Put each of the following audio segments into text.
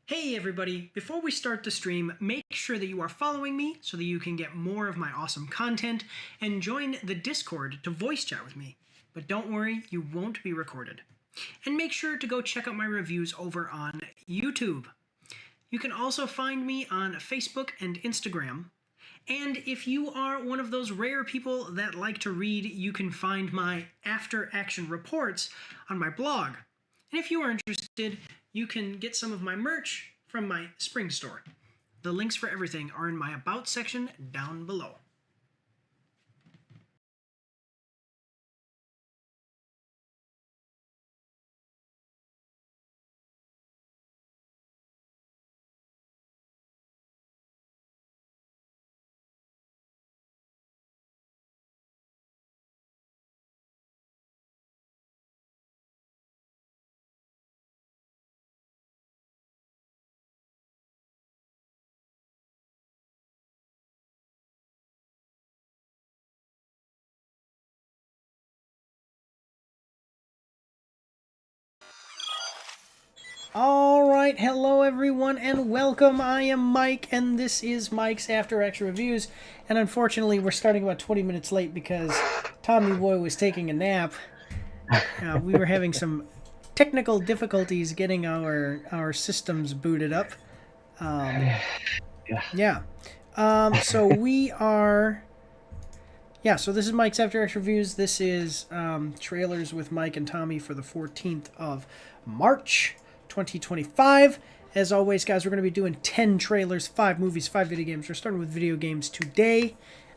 Hey everybody, before we start the stream, make sure that you are following me so that you can get more of my awesome content and join the Discord to voice chat with me. But don't worry, you won't be recorded. And make sure to go check out my reviews over on YouTube. You can also find me on Facebook and Instagram. And if you are one of those rare people that like to read, you can find my after action reports on my blog. And if you are interested, you can get some of my merch from my spring store. The links for everything are in my About section down below. Alright, hello everyone and welcome. I am Mike and this is Mike's After Action Reviews. And unfortunately we're starting about 20 minutes late because Tommy Boy was taking a nap. We were having some technical difficulties getting our systems booted up. So we are... so this is Mike's After Action Reviews. This is trailers with Mike and Tommy for the 14th of March. 2025. As always, guys, we're going to be doing 10 trailers, 5 movies, 5 video games. We're starting with video games today.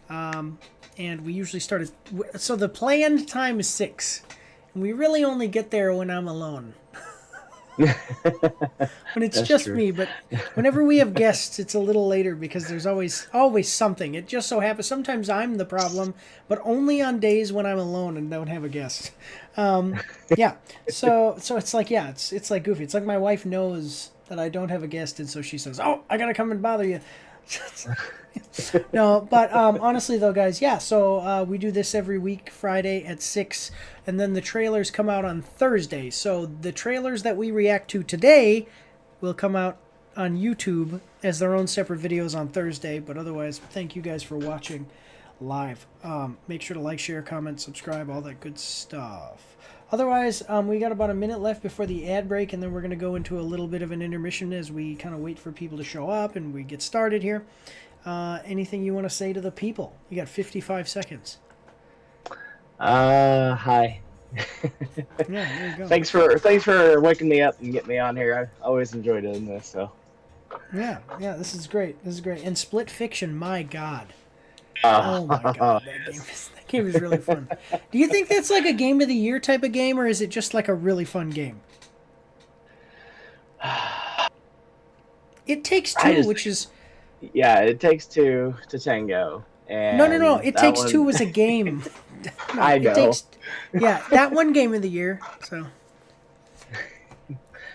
And we usually start at... So the planned time is 6. And we really only get there when I'm alone. When it's just true. Me. But whenever we have guests, it's a little later because there's always something. It just so happens sometimes I'm the problem, but only on days when I'm alone and don't have a guest. So it's like, it's like goofy. It's like my wife knows that I don't have a guest, and so she says, "Oh, I gotta come and bother you." No, but honestly though, guys, so we do this every week, Friday at 6, and then the trailers come out on Thursday. So the trailers that we react to today will come out on YouTube as their own separate videos on Thursday, but otherwise, thank you guys for watching live. Make sure to like, share, comment, subscribe, all that good stuff. Otherwise, we got about a minute left before the ad break, and then we're going to go into a little bit of an intermission as we kind of wait for people to show up and we get started here. Anything you want to say to the people? You got 55 seconds. Hi. There you go. Thanks for waking me up and getting me on here. I always enjoy doing this. So. Yeah, this is great. This is great. And Split Fiction, my God. Oh my God, that game is really fun. Do you think that's like a game of the year type of game, or is it just like a really fun game? It Takes Two, which is... Yeah, It Takes Two to Tango. And no. It Takes Two was a game. No, I know. That one game of the year. So.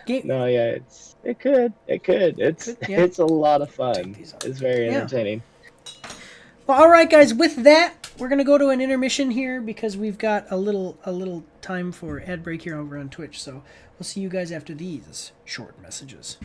No, yeah, it could. It's a lot of fun. It's very entertaining. Well, all right, guys. With that, we're gonna go to an intermission here because we've got a little time for ad break here over on Twitch. So we'll see you guys after these short messages.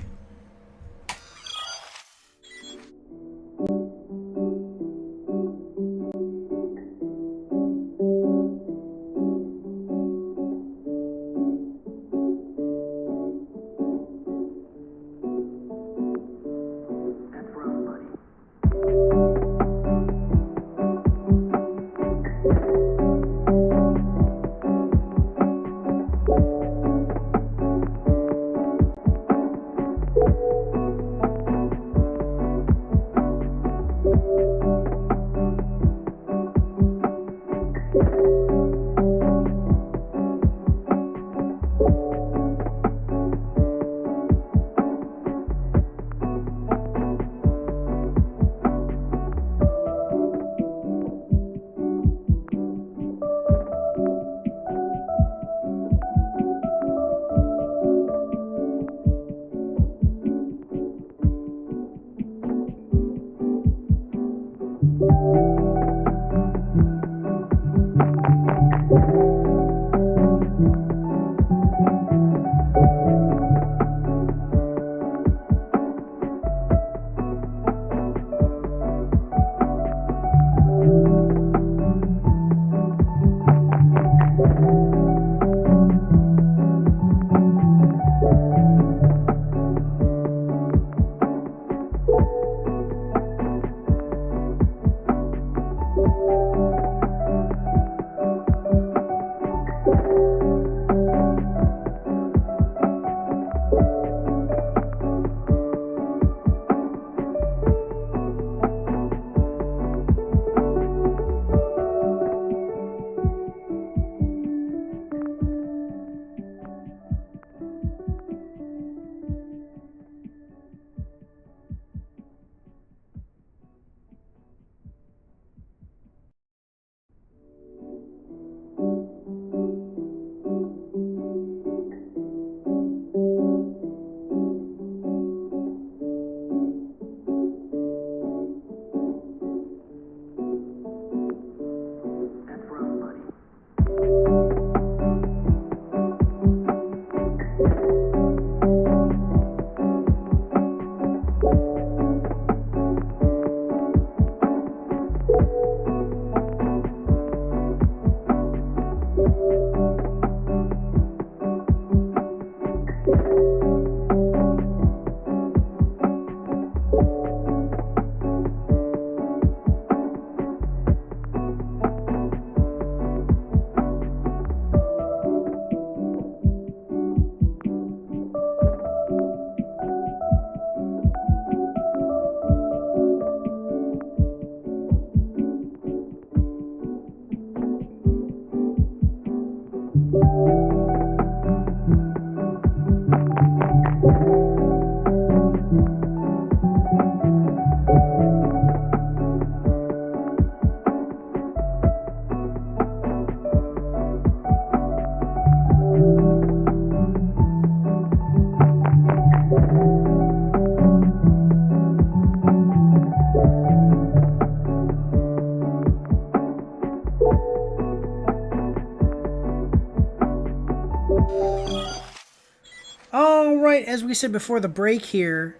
All right, as we said before the break here,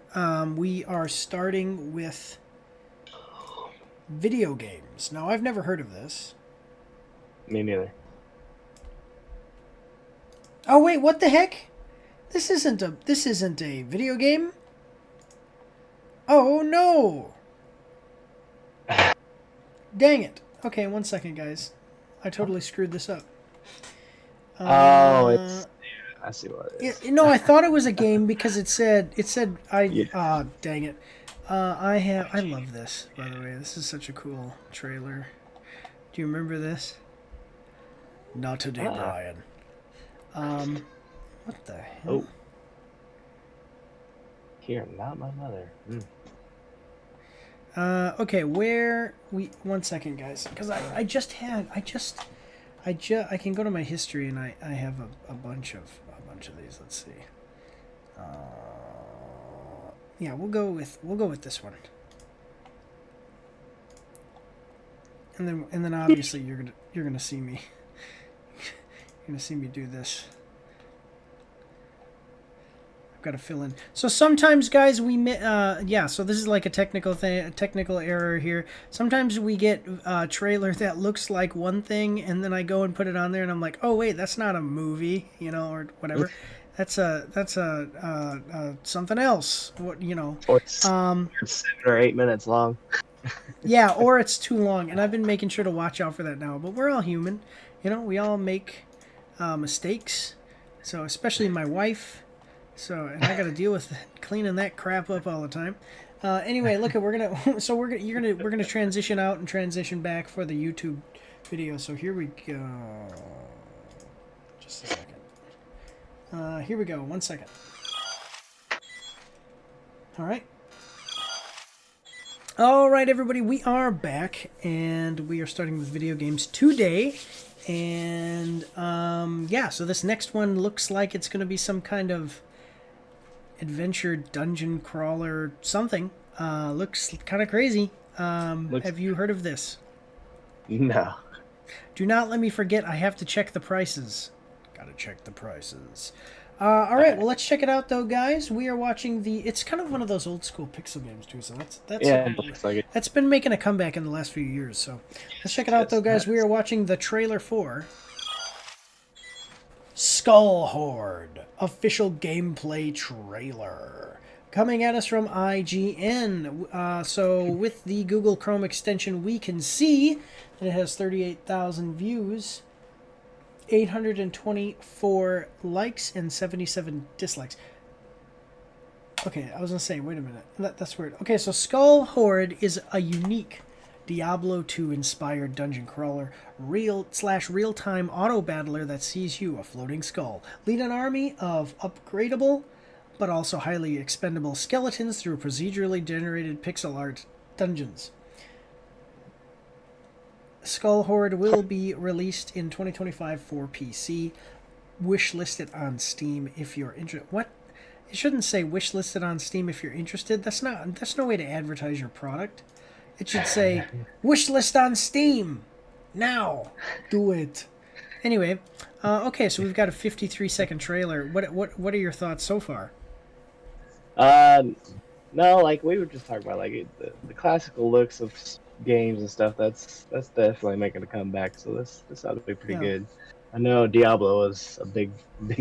we are starting with video games. Now, I've never heard of this. Me neither. Oh wait, what the heck? This isn't a video game. Oh no! Dang it. Okay, 1 second, guys. I totally screwed this up. It's. I see what it is. No, I thought it was a game because it said dang it. I love this, by the way. This is such a cool trailer. Do you remember this? Not today, Brian. What the hell? Oh. Here, not my mother. Okay, 1 second, guys, because I can go to my history and I have a bunch of these. Let's see. Yeah, we'll go with this one. And then obviously you're gonna see me. You're gonna see me do this. I've got to fill in. So sometimes, guys, so this is like a technical error here. Sometimes we get a trailer that looks like one thing, and then I go and put it on there, and I'm like, oh wait, that's not a movie, or whatever. That's something else. Or it's 7 or 8 minutes long. Yeah, or it's too long, and I've been making sure to watch out for that now. But we're all human, we all make mistakes. So especially my wife. So, and I got to deal with cleaning that crap up all the time. Anyway, look, we're gonna transition out and transition back for the YouTube video. So here we go. Just a second. Here we go. 1 second. All right. All right, everybody, we are back, and we are starting with video games today. And yeah, so this next one looks like it's going to be some kind of adventure dungeon crawler something. Looks kind of crazy. Have you heard of this? No. Do not let me forget, I have to check the prices. Gotta check the prices. All right, well, let's check it out, though, guys. We are watching it's kind of one of those old school pixel games, too, so that's yeah, it looks like it. That's been making a comeback in the last few years, so let's check it out, though, guys. We are watching the trailer for Skull Horde official gameplay trailer coming at us from IGN. So with the Google Chrome extension, we can see that it has 38,000 views, 824 likes, and 77 dislikes. Okay, I was gonna say, wait a minute, that's weird. Okay, so Skull Horde is a unique Diablo 2 inspired dungeon crawler, real-time auto battler that sees you, a floating skull, lead an army of upgradable but also highly expendable skeletons through procedurally generated pixel art dungeons. Skull Horde will be released in 2025 for PC. Wishlisted on Steam if you're interested. What? It shouldn't say wishlisted on Steam if you're interested. That's no way to advertise your product. It should say, wish list on Steam. Now. Do it. Anyway, okay, so we've got a 53-second trailer. What are your thoughts so far? No, like, we were just talking about, like, the classical looks of games and stuff. That's definitely making a comeback, so this ought to be pretty good. I know Diablo is a big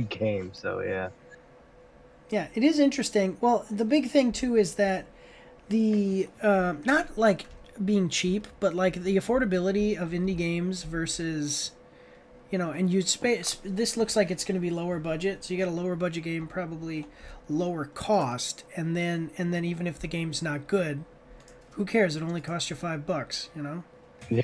game, so yeah. Yeah, it is interesting. Well, the big thing, too, is that the not like being cheap, but like the affordability of indie games versus, and this looks like it's going to be lower budget, so you got a lower budget game, probably lower cost, and then even if the game's not good, who cares? It only costs you $5, Yeah.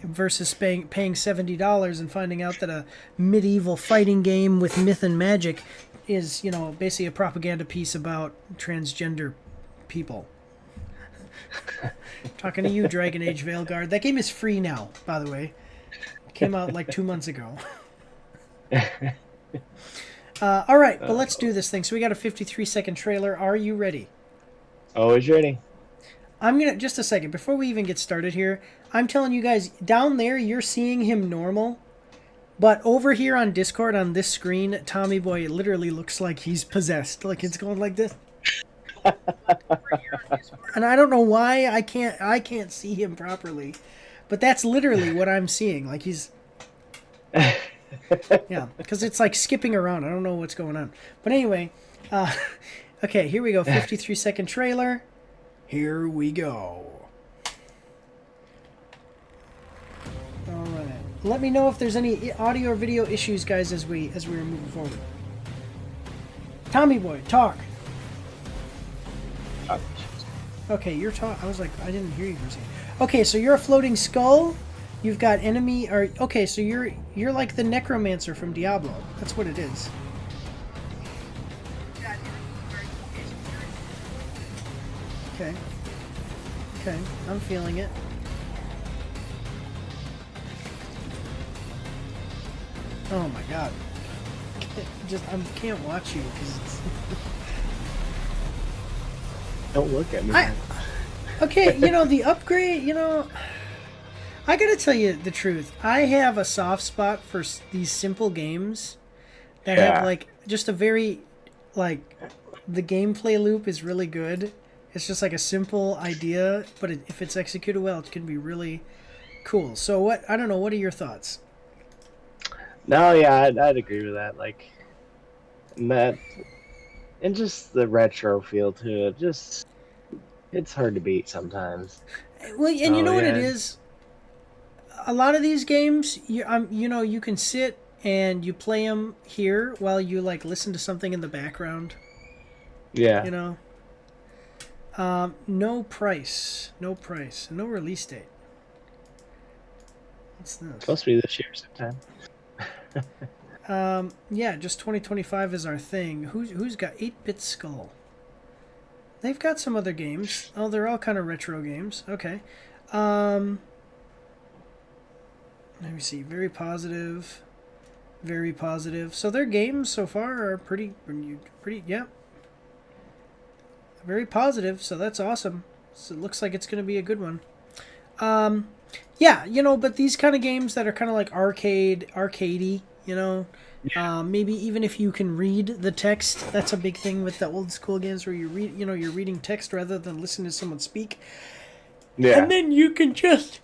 versus paying $70 and finding out that a medieval fighting game with myth and magic is, you know, basically a propaganda piece about transgender people. Talking to you, Dragon Age Veilguard. That game is free now, by the way. It came out like 2 months ago. All right, but let's do this thing. So we got a 53-second trailer. Are you ready? Always ready. I'm going to, just a second, before we even get started here, I'm telling you guys, down there, you're seeing him normal. But over here on Discord, on this screen, Tommy Boy literally looks like he's possessed. Like, it's going like this. And I don't know why I can't see him properly. But that's literally what I'm seeing. Like, he's... Yeah, because it's like skipping around. I don't know what's going on. But anyway, okay, here we go. 53-second trailer. Here we go. All right. Let me know if there's any audio or video issues, guys, as we are moving forward. Tommy Boy, talk. Okay, you're talking. I was like, I didn't hear you for a second. Okay, so you're a floating skull. You've got enemy, or okay, so you're like the necromancer from Diablo. That's what it is. Okay. Okay, I'm feeling it. Oh my god. I can't watch you because it's... Don't look at me. Okay, you know, the upgrade, you know... I gotta tell you the truth. I have a soft spot for these simple games that have, like, just a very, like, the gameplay loop is really good. It's just, like, a simple idea, but if it's executed well, it can be really cool. So, I don't know, what are your thoughts? No, yeah, I'd agree with that. Like, that, and just the retro feel to it, just, it's hard to beat sometimes. Well, and you know what it is? A lot of these games, you know, you can sit and you play them here while you, like, listen to something in the background. Yeah. You know? No price. No price. No release date. What's this? It's supposed to be this year sometime. Yeah, just 2025 is our thing. Who's got 8-Bit Skull? They've got some other games. Oh, they're all kind of retro games. Okay. Let me see. Very positive. Very positive. So their games so far are pretty, yeah. Very positive, so that's awesome. So it looks like it's going to be a good one. Yeah, you know, but these kind of games that are kind of like arcadey, you know, maybe even if you can read the text, that's a big thing with the old school games where you read, you know, you're reading text rather than listening to someone speak. Yeah. And then you can just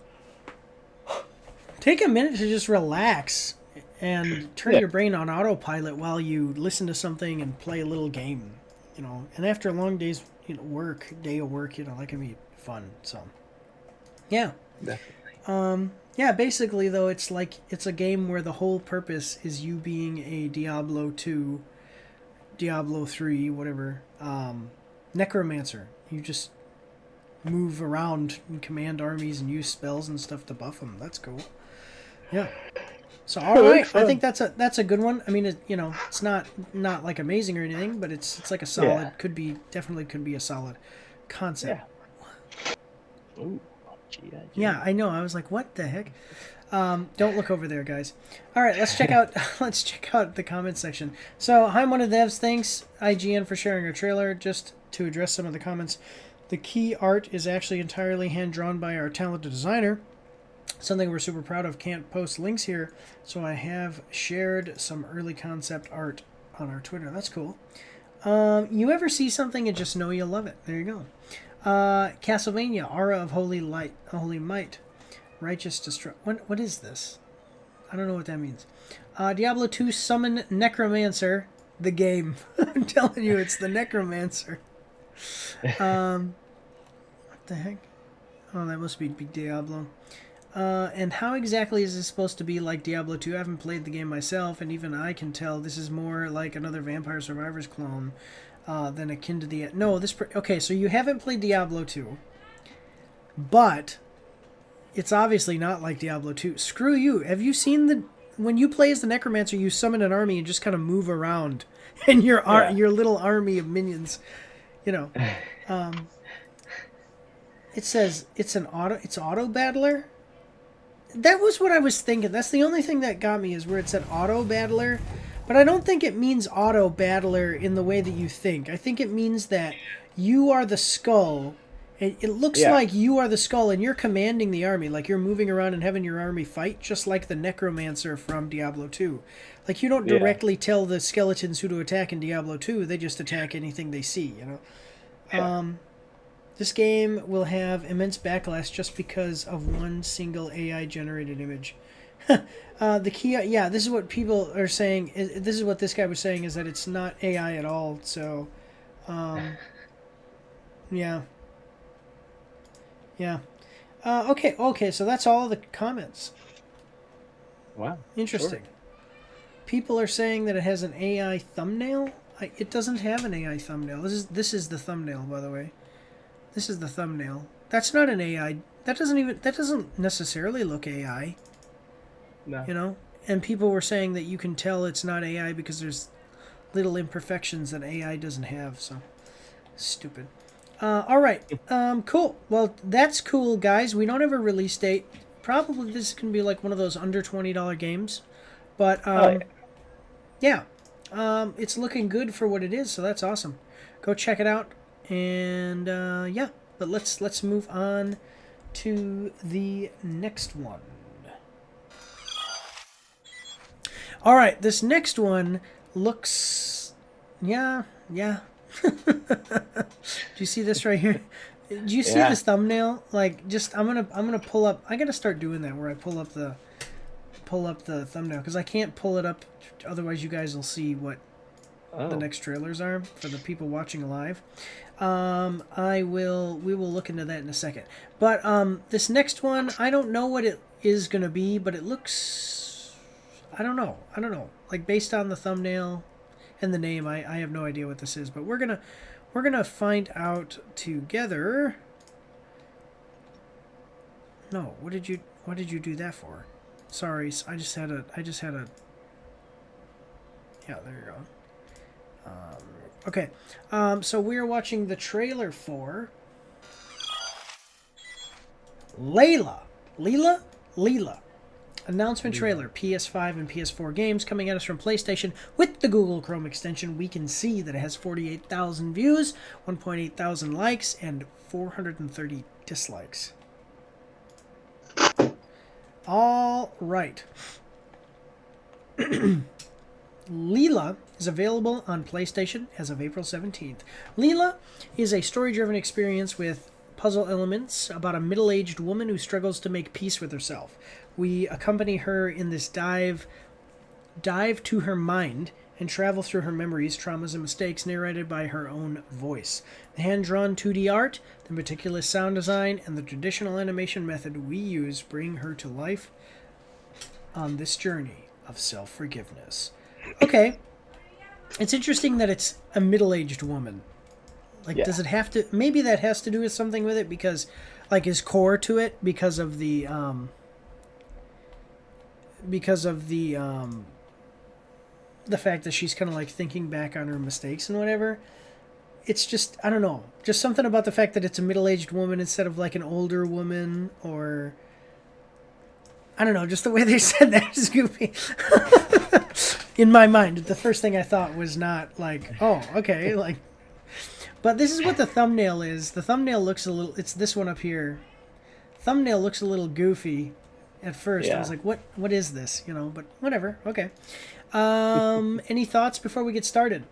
take a minute to just relax and turn your brain on autopilot while you listen to something and play a little game, you know. And after a long day of work, you know, that can be fun. So, yeah. Definitely. Yeah, basically, though, it's like, it's a game where the whole purpose is you being a Diablo 2, Diablo 3, whatever, necromancer. You just move around and command armies and use spells and stuff to buff them. That's cool. Yeah. So, all right, I think that's a good one. I mean, you know, it's not like amazing or anything, but it's like a solid, definitely could be a solid concept. Yeah. Ooh. Yeah, I know. I was like, what the heck? Don't look over there, guys. All right, let's check out the comment section. So, I'm one of the devs. Thanks, IGN, for sharing our trailer. Just to address some of the comments, the key art is actually entirely hand-drawn by our talented designer. Something we're super proud of. Can't post links here, so I have shared some early concept art on our Twitter. That's cool. You ever see something and just know you'll love it? There you go. Castlevania, Aura of Holy Light, Holy Might, Righteous Destruction. What is this? I don't know what that means. Diablo 2 Summon Necromancer, the game. I'm telling you, it's the Necromancer. What the heck? Oh, that must be Big Diablo. And how exactly is this supposed to be like Diablo 2? I haven't played the game myself, and even I can tell this is more like another Vampire Survivors clone. Than akin to the... No, okay, so you haven't played Diablo 2, but It's obviously not like Diablo 2. Screw you. Have you seen when you play as the Necromancer, you summon an army and just kind of move around and your little army of minions, you know. It says it's auto battler. That was what I was thinking. That's the only thing that got me, is where it said auto battler. But I don't think it means auto battler in the way that you think. I think it means that you are the skull. It looks like you are the skull and you're commanding the army. Like you're moving around and having your army fight, just like the Necromancer from Diablo 2. Like you don't directly tell the skeletons who to attack in Diablo 2. They just attack anything they see, you know. Yeah. This game will have immense backlash just because of one single AI-generated image. The key, this is what people are saying. This is what this guy was saying, is that it's not AI at all. So, yeah. Okay. So that's all the comments. Wow. Interesting. Sure. People are saying that it has an AI thumbnail. It doesn't have an AI thumbnail. This is the thumbnail, by the way. This is the thumbnail. That's not an AI. That doesn't necessarily look AI. No. You know? And people were saying that you can tell it's not AI because there's little imperfections that AI doesn't have, so stupid. All right. Cool. Well, that's cool, guys. We don't have a release date. Probably this can be like one of those under $20 games. But it's looking good for what it is, so that's awesome. Go check it out. And but let's move on to the next one. All right, this next one looks, Do you see this right here? Do you see this thumbnail? Like, I'm gonna pull up. I gotta start doing that where I pull up the thumbnail, because I can't pull it up, otherwise you guys will see what the next trailers are for the people watching live. We will look into that in a second. But this next one, I don't know what it is gonna be, but it looks, I don't know. Like, based on the thumbnail and the name, I have no idea what this is. But we're gonna find out together. No, what did you do that for? Sorry, I just had a. Yeah, there you go. Okay, so we are watching the trailer for Leela. Announcement trailer, PS5 and PS4 games coming at us from PlayStation with the Google Chrome extension. We can see that it has 48,000 views, 1.8 thousand likes, and 430 dislikes. All right. Leela is available on PlayStation as of April 17th. Leela is a story-driven experience with puzzle elements about a middle-aged woman who struggles to make peace with herself. We accompany her in this dive to her mind and travel through her memories, traumas, and mistakes, narrated by her own voice. The hand-drawn 2D art, the meticulous sound design, and the traditional animation method we use bring her to life on this journey of self-forgiveness. Okay. It's interesting that it's a middle-aged woman. Like, does it have to... Maybe that has to do with something with it, because, like, is core to it because of the fact that she's kind of, like, thinking back on her mistakes and whatever. It's just, I don't know. Just something about the fact that it's a middle-aged woman instead of, like, an older woman, or... I don't know, just the way they said that is goofy. In my mind, the first thing I thought was not, like, oh, okay, like... But this is what the thumbnail is. The thumbnail looks a little... It's this one up here. Thumbnail looks a little goofy at first. I was like, what is this? You know, but whatever. Okay. Any thoughts before we get started?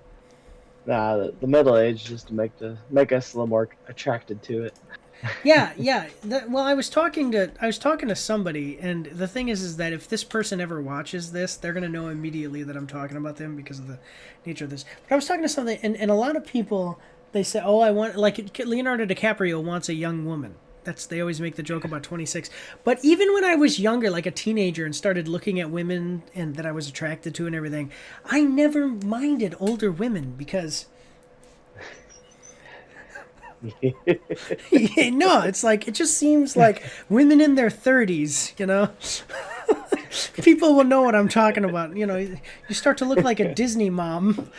Nah, the middle age, just to make us a little more attracted to it. Yeah. Well, I was talking to somebody, and the thing is that if this person ever watches this, they're gonna know immediately that I'm talking about them because of the nature of this. But I was talking to somebody, and a lot of people, they say, "Oh, I want," like Leonardo DiCaprio wants a young woman. They always make the joke about 26. But even when I was younger, like a teenager, and started looking at women and that I was attracted to and everything, I never minded older women because Yeah, no, it's like, it just seems like women in their 30s, you know? People will know what I'm talking about. You know, you start to look like a Disney mom.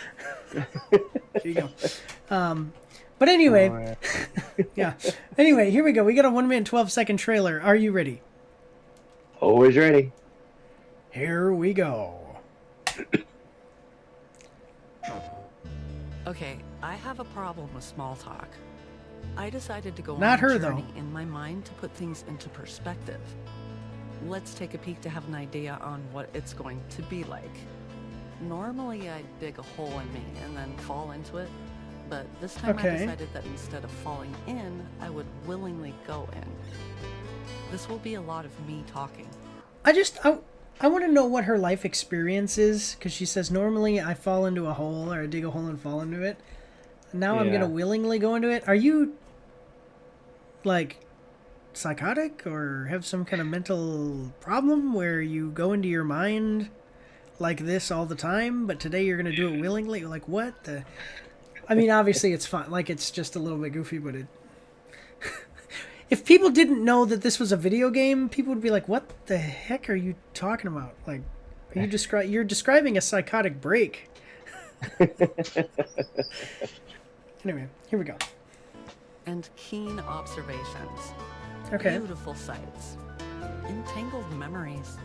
There you go. But anyway, Oh, yeah. yeah. Anyway, here we go. We got a 1-minute 12-second trailer. Are you ready? Always ready. Here we go. Okay, I have a problem with small talk. I decided to go Not on her, a though. journey in my mind to put things into perspective. Let's take a peek to have an idea on what it's going to be like. Normally, I dig a hole in me and then fall into it, but this time Okay. I decided that instead of falling in, I would willingly go in. This will be a lot of me talking. I want to know what her life experience is, because she says normally I fall into a hole, or I dig a hole and fall into it. Now I'm Yeah. gonna willingly go into it. Are you like psychotic or have some kind of mental problem where you go into your mind like this all the time, but today you're gonna do it willingly? Like what the? I mean, obviously it's fun. Like it's just a little bit goofy, but it. If people didn't know that this was a video game, people would be like, "What the heck are you talking about?" Like, are you you're describing a psychotic break. Anyway, here we go. And keen observations. Okay. Beautiful sights. Entangled memories.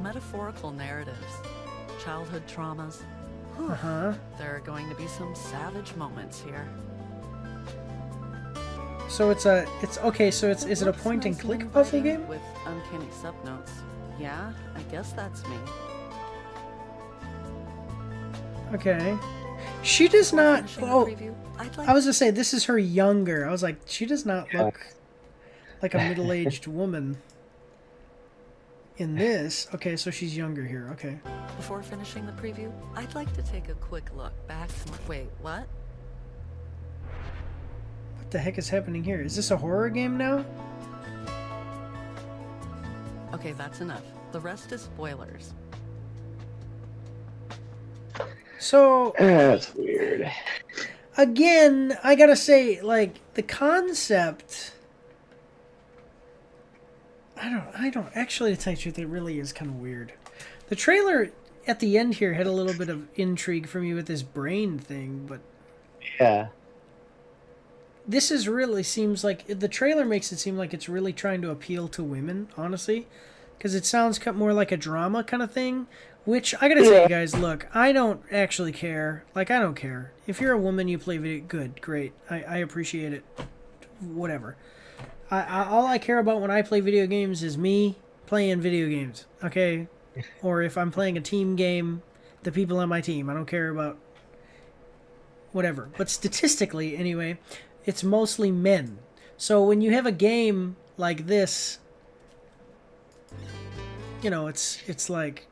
Metaphorical narratives. Childhood traumas. Whew. Uh-huh. There are going to be some savage moments here. So is it a point and click puzzle game? With uncanny subnotes. Yeah, I guess that's me. Okay. She does not. Finishing the Oh, preview, I'd like I was gonna say this is her younger. I was like, she does not look like a middle-aged woman in this. Okay, so she's younger here. Okay. Before finishing the preview, I'd like to take a quick look back to my... Wait, what? What the heck is happening here? Is this a horror game now? Okay, that's enough. The rest is spoilers. So That's weird. again, I gotta say, like the concept. I don't actually, to tell you the truth, it really is kind of weird. The trailer at the end here had a little bit of intrigue for me with this brain thing, but Yeah. this is really seems like the trailer makes it seem like it's really trying to appeal to women, honestly, because it sounds more like a drama kind of thing. Which I gotta tell you guys, look, I don't actually care. Like, I don't care if you're a woman, you play video. Good, great, I appreciate it. Whatever. All I care about when I play video games is me playing video games, okay? Or if I'm playing a team game, the people on my team. I don't care about whatever. But statistically, anyway, it's mostly men. So when you have a game like this, you know, it's like,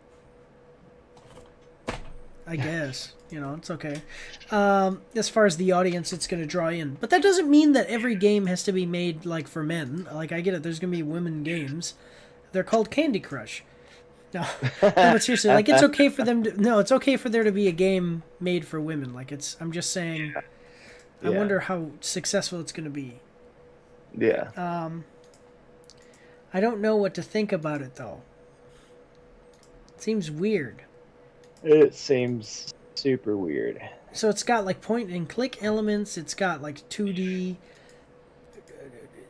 I guess, you know, it's okay. As far as the audience it's going to draw in. But that doesn't mean that every game has to be made, like, for men. Like, I get it, there's going to be women games. They're called Candy Crush. No, but seriously, like, it's okay for them to... No, it's okay for there to be a game made for women. Like, it's... I'm just saying... I wonder how successful it's going to be. Yeah. I don't know what to think about it, though. It seems weird. It seems super weird. So it's got like point and click elements. It's got like 2D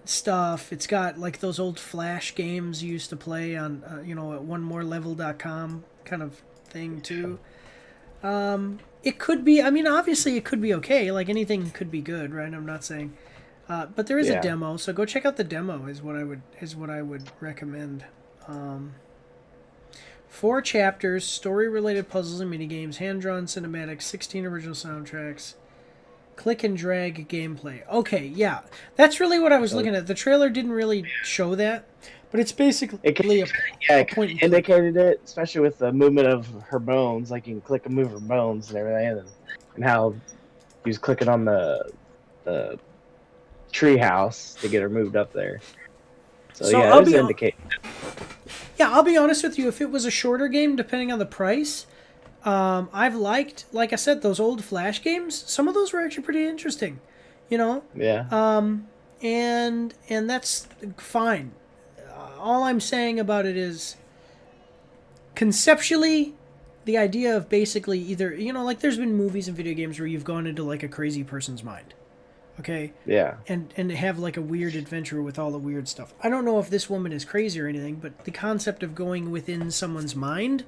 stuff. It's got like those old Flash games you used to play on, you know, at onemoreLevel.com kind of thing too. It could be, I mean, obviously it could be okay. Like anything could be good, right? I'm not saying, but there is a demo. So go check out the demo is what I would recommend. 4 chapters, story-related puzzles and minigames, hand-drawn cinematics, 16 original soundtracks, click and drag gameplay. Okay, yeah. That's really what I was looking at. The trailer didn't really show that, but it's basically It point and indicated it, especially with the movement of her bones. Like you can click and move her bones and everything, and how he was clicking on the tree house to get her moved up there. So yeah, it was indicating. Yeah, I'll be honest with you. If it was a shorter game, depending on the price, I've liked, like I said, those old Flash games. Some of those were actually pretty interesting. you know? Yeah. And that's fine. All I'm saying about it is, conceptually, the idea of basically either, you know, like there's been movies and video games where you've gone into like a crazy person's mind, okay? Yeah. And have like a weird adventure with all the weird stuff. I don't know if this woman is crazy or anything, but the concept of going within someone's mind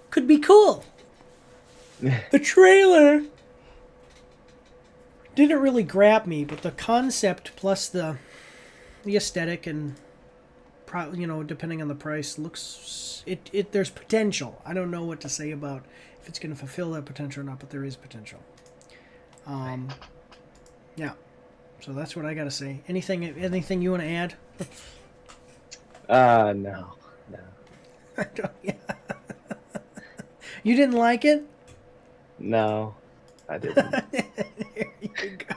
could be cool. The trailer didn't really grab me, but the concept plus the aesthetic and, you know, depending on the price, looks it there's potential. I don't know what to say about if it's going to fulfill that potential or not, but there is potential. Yeah. So that's what I got to say. Anything you want to add? No. I don't, yeah. You didn't like it? No, I didn't. There you go.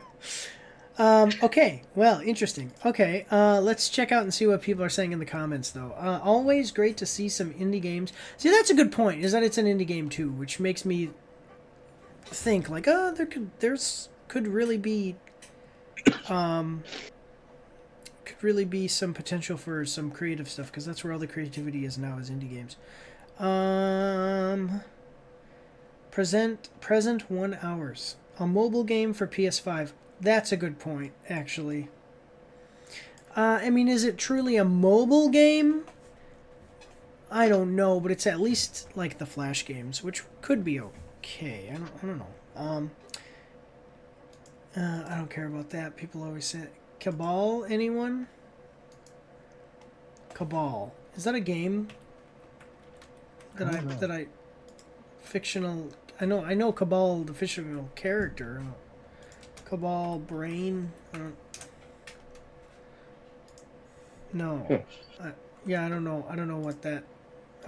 Okay, well, interesting. Okay, let's check out and see what people are saying in the comments, though. Always great to see some indie games. See, that's a good point, is that it's an indie game, too, which makes me think, like, oh, could really be some potential for some creative stuff, because that's where all the creativity is now, is indie games. Present 1 hours. A mobile game for PS5. That's a good point, actually. I mean, is it truly a mobile game? I don't know, but it's at least like the Flash games, which could be okay. I don't know. I don't care about that. People always say Cabal. Anyone? Cabal. Is that a game? That I fictional. I know Cabal, the fictional character. Cabal Brain. No. Yeah, I don't know. I don't know what that.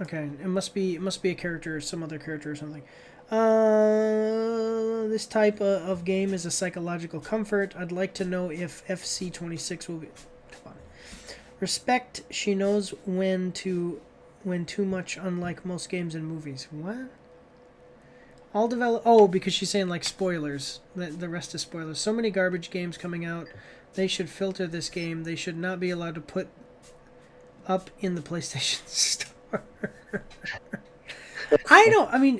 Okay, it must be a character, some other character or something. This type of game is a psychological comfort. I'd like to know if FC26 will be. Come on. Respect. She knows when too much, unlike most games and movies. What? All develop. Oh, because she's saying like spoilers. The rest is spoilers. So many garbage games coming out. They should filter this game. They should not be allowed to put up in the PlayStation Store.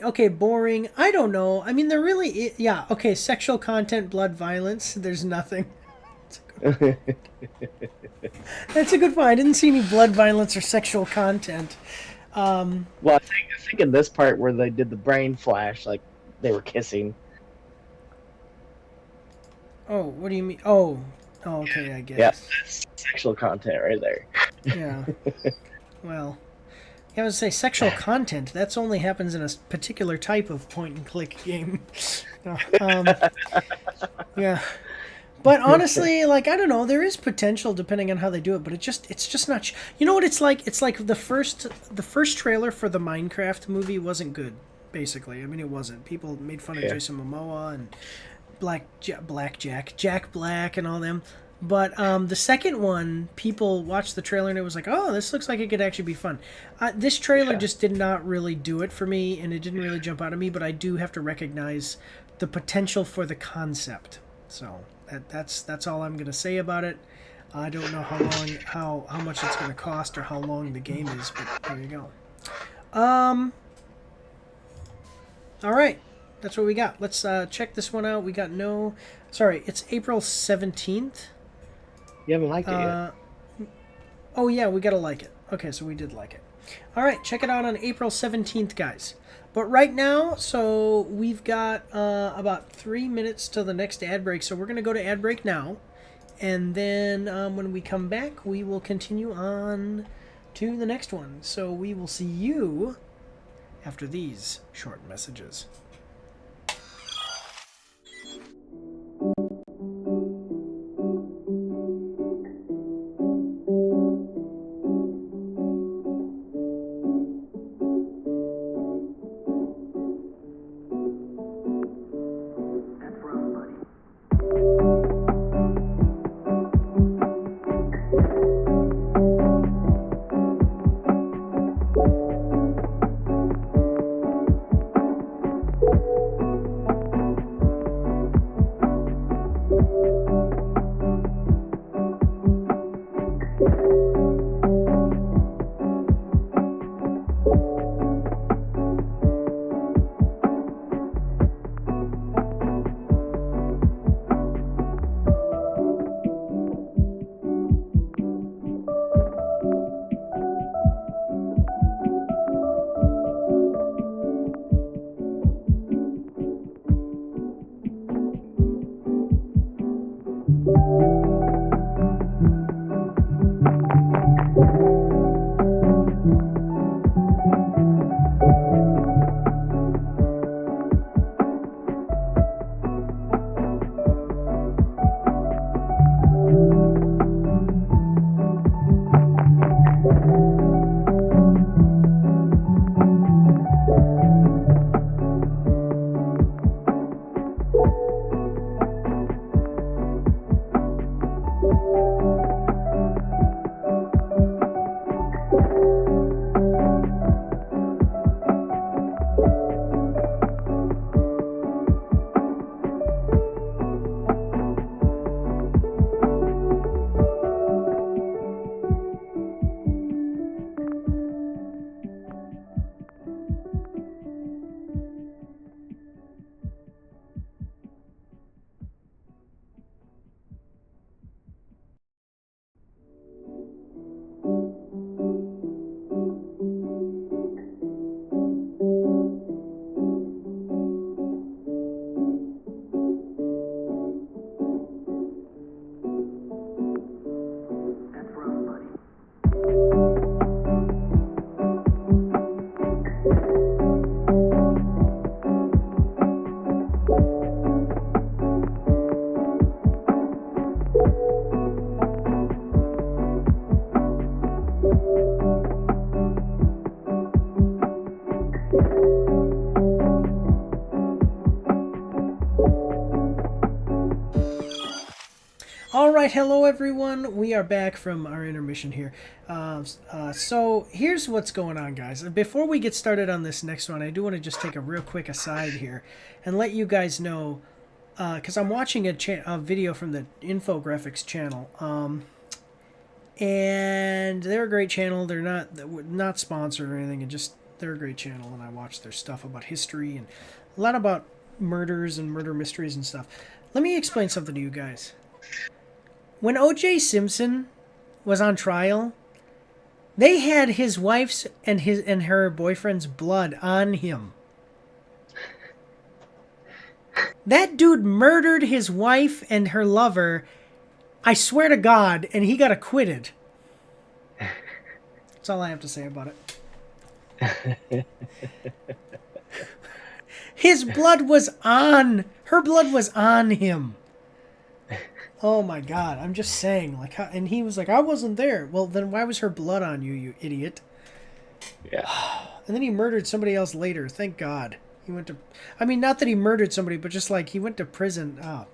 Okay, boring. I don't know. I mean, there really, yeah. Okay, sexual content, blood, violence. There's nothing. That's a good point. I didn't see any blood, violence, or sexual content. Well, I think in this part where they did the brain flash, like they were kissing. Oh, what do you mean? Oh, okay, I guess. Yeah, that's sexual content right there. Yeah. Well, I was say sexual content. That's only happens in a particular type of point-and-click game. Yeah. But honestly, like, I don't know, there is potential depending on how they do it, but it's just not. You know what it's like? It's like the first trailer for the Minecraft movie wasn't good. Basically, I mean, it wasn't. People made fun of Jason Momoa and Jack Black, and all them. But the second one, people watched the trailer and it was like, oh, this looks like it could actually be fun. This trailer just did not really do it for me, and it didn't really jump out at me. But I do have to recognize the potential for the concept. So that's all I'm gonna say about it. I don't know how much it's gonna cost or how long the game is, but there you go. All right, that's what we got. Let's check this one out. We got it's April 17th. You haven't liked it yet. Oh yeah, we gotta like it. Okay, so we did like it. All right, check it out on April 17th, guys. But right now, so we've got about 3 minutes till the next ad break. So we're going to go to ad break now. And then when we come back, we will continue on to the next one. So we will see you after these short messages. right, hello everyone. We are back from our intermission here. So here's what's going on, guys. Before we get started on this next one, I do want to just take a real quick aside here and let you guys know, because I'm watching a video from the Infographics channel, and they're a great channel. They're not sponsored or anything, they're a great channel, and I watch their stuff about history and a lot about murders and murder mysteries and stuff. Let me explain something to you guys. When O.J. Simpson was on trial, they had his wife's and her boyfriend's blood on him. That dude murdered his wife and her lover, I swear to God, and he got acquitted. That's all I have to say about it. His blood was on, her blood was on him. Oh my God, I'm just saying, like, how, and he was like, I wasn't there. Well, then why was her blood on you, you idiot? Yeah. And then he murdered somebody else later, thank God. He went to, I mean, not that he murdered somebody, but just like, he went to prison. Oh,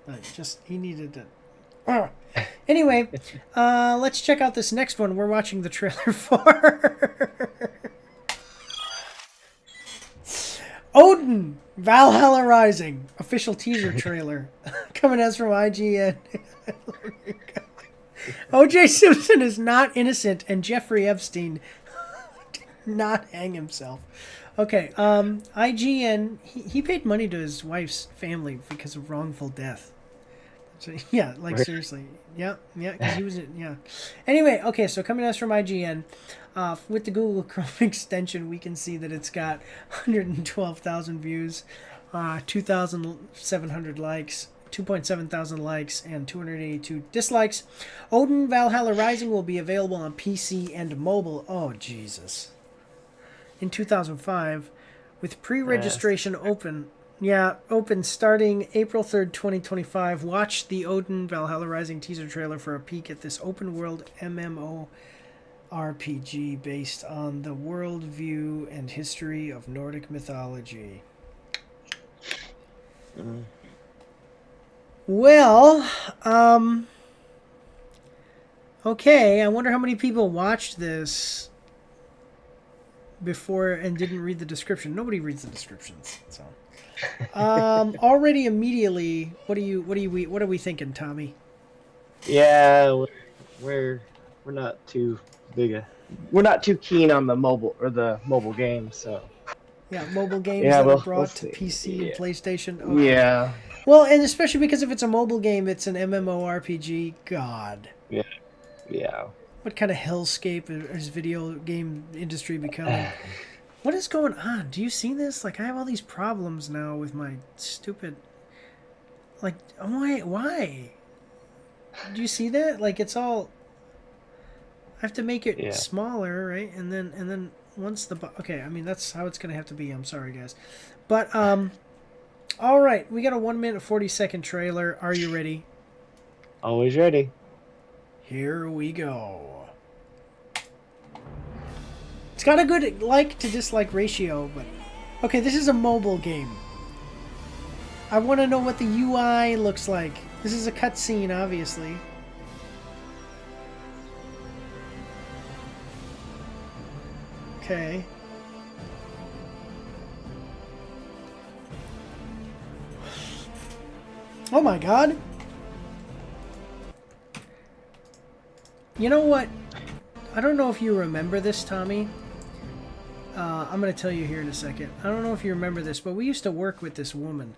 he needed to. Anyway, let's check out this next one we're watching the trailer for. Odin, Valhalla Rising, official teaser trailer. Coming as from IGN. O.J. Simpson is not innocent, and Jeffrey Epstein did not hang himself. Okay, IGN, he paid money to his wife's family because of wrongful death. So, yeah, like seriously. Yeah, because he was, yeah. Anyway, okay, so coming us from IGN, with the Google Chrome extension, we can see that it's got 112,000 views, 2,700 likes, 2.7 thousand likes, and 282 dislikes. Odin Valhalla Rising will be available on PC and mobile. Oh, Jesus. In 2005, with pre-registration open starting April 3rd, 2025. Watch the Odin Valhalla Rising teaser trailer for a peek at this open-world MMORPG based on the worldview and history of Nordic mythology. Well, okay, I wonder how many people watched this before and didn't read the description. Nobody reads the descriptions, so. Already immediately, what are we thinking, Tommy? Yeah, we're not too we're not too keen on the mobile games, so. Yeah, mobile games that are brought to PC and PlayStation. Okay. Yeah. Well, and especially because if it's a mobile game, it's an MMORPG. God. Yeah. Yeah. What kind of hellscape is video game industry becoming? What is going on? Do you see this? Like, I have all these problems now with my stupid... Like, why? Do you see that? Like, it's all... I have to make it smaller, right? And then once the... Okay, I mean, that's how it's going to have to be. I'm sorry, guys. But, all right. We got a 1 minute 40-second trailer. Are you ready? Always ready. Here we go. It's got a good like to dislike ratio, but... Okay, this is a mobile game. I want to know what the UI looks like. This is a cutscene, obviously. Okay. Oh my God. You know what? I don't know if you remember this, Tommy. I'm going to tell you here in a second. I don't know if you remember this, but we used to work with this woman.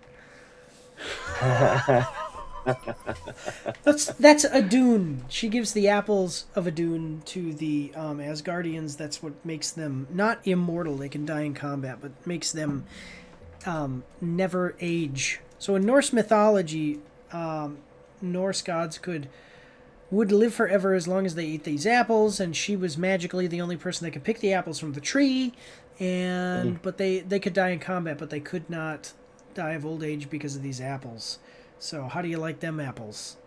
That's Adun. She gives the apples of Adun to the Asgardians. That's what makes them not immortal. They can die in combat, but makes them never age. So in Norse mythology, Norse gods would live forever as long as they ate these apples, and she was magically the only person that could pick the apples from the tree. And but they could die in combat, but they could not die of old age because of these apples. So how do you like them apples?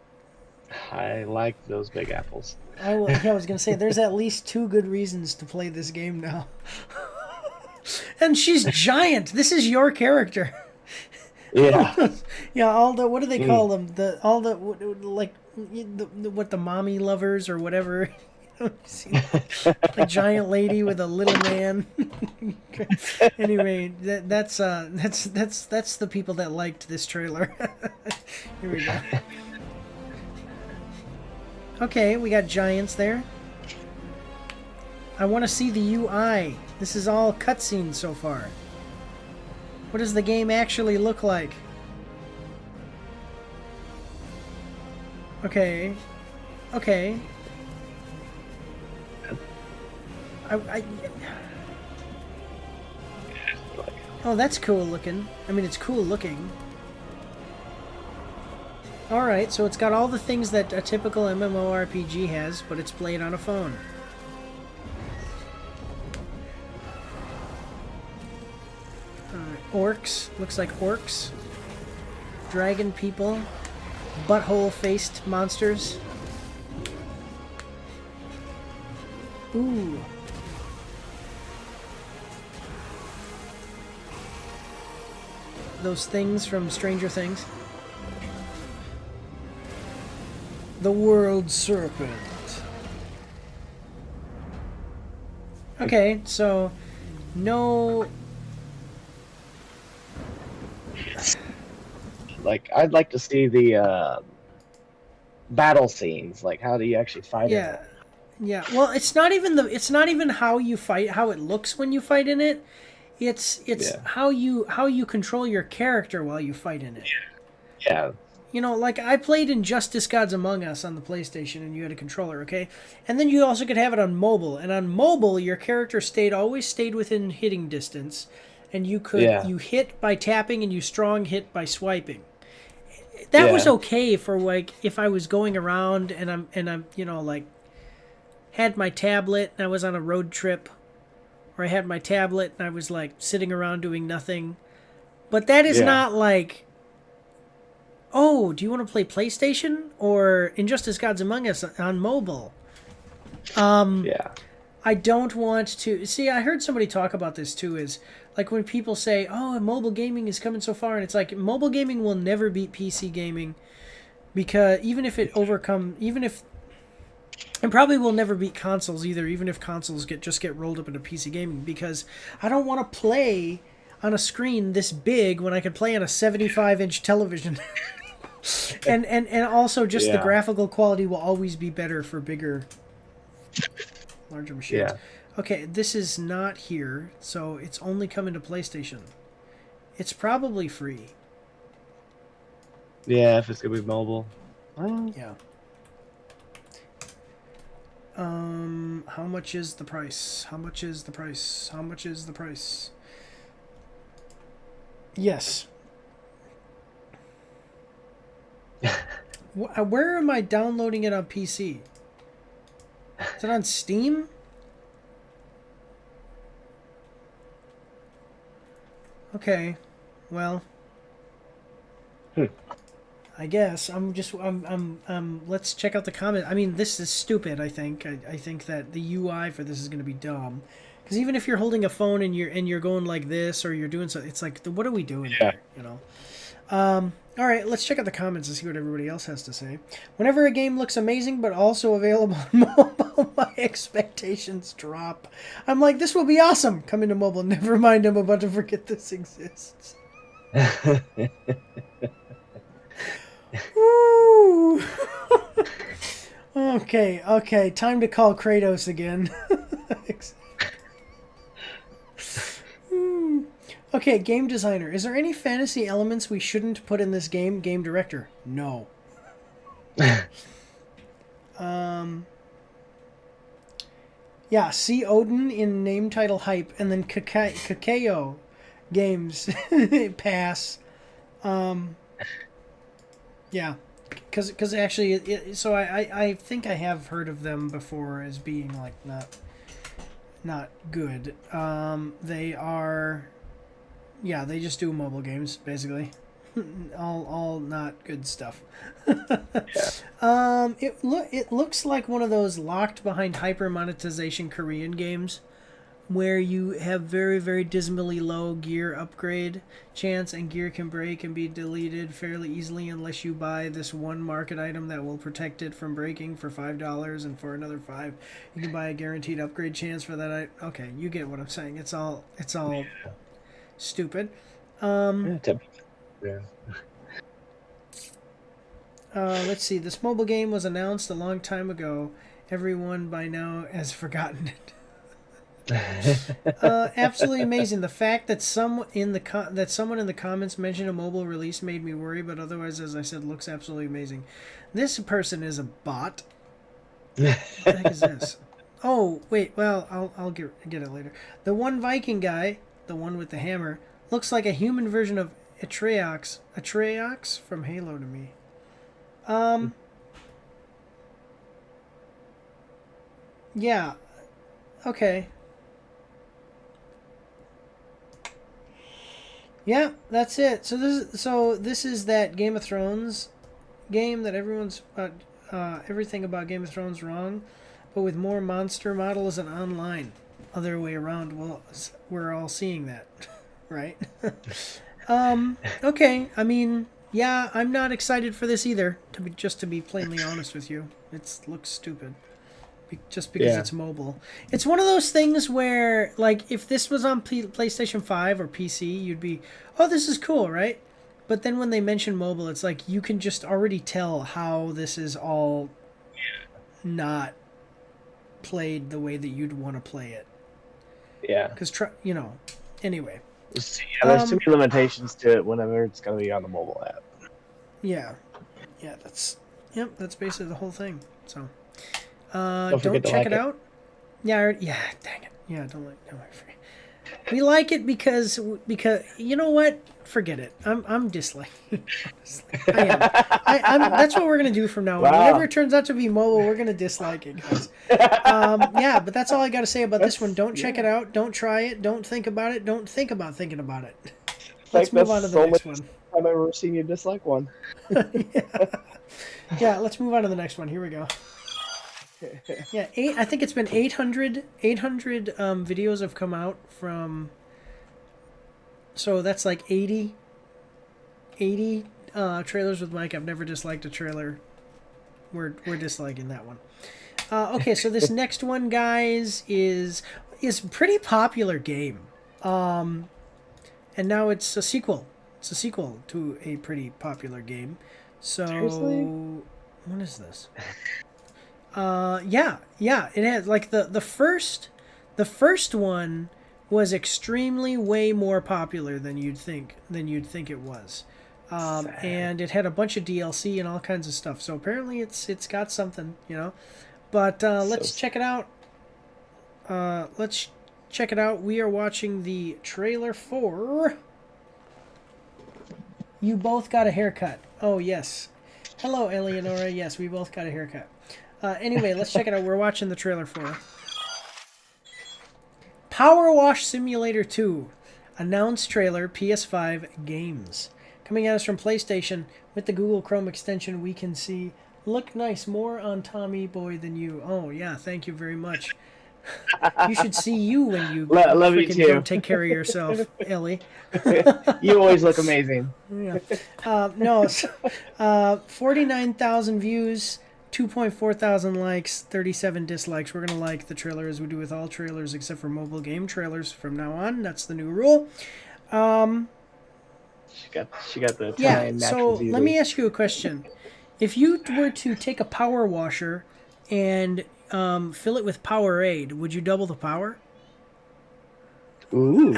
I like those big apples. I was going to say, there's at least 2 good reasons to play this game now. And she's giant. This is your character. Yeah. Yeah, all the, what do they call them? Like what the mommy lovers or whatever. See, a giant lady with a little man. Anyway, that's the people that liked this trailer. Here we go. Okay, we got giants there. I want to see the UI. This is all cutscenes so far. What does the game actually look like? Okay. Okay. Oh, that's cool looking. I mean, it's cool looking. Alright, so it's got all the things that a typical MMORPG has, but it's played on a phone. Orcs. Looks like orcs. Dragon people. Butthole-faced monsters. Ooh. Those things from Stranger Things. The World Serpent. Okay, so no. Like, I'd like to see the battle scenes. Like, how do you actually fight Yeah. it? Yeah. Well, it's not even how you fight, how it looks when you fight in it. It's how you control your character while you fight in it. Yeah. You know, like I played in Justice Gods Among Us on the PlayStation, and you had a controller, okay? And then you also could have it on mobile, and on mobile, your character always stayed within hitting distance, and you hit by tapping and you strong hit by swiping. That was okay for like if I was going around and I'm like had my tablet and I was on a road trip, or I had my tablet and I was like sitting around doing nothing. But that is not like, oh, do you want to play PlayStation or Injustice Gods Among Us on mobile? I don't want to... See, I heard somebody talk about this too, is like when people say, oh, mobile gaming is coming so far, and it's like mobile gaming will never beat PC gaming, because and probably will never beat consoles either, even if consoles get rolled up into PC gaming, because I don't want to play on a screen this big when I could play on a 75-inch television. and also just the graphical quality will always be better for larger machines. Yeah. Okay, this is not here, so it's only coming to PlayStation. It's probably free. Yeah, if it's gonna be mobile. Well, yeah. How much is the price? How much is the price? How much is the price? Yes. Where am I downloading it on PC? Is it on Steam? Okay, well, I guess let's check out the comment. I mean, this is stupid. I think that the UI for this is going to be dumb, because even if you're holding a phone and you're going like this, or you're doing something, it's like, what are we doing here? You know. All right, let's check out the comments and see what everybody else has to say. Whenever a game looks amazing but also available on mobile, my expectations drop. I'm like, this will be awesome. Coming to mobile. Never mind, I'm about to forget this exists. Woo. Okay. Time to call Kratos again. Okay, game designer. Is there any fantasy elements we shouldn't put in this game? Game director. No. Yeah, see Odin in name title hype, and then Kakeo games. Pass. Yeah. Because actually, so I think I have heard of them before as being like not good. They are... Yeah, they just do mobile games, basically. all not good stuff. It looks like one of those locked behind hyper monetization Korean games, where you have very, very dismally low gear upgrade chance, and gear can break and be deleted fairly easily unless you buy this one market item that will protect it from breaking for $5, and for another $5 you can buy a guaranteed upgrade chance for that. Okay, you get what I'm saying. It's all stupid. Yeah. Let's see. This mobile game was announced a long time ago. Everyone by now has forgotten it. Absolutely amazing. The fact that someone in the comments mentioned a mobile release made me worry, but otherwise, as I said, looks absolutely amazing. This person is a bot. What the heck is this? Oh wait, well I'll get it later. The one Viking guy, the one with the hammer, looks like a human version of Atreus from Halo to me. Yeah. Okay. Yeah, that's it. So this is that Game of Thrones game that everyone's everything about Game of Thrones wrong, but with more monster models and online. Other way around. Well, we're all seeing that, right? Okay. I mean, yeah, I'm not excited for this either. To be plainly honest with you, it looks stupid. Just because it's mobile. It's one of those things where, like, if this was on PlayStation 5 or PC, you'd be, oh, this is cool, right? But then when they mention mobile, it's like you can just already tell how this is all not played the way that you'd want to play it. Yeah. Because, anyway. Yeah, there's too many limitations to it whenever it's going to be on the mobile app. Yeah. Yeah, that's basically the whole thing, so... Don't check it out. Yeah, dang it. Yeah, don't we like it because you know what? Forget it. I'm disliking. I am. That's what we're gonna do from now on. Wow. Whenever it turns out to be mobile, we're gonna dislike it, guys. Yeah, but that's all I got to say about this one. Don't check it out. Don't try it. Don't think about it. Don't think about thinking about it. Let's move on to the next one. I've ever seen you dislike one. Yeah, let's move on to the next one. Here we go. Yeah, I think it's been 800 videos have come out from, so that's like 80 trailers with Mike. I've never disliked a trailer. We're disliking that one. Okay, so this next one, guys, is a pretty popular game. And now it's a sequel. It's a sequel to a pretty popular game. So, seriously? What is this? Yeah, it has, like, the first one was extremely way more popular than you'd think it was. And it had a bunch of DLC and all kinds of stuff. So apparently it's got something, But let's check it out. We are watching the trailer for You Both Got a Haircut. Oh, yes. Hello, Eleonora. Yes, we both got a haircut. Anyway, let's check it out. We're watching the trailer for Power Wash Simulator 2. Announced trailer, PS5 games. Coming at us from PlayStation with the Google Chrome extension, we can see, look nice, more on Tommy Boy than you. Oh, yeah, thank you very much. You should see you when you love you too. Don't take care of yourself, Ellie. You always look amazing. Yeah. No, 49,000 views. 2.4 thousand likes, 37 dislikes. We're going to like the trailer as we do with all trailers except for mobile game trailers from now on. That's the new rule. She got the Italian natural beauty. Let me ask you a question. If you were to take a power washer and fill it with Powerade, would you double the power? Ooh.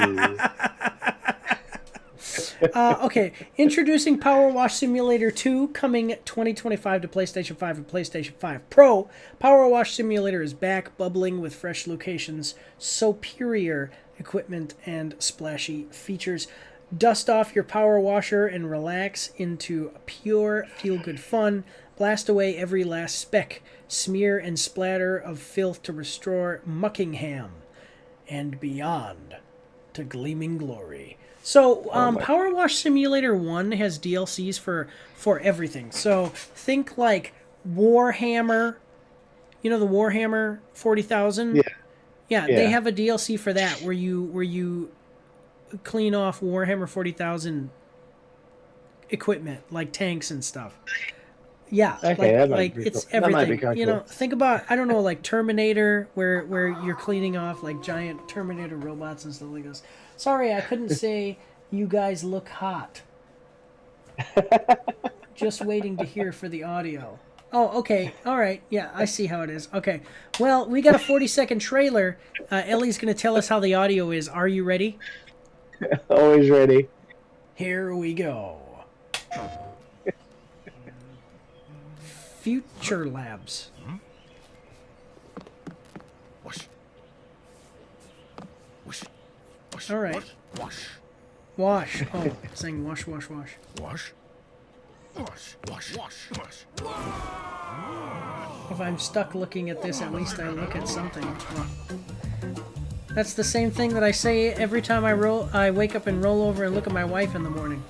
Okay, introducing Power Wash Simulator 2, coming 2025 to PlayStation 5 and PlayStation 5 Pro. Power Wash Simulator is back, bubbling with fresh locations, superior equipment, and splashy features. Dust off your power washer and relax into pure feel-good fun. Blast away every last speck, smear and splatter of filth to restore Muckingham and beyond to gleaming glory. So, Power Wash Simulator 1 has DLCs for everything. So, think like Warhammer, the Warhammer 40,000? Yeah. Yeah, they have a DLC for that where you clean off Warhammer 40,000 equipment like tanks and stuff. Yeah, Okay, like it's cool. everything. You know, think about, I don't know, like Terminator, where you're cleaning off like giant Terminator robots and stuff like this. Sorry, I couldn't say you guys look hot. Just waiting to hear for the audio. Oh, okay. All right. Yeah, I see how it is. Okay. Well, we got a 40-second trailer. Ellie's going to tell us how the audio is. Are you ready? Always ready. Here we go. Future Labs. Wash. Wash. Wash. All right. Wash. Wash. Oh, saying wash, wash, wash. Wash. Wash. Wash. Wash. Wash. If I'm stuck looking at this, at least I look at something. That's the same thing that I say every time I wake up and roll over and look at my wife in the morning.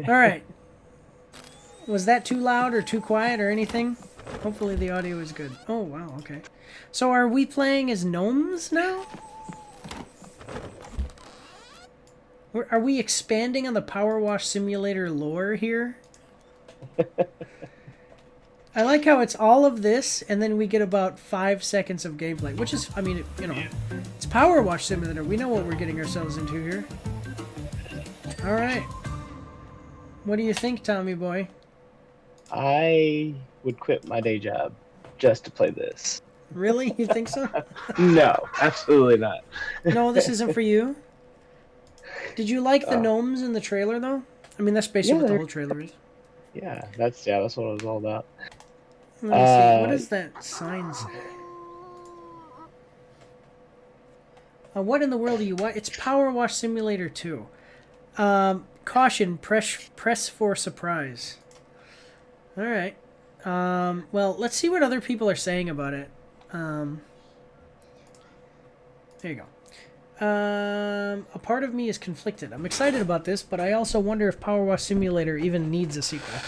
All right. Was that too loud or too quiet or anything? Hopefully the audio is good. Oh, wow, okay. So are we playing as gnomes now? Are we expanding on the Power Wash Simulator lore here? I like how it's all of this, and then we get about 5 seconds of gameplay, which is, I mean, you know, it's Power Wash Simulator. We know what we're getting ourselves into here. All right. What do you think, Tommy boy? I would quit my day job just to play this. Really? You think so? No, absolutely not. No, this isn't for you? Did you like the gnomes in the trailer, though? I mean, that's basically what the whole trailer is. Yeah, that's what it was all about. Let me see. What does that sign say? What in the world are you... It's Power Wash Simulator 2. Caution, press for surprise. All right. Well, let's see what other people are saying about it. There you go. A part of me is conflicted. I'm excited about this, but I also wonder if Power Wash Simulator even needs a sequel.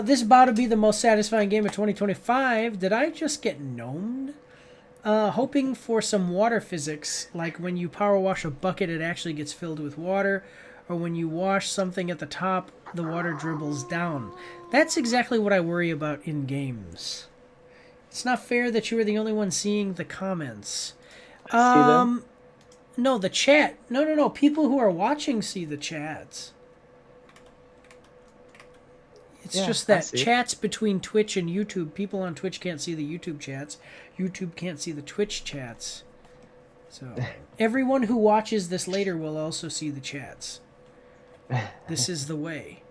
This about to be the most satisfying game of 2025. Did I just get gnomed? Hoping for some water physics, like when you power wash a bucket, it actually gets filled with water, or when you wash something at the top, the water dribbles down. That's exactly what I worry about in games. It's not fair that you are the only one seeing the comments. No, the chat. No. People who are watching see the chats. It's just that chats between Twitch and YouTube. People on Twitch can't see the YouTube chats. YouTube can't see the Twitch chats. So everyone who watches this later will also see the chats. This is the way.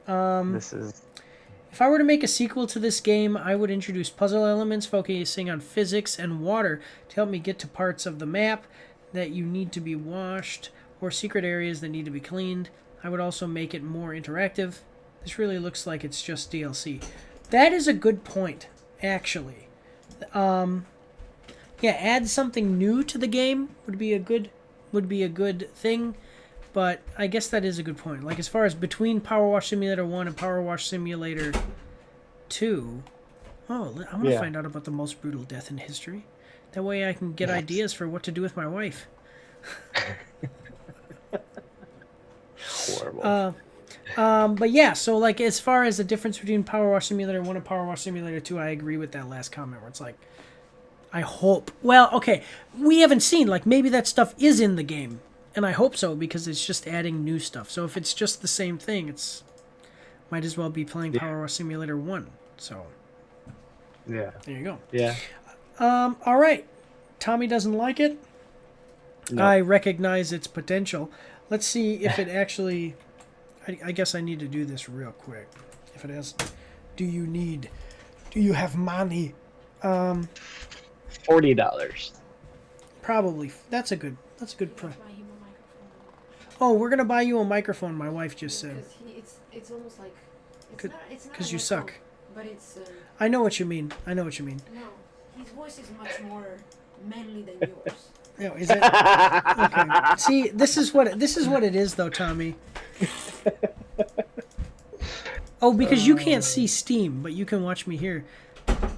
If I were to make a sequel to this game, I would introduce puzzle elements focusing on physics and water to help me get to parts of the map that you need to be washed or secret areas that need to be cleaned. I would also make it more interactive. This really looks like it's just DLC. That is a good point, actually. Yeah, add something new to the game would be a good thing. But I guess that is a good point. Like, as far as between Power Wash Simulator 1 and Power Wash Simulator 2... Oh, I want to find out about the most brutal death in history. That way I can get ideas for what to do with my wife. Horrible. But yeah, so, like, as far as the difference between Power Wash Simulator 1 and Power Wash Simulator 2, I agree with that last comment where it's like, I hope... Well, okay, we haven't seen, like, maybe that stuff is in the game. And I hope so, because it's just adding new stuff. So if it's just the same thing, it's might as well be playing Power Wash Simulator 1. So yeah, there you go. Yeah. All right. Tommy doesn't like it. No. I recognize its potential. Let's see if it actually... I guess I need to do this real quick. If it has... Do you have money? $40. Probably. That's a good price. Oh, we're gonna buy you a microphone. My wife just said. It's almost like because you suck. But it's. I know what you mean. No, his voice is much more manly than yours. No, is it? Okay. See, this is what it is, though, Tommy. Oh, because you can't see Steam, but you can watch me here,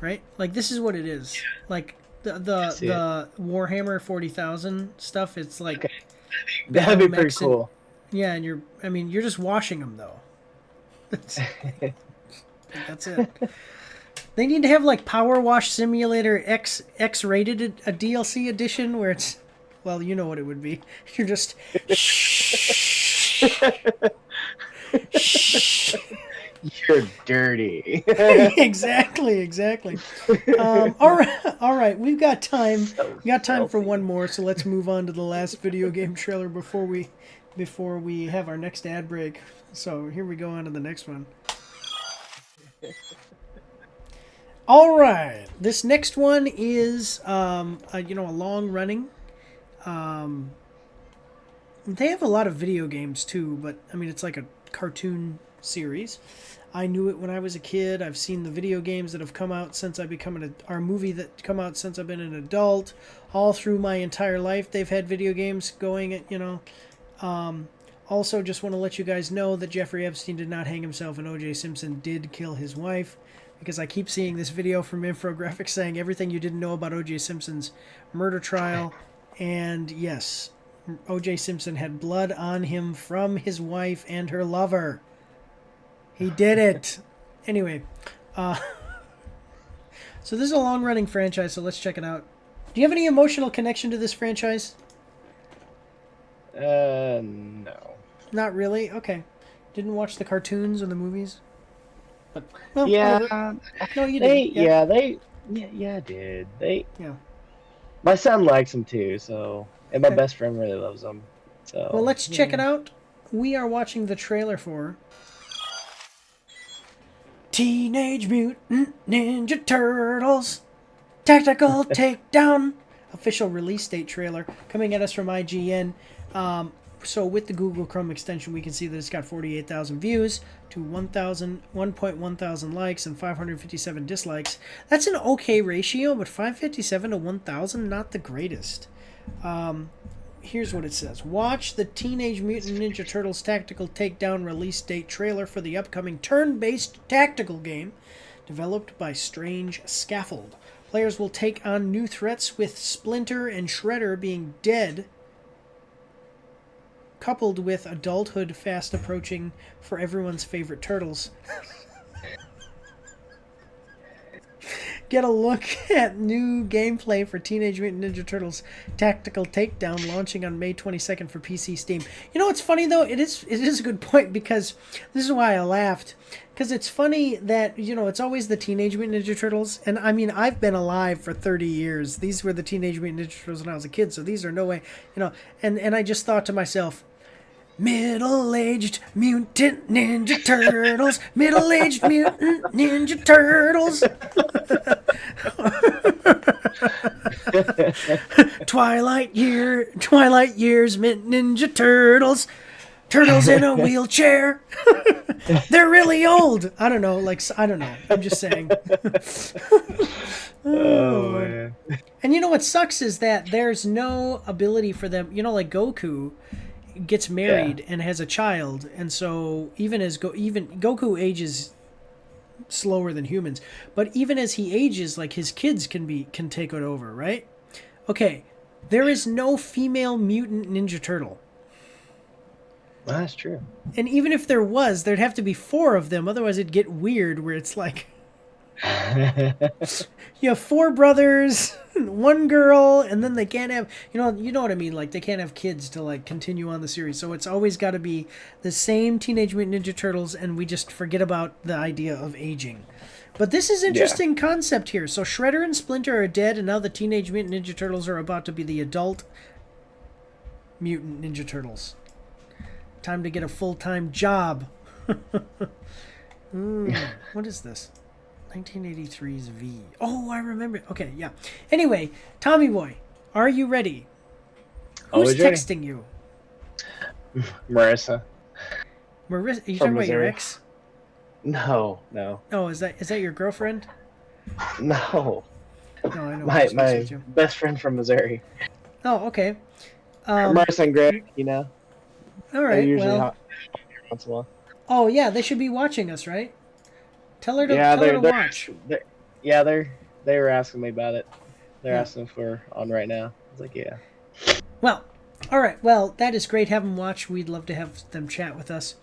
right? Like this is what it is. Like the Warhammer 40,000 stuff. It's like That'd be pretty cool. Yeah, and you're just washing them though. That's it. They need to have like Power Wash Simulator X-rated a DLC edition where it's, well, you know what it would be. You're just You're dirty. exactly. All right. We've got time. We got time for one more, so let's move on to the last video game trailer before we have our next ad break. So here we go on to the next one. All right. This next one is a long running. They have a lot of video games too, but I mean it's like a cartoon series. I knew it when I was a kid. I've seen the video games that have come out since I've become our movie that come out since I've been an adult. All through my entire life, they've had video games going. Also, just want to let you guys know that Jeffrey Epstein did not hang himself, and O.J. Simpson did kill his wife. Because I keep seeing this video from Infographics saying everything you didn't know about O.J. Simpson's murder trial, and yes, O.J. Simpson had blood on him from his wife and her lover. He did it. Anyway, so this is a long-running franchise, so let's check it out. Do you have any emotional connection to this franchise? No. Not really? Okay. Didn't watch the cartoons or the movies? But, well, yeah. No, you did. Yeah, I did. Yeah. My son likes them too, so, and my best friend really loves them. So. Well, let's check it out. We are watching the trailer for Teenage Mutant Ninja Turtles Tactical Takedown. Official release date trailer coming at us from IGN. So with the Google Chrome extension, we can see that it's got 48,000 views to 1.1 thousand likes and 557 dislikes. That's an okay ratio, but 557 to 1,000, not the greatest. Here's what it says. Watch the Teenage Mutant Ninja Turtles Tactical Takedown release date trailer for the upcoming turn-based tactical game developed by Strange Scaffold. Players will take on new threats with Splinter and Shredder being dead, coupled with adulthood fast approaching for everyone's favorite turtles. Get a look at new gameplay for Teenage Mutant Ninja Turtles Tactical Takedown launching on May 22nd for PC Steam. You know what's funny though? It is a good point, because this is why I laughed. Because it's funny that, it's always the Teenage Mutant Ninja Turtles. And I mean, I've been alive for 30 years. These were the Teenage Mutant Ninja Turtles when I was a kid. So these are no way, and I just thought to myself, middle-aged mutant ninja turtles, middle-aged mutant ninja turtles. Twilight years, ninja turtles, turtles in a wheelchair. They're really old. I don't know. I'm just saying. Oh man. And you know what sucks is that there's no ability for them. Like Goku gets married and has a child, and so even Goku ages slower than humans, but even as he ages, like his kids can take it over, right? Okay, there is no female mutant Ninja Turtle. That's true. And even if there was, there'd have to be 4 of them, otherwise it'd get weird where it's like you have 4 brothers, 1 girl, and then they can't have, you know what I mean? Like, they can't have kids to, continue on the series. So it's always got to be the same Teenage Mutant Ninja Turtles, and we just forget about the idea of aging. But this is interesting concept here. So Shredder and Splinter are dead, and now the Teenage Mutant Ninja Turtles are about to be the adult Mutant Ninja Turtles. Time to get a full-time job. What is this? 1983's V. Oh, I remember. Okay, yeah. Anyway, Tommy Boy, are you ready? Who's texting you? Marissa. Marissa? Are you talking about your ex? No. Oh, is that your girlfriend? No. No, I know. My best friend from Missouri. Oh, okay. Marissa and Greg, All right. usually Well, once in a while. Oh yeah, they should be watching us, right? Tell her to Yeah, tell her to watch. they were asking me about it. They're Yeah. asking if we're on right now. I was like, yeah. Well, all right. Well, that is great. Have them watch. We'd love to have them chat with us.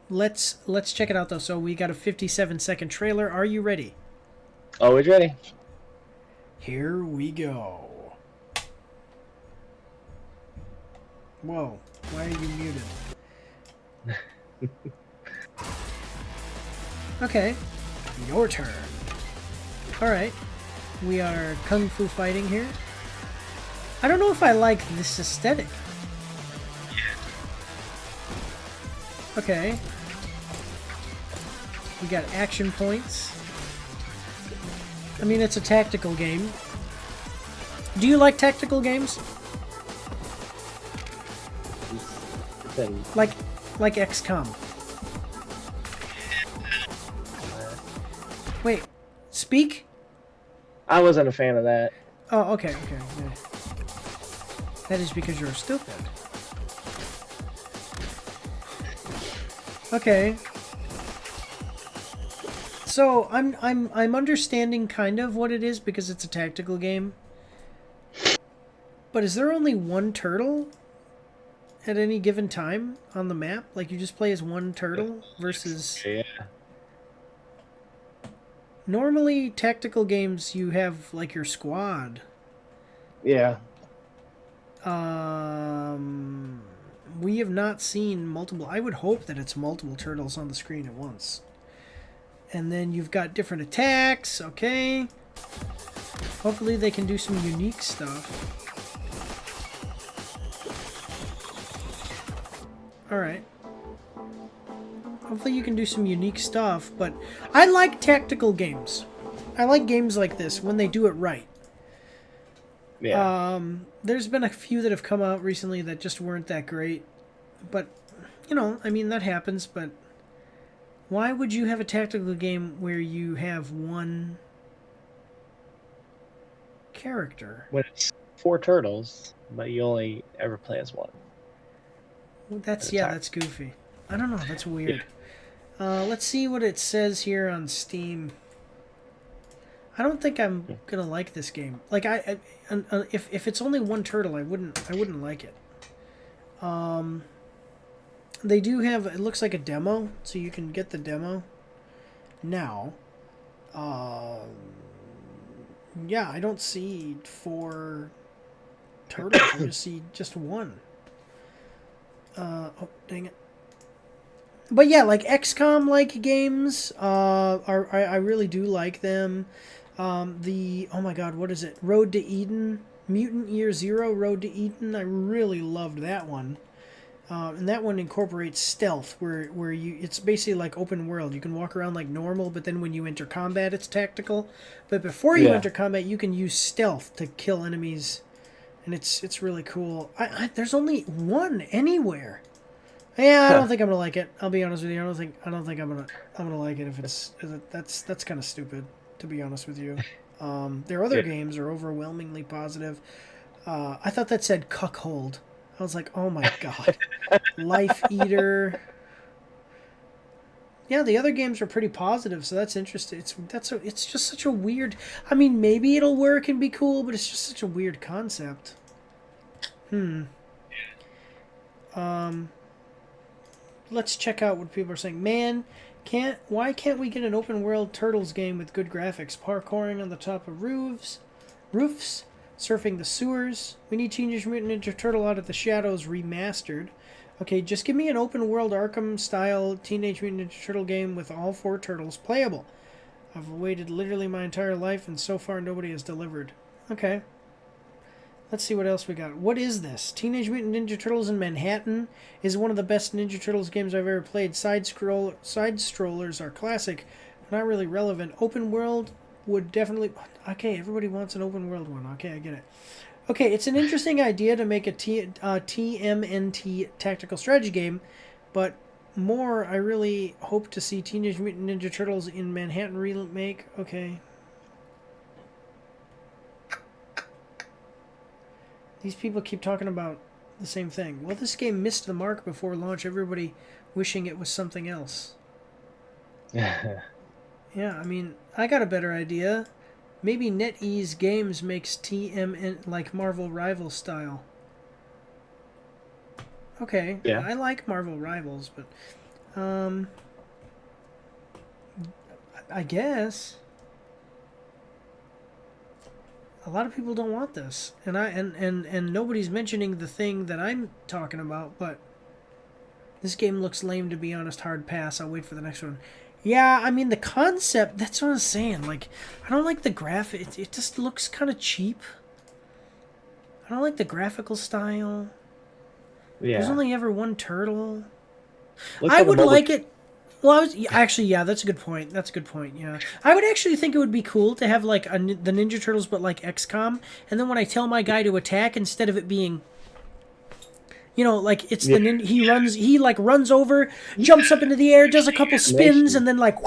Let's check it out though. So we got a 57-second trailer. Are you ready? Always ready. Here we go. Whoa, why are you muted? Okay, your turn. Alright, we are kung fu fighting here. I don't know if I like this aesthetic. Okay. We got action points. I mean, it's a tactical game. Do you like tactical games? Like XCOM. Wait, speak? I wasn't a fan of that. Oh, okay. Yeah. That is because you're stupid. Okay. So I'm understanding kind of what it is because it's a tactical game. But is there only one turtle at any given time on the map? Like you just play as one turtle versus... Yeah. Normally, tactical games, you have, like, your squad. Yeah. We have not seen multiple... I would hope that it's multiple turtles on the screen at once. And then you've got different attacks, okay. Hopefully they can do some unique stuff. Alright. Hopefully you can do some unique stuff, but I like tactical games. I like games like this when they do it right. Yeah. There's been a few that have come out recently that just weren't that great. But, you know, I mean, that happens, but why would you have a tactical game where you have one character? When it's 4 turtles, but you only ever play as one. That's goofy. I don't know, that's weird. Yeah. Let's see what it says here on Steam. I don't think I'm gonna like this game. Like if it's only one turtle, I wouldn't like it. They do have, it looks like a demo, so you can get the demo now. Yeah, I don't see 4 turtles. I just see just one. Oh, dang it. But yeah, like XCOM-like games, I really do like them. Oh my god, what is it? Road to Eden? Mutant Year Zero, Road to Eden? I really loved that one. And that one incorporates stealth, where it's basically like open world. You can walk around like normal, but then when you enter combat, it's tactical. But before you enter combat, you can use stealth to kill enemies, and it's really cool. There's only one anywhere. Yeah, I don't think I'm gonna like it. I'll be honest with you. I don't think I'm gonna like it if that's kind of stupid, to be honest with you. Their other games are overwhelmingly positive. I thought that said cuckold. I was like, oh my god. Life Eater. Yeah, the other games are pretty positive, so that's interesting. It's just such a weird... I mean, maybe it'll work and be cool, but it's just such a weird concept. Let's check out what people are saying. Man, why can't we get an open world Turtles game with good graphics? Parkouring on the top of roofs, surfing the sewers. We need Teenage Mutant Ninja Turtle Out of the Shadows remastered. Okay, just give me an open world Arkham-style Teenage Mutant Ninja Turtle game with all 4 turtles playable. I've waited literally my entire life, and so far nobody has delivered. Okay. Let's see what else we got. What is this? Teenage Mutant Ninja Turtles in Manhattan is one of the best Ninja Turtles games I've ever played. Side strollers are classic, but not really relevant. Open world would definitely... Okay, everybody wants an open world one. Okay, I get it. Okay, it's an interesting idea to make a TMNT tactical strategy game, but more, I really hope to see Teenage Mutant Ninja Turtles in Manhattan remake. Okay. These people keep talking about the same thing. Well, this game missed the mark before launch. Everybody wishing it was something else. Yeah, I mean, I got a better idea. Maybe NetEase Games makes TMN like Marvel Rival style. Okay, Yeah. I like Marvel Rivals, but I guess a lot of people don't want this, and nobody's mentioning the thing that I'm talking about. But this game looks lame, to be honest. Hard pass. I'll wait for the next one. Yeah, I mean the concept. That's what I'm saying. Like, I don't like the graphic. It just looks kind of cheap. I don't like the graphical style. Yeah. There's only ever one turtle. Looks I like a would mobile- like it. Well, actually, yeah, that's a good point. That's a good point. Yeah, I would actually think it would be cool to have like the Ninja Turtles, but like XCOM. And then when I tell my guy to attack, instead of it being, you know, like it's the ninja, he like runs over, jumps up into the air, does a couple spins, and then like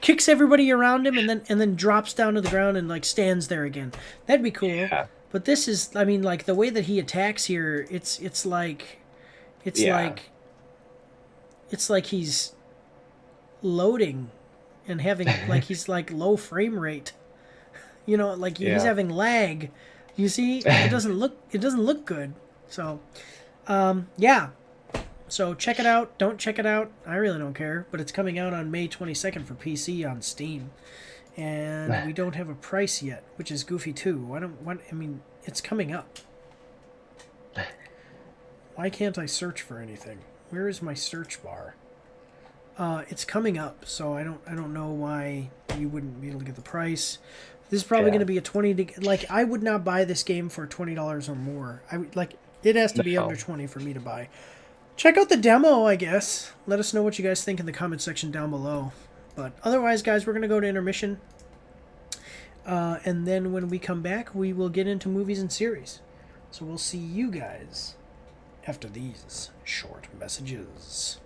kicks everybody around him, and then drops down to the ground and like stands there again. That'd be cool. Yeah. But this is, I mean, like the way that he attacks here, it's like he's loading and having like he's like low frame rate. You know, like he's having lag. You see, it doesn't look good. So, yeah. So check it out. Don't check it out. I really don't care. But it's coming out on May 22nd for PC on Steam. And we don't have a price yet, which is goofy too. I mean, it's coming up. Why can't I search for anything? Where is my search bar? It's coming up, so I don't know why you wouldn't be able to get the price. This is probably going to be a $20. Like, I would not buy this game for $20 or more. I would like it has to be under $20 for me to buy. Check out the demo, I guess. Let us know what you guys think in the comment section down below. But otherwise, guys, we're going to go to intermission. And then when we come back, we will get into movies and series. So we'll see you guys after these short messages.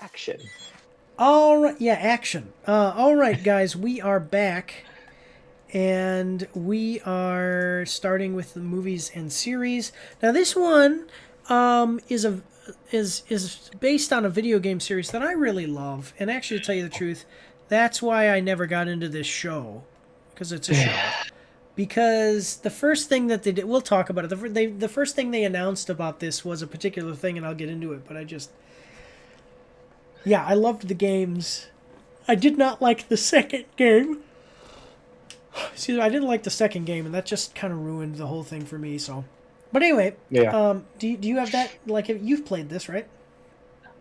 Action. All right, yeah, action. All right, guys, we are back, and we are starting with the movies and series. Now, this one is based on a video game series that I really love, and actually, to tell you the truth, that's why I never got into this show, because it's a show. Because the first thing that they did, we'll talk about it. The first thing they announced about this was a particular thing, and I'll get into it. But yeah, I loved the games. I did not like the second game. See, I didn't like the second game, and that just kind of ruined the whole thing for me. So, but anyway, Yeah. do you have that? Like, you've played this, right?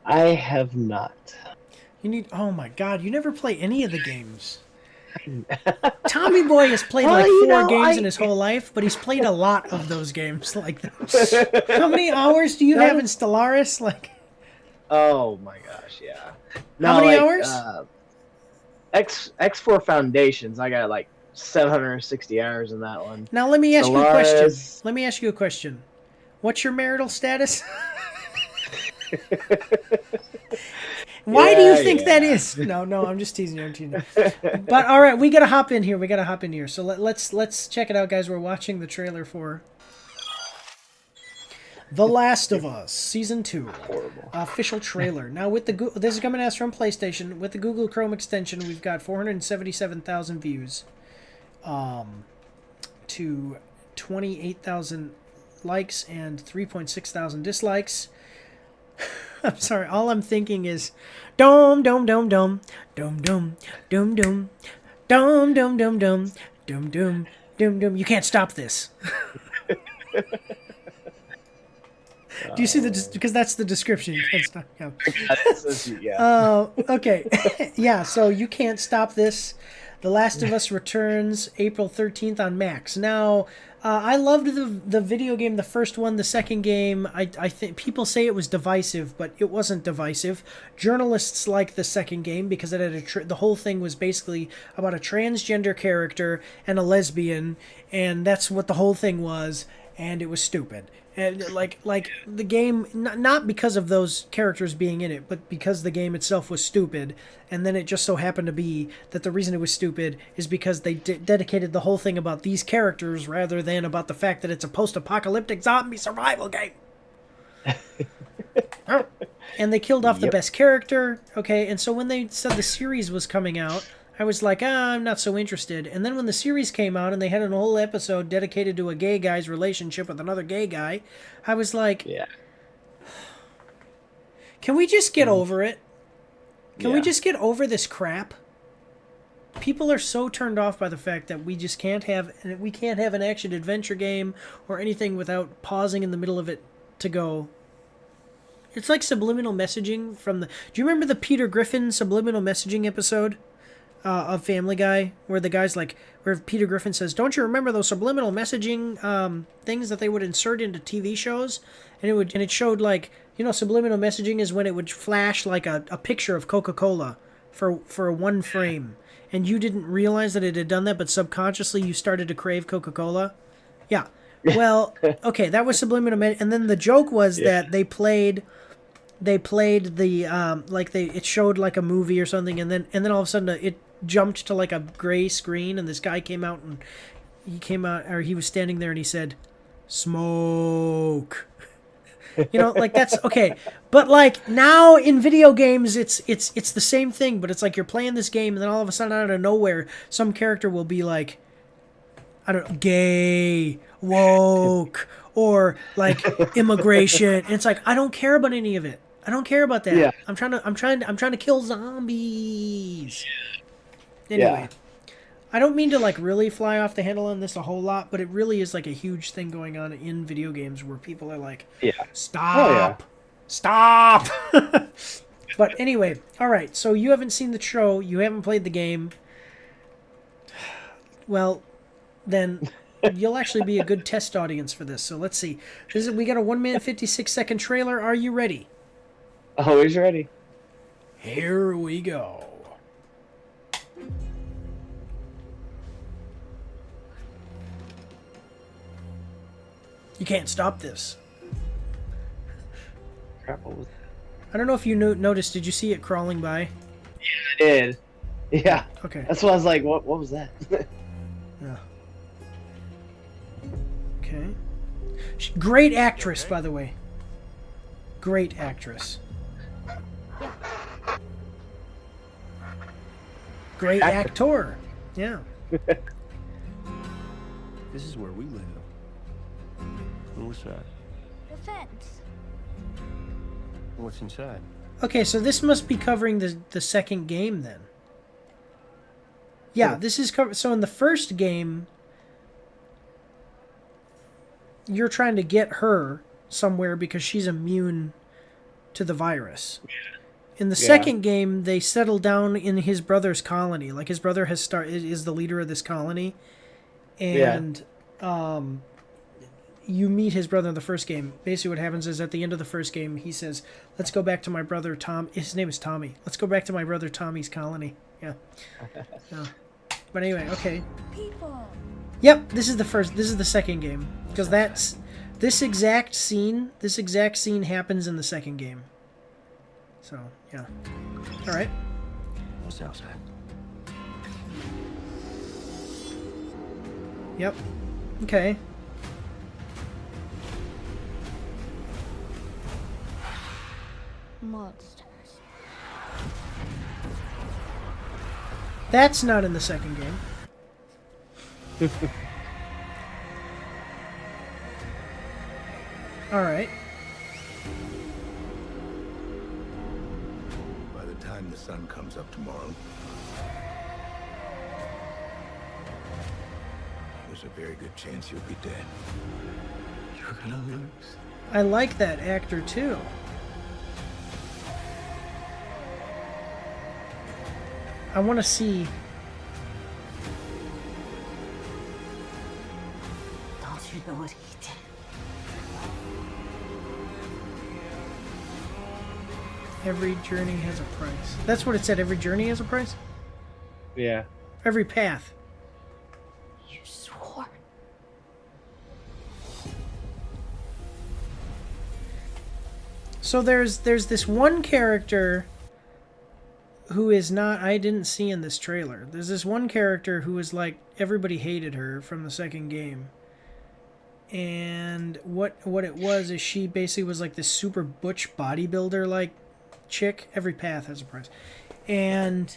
I have not. You need. Oh my God, you never play any of the games. Tommy Boy has played like four games in his whole life, but he's played a lot of those games. Like, how many hours do you have in Stellaris? Like, oh my gosh, yeah. how many hours? X4 Foundations, I got like 760 hours in that one. Now let me ask you a Stellaris. question. Let me ask you a question. What's your marital status? Why do you think that is? No, I'm just teasing you. I'm teasing you. But all right, we gotta hop in here. So let's check it out, guys. We're watching the trailer for The Last of Us Season 2. Horrible. Official trailer. Now with this is coming to us from PlayStation. With the Google Chrome extension, we've got 477,000 views, to 28,000 likes and 3.6 thousand dislikes. I'm sorry. All I'm thinking is, dum dum dum dum dum dum dum dum dum dum dum dum dum dum dum dum. You can't stop this. Do you see because that's the description. You can't stop. Yeah. Okay. Yeah. So you can't stop this. The Last of Us returns April 13th on Max. Now, I loved the video game, the first one. The second game, I think people say it was divisive, but it wasn't divisive. Journalists liked the second game because it had the whole thing was basically about a transgender character and a lesbian, and that's what the whole thing was, and it was stupid. And like the game, not because of those characters being in it, but because the game itself was stupid. And then it just so happened to be that the reason it was stupid is because they dedicated the whole thing about these characters rather than about the fact that it's a post-apocalyptic zombie survival game. And they killed off the best character. Okay, and so when they said the series was coming out, I was like, I'm not so interested. And then when the series came out and they had a whole episode dedicated to a gay guy's relationship with another gay guy, I was like, yeah. Can we just get over it? Can we just get over this crap? People are so turned off by the fact that we just can't have an action adventure game or anything without pausing in the middle of it to go. It's like subliminal messaging from the. Do you remember the Peter Griffin subliminal messaging episode of Family Guy, where the guy's like, where Peter Griffin says, "Don't you remember those subliminal messaging things that they would insert into TV shows?" And it showed like, subliminal messaging is when it would flash like a picture of Coca-Cola for one frame. And you didn't realize that it had done that, but subconsciously you started to crave Coca-Cola? Yeah. Well, okay, that was subliminal. And then the joke was that they played the, it showed like a movie or something, and then all of a sudden it jumped to like a gray screen, and this guy came out, he was standing there and he said, "Smoke." Like that's okay. But like now in video games, it's the same thing, but it's like you're playing this game and then all of a sudden out of nowhere, some character will be like, I don't know, gay, woke, or like immigration. And it's like, I don't care about any of it. I don't care about that. Yeah. I'm trying to kill zombies. Anyway. Yeah. I don't mean to like really fly off the handle on this a whole lot, but it really is like a huge thing going on in video games where people are like, stop, stop. But anyway, all right. So you haven't seen the show, you haven't played the game. Well, then you'll actually be a good test audience for this. So let's see. We got a 1 minute 56-second trailer. Are you ready? Always ready. Here we go. You can't stop this. Crap, what was I don't know if you noticed. Did you see it crawling by? I did. Yeah. Okay. That's why I was like, what was that? Yeah. Okay. Great actress, by the way. Great actress. Great actor. Yeah. This is where we live. What's that? The fence. What's inside? Okay, so this must be covering the second game then. Yeah, this is so in the first game, you're trying to get her somewhere because she's immune to the virus. In the second game, they settle down in his brother's colony. Like his brother is the leader of this colony, and you meet his brother in the first game. Basically what happens is at the end of the first game, he says, "Let's go back to my brother Tom." His name is Tommy. "Let's go back to my brother Tommy's colony." Yeah. But anyway, okay. People. Yep, this is the second game. Because this exact scene happens in the second game. So, yeah. Alright. What's outside? Yep. Okay. Monsters. That's not in the second game. Alright. By the time the sun comes up tomorrow, there's a very good chance you'll be dead. You're gonna lose. I like that actor too. I want to see. Don't you know what he did? Every journey has a price. That's what it said. Every journey has a price? Yeah. Every path. You swore. So there's this one character who is not, I didn't see in this trailer. There's this one character who is like, everybody hated her from the second game. And what it was is she basically was like this super butch bodybuilder like chick. Every path has a price. And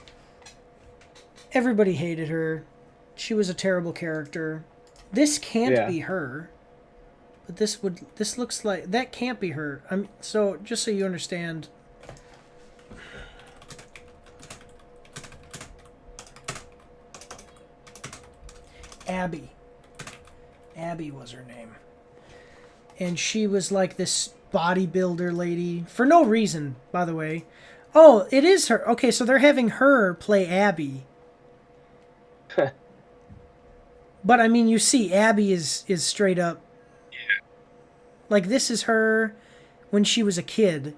everybody hated her. She was a terrible character. This can't be her. But this looks like, that can't be her. So just so you understand, Abby. Abby was her name. And she was like this bodybuilder lady. For no reason, by the way. Oh, it is her. Okay, so they're having her play Abby. But, I mean, you see, Abby is straight up... Like, this is her when she was a kid.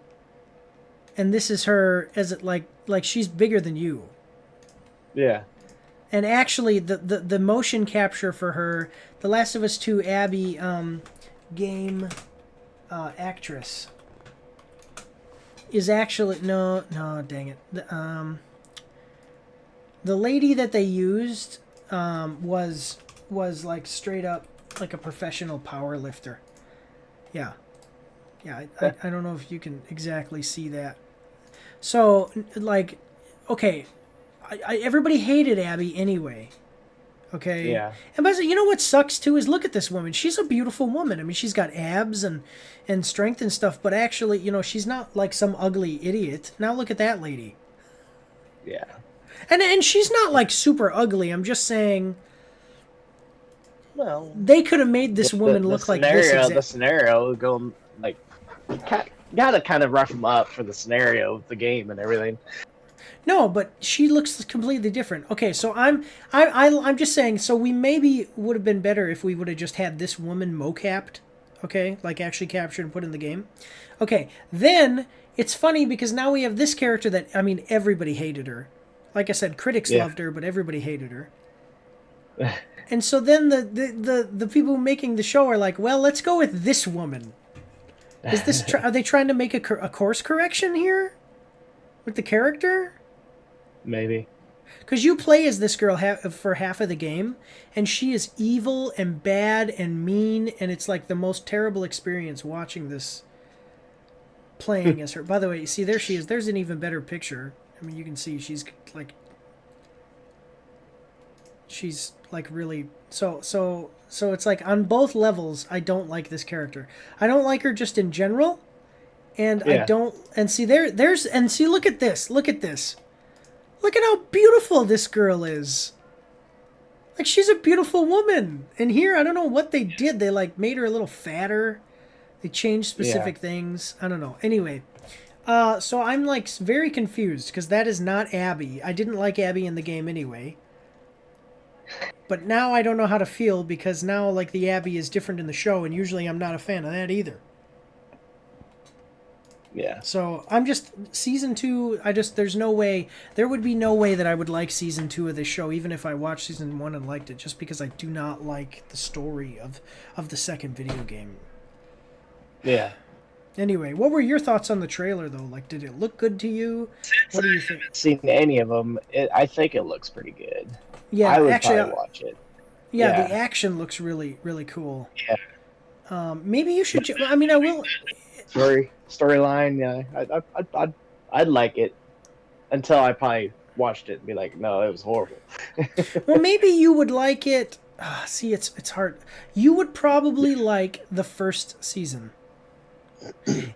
And this is her as it, like she's bigger than you. Yeah. And actually, the motion capture for her, The Last of Us 2 Abby game actress is actually no, dang it. The lady that they used was like straight up like a professional power lifter. Yeah. I don't know if you can exactly see that. So like, okay. Everybody hated Abby anyway. Okay? Yeah. And by the way, you know what sucks too is look at this woman. She's a beautiful woman. I mean, she's got abs and strength and stuff, but actually, you know, she's not like some ugly idiot. Now look at that lady. Yeah. And she's not like super ugly. I'm just saying Well, they could have made this woman look like this. The scenario go like gotta kind of rough them up for the scenario of the game and everything. No, but she looks completely different. Okay, so I'm just saying. So we maybe would have been better if we would have just had this woman mocapped, okay, like actually captured and put in the game. Okay, then it's funny because now we have this character that I mean everybody hated her. Like I said, critics loved her, but everybody hated her. And so then the people making the show are like, well, let's go with this woman. Is this are they trying to make a course correction here with the character? Maybe. Because you play as this girl for half of the game, and she is evil and bad and mean, and it's like the most terrible experience watching this playing as her. By the way, see, there she is. There's an even better picture. I mean, you can see she's like really... So it's like on both levels, I don't like this character. I don't like her just in general, and I don't... And see, see, look at this. Look at this. Look at how beautiful this girl is. Like, she's a beautiful woman. And here, I don't know what they did. They, like, made her a little fatter. They changed specific things. I don't know. Anyway, so I'm, like, very confused because that is not Abby. I didn't like Abby in the game anyway. But now I don't know how to feel because now, like, the Abby is different in the show, and usually I'm not a fan of that either. Yeah. So I'm just season 2. There's no way, there would be no way that I would like season 2 of this show, even if I watched season 1 and liked it, just because I do not like the story of the second video game. Yeah. Anyway, what were your thoughts on the trailer though? Like, did it look good to you? What do you think? I haven't seen any of them. I think it looks pretty good. Yeah, I would actually, probably watch it. Yeah, the action looks really, really cool. Yeah. Maybe you should. I mean, I will. Storyline, yeah, I'd like it until I probably watched it and be like, no, it was horrible. Well, maybe you would like it. See, it's hard. You would probably like the first season,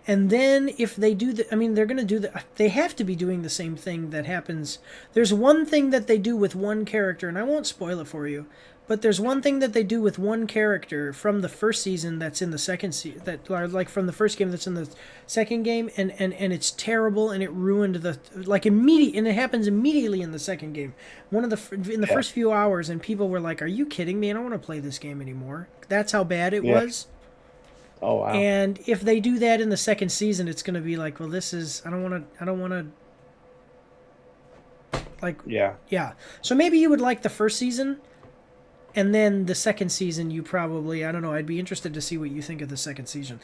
and then if they do I mean, they're gonna do they have to be doing the same thing that happens. There's one thing that they do with one character, and I won't spoil it for you. But there's one thing that they do with one character from the first season that's in the second season, like from the first game that's in the second game, and it's terrible, and it ruined and it happens immediately in the second game. In the first few hours, and people were like, "Are you kidding me? I don't want to play this game anymore." That's how bad it was. Oh wow! And if they do that in the second season, it's going to be like, well, this is I don't want to. Like yeah. So maybe you would like the first season. And then the second season, you probably, I don't know, I'd be interested to see what you think of the second season.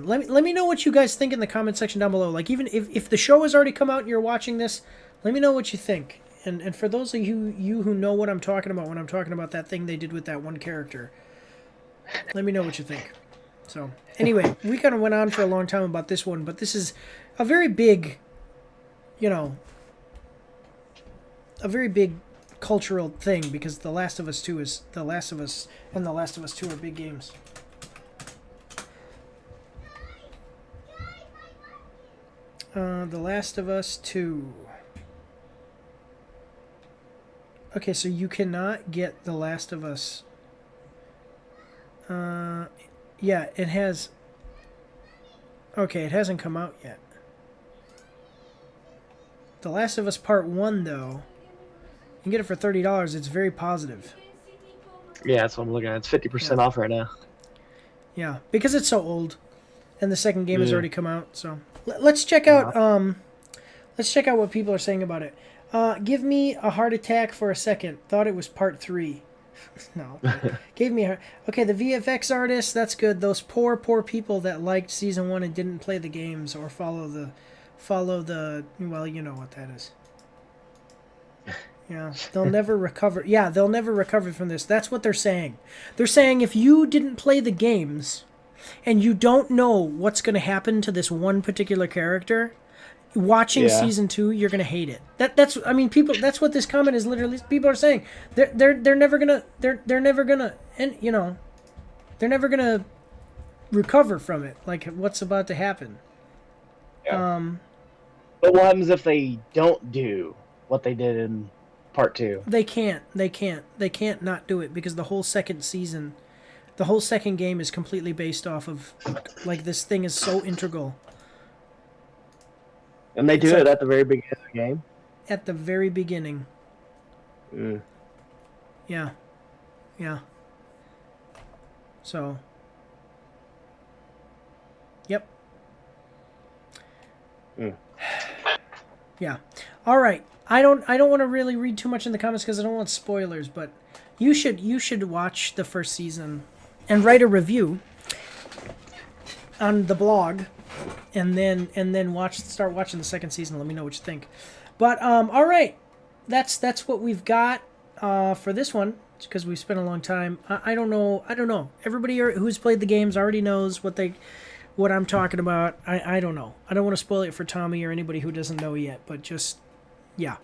Let me know what you guys think in the comment section down below. Like, even if the show has already come out and you're watching this, let me know what you think. And for those of you who know what I'm talking about when I'm talking about that thing they did with that one character, let me know what you think. So, anyway, we kind of went on for a long time about this one, but this is a very big, a very big cultural thing because The Last of Us 2 is The Last of Us, and The Last of Us 2 are big games. The Last of Us 2. Okay, so you cannot get The Last of Us. Yeah, it has. Okay, it hasn't come out yet. The Last of Us Part 1, though, you can get it for $30. It's very positive. Yeah, that's what I'm looking at. It's 50% off right now. Yeah, because it's so old, and the second game has already come out. So let's check out. Let's check out what people are saying about it. Give me a heart attack for a second. Thought it was part 3. No. Okay. Gave me a... Okay, the VFX artist, that's good. Those poor people that liked Season 1 and didn't play the games or follow the... Well, you know what that is. Yeah, they'll never recover. Yeah, they'll never recover from this. That's what they're saying. They're saying if you didn't play the games and you don't know what's going to happen to this one particular character... Watching Season 2, you're gonna hate it. That's I mean, people. That's what this comment is literally. People are saying they're never gonna and you know, they're never gonna recover from it. Like what's about to happen. Yeah. But what happens if they don't do what they did in part 2? They can't not do it because the whole second season, the whole second game is completely based off of like this thing is so integral. And they do it at the very beginning of the game? At the very beginning. Mm. Yeah. Yeah. So. Yep. Mm. Yeah. All right. I don't want to really read too much in the comments because I don't want spoilers, but you should watch the first season and write a review on the blog. And then start watching the second season. Let me know what you think. But all right, that's what we've got for this one because we've spent a long time. I don't know. Everybody who's played the games already knows what I'm talking about. I don't know. I don't want to spoil it for Tommy or anybody who doesn't know yet. But just yeah.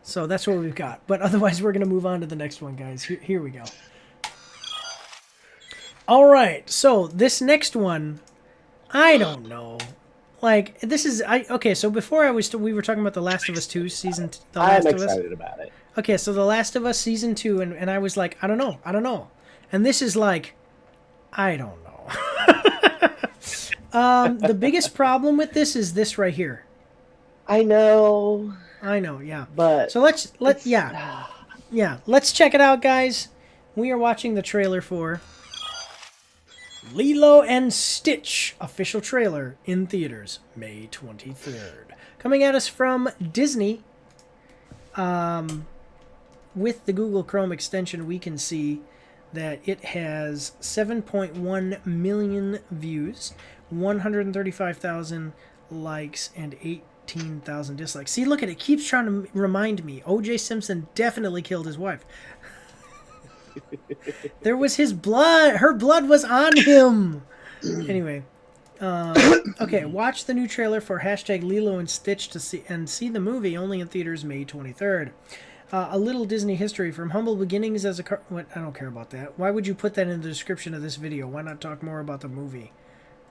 So that's what we've got. But otherwise, we're gonna move on to the next one, guys. Here we go. All right. So this next one. I don't know. Like this is okay. So before we were talking about The Last of Us 2 season. I'm excited about it. Okay, so The Last of Us season 2, and I was like, I don't know, and this is like, I don't know. The biggest problem with this is this right here. I know. Yeah. But so let's check it out, guys. We are watching the trailer for Lilo and Stitch official trailer in theaters May 23rd. Coming at us from Disney. With the Google Chrome extension, we can see that it has 7.1 million views, 135,000 likes, and 18,000 dislikes. See, look at it. Keeps trying to remind me. O.J. Simpson definitely killed his wife. There was his blood. Her blood was on him. Anyway, okay. Watch the new trailer for hashtag Lilo and Stitch to see the movie only in theaters May 23rd. A little Disney history from humble beginnings as a what? I don't care about that. Why would you put that in the description of this video? Why not talk more about the movie?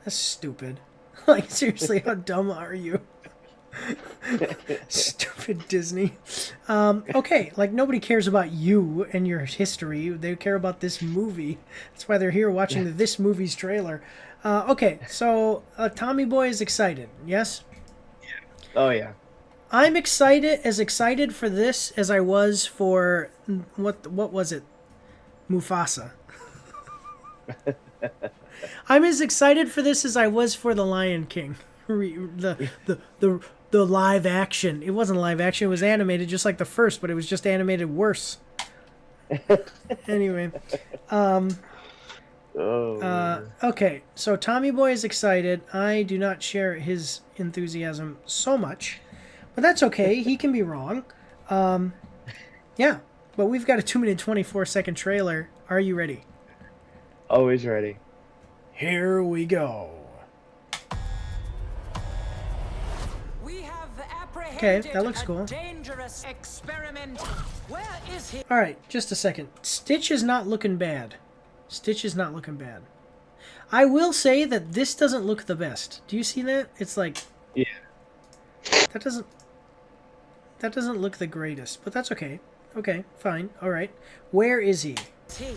That's stupid. Like seriously, how dumb are you? Stupid Disney. Okay, like nobody cares about you and your history. They care about this movie. That's why they're here watching this movie's trailer. Okay, so Tommy Boy is excited. Yes. Oh yeah. I'm excited for this as I was for what was it? Mufasa. I'm as excited for this as I was for The Lion King. The live action. It wasn't live action. It was animated just like the first, but it was just animated worse. Anyway. Okay, so Tommy Boy is excited. I do not share his enthusiasm so much. But that's okay. He can be wrong. Yeah. But we've got a 2-minute 24-second trailer. Are you ready? Always ready. Here we go. Okay, that looks cool. Dangerous experiment. Where is he? All right, just a second. Stitch is not looking bad. Stitch is not looking bad. I will say that this doesn't look the best. Do you see that? It's like yeah. That doesn't look the greatest, but that's okay. Okay, fine. All right. Where is he? He.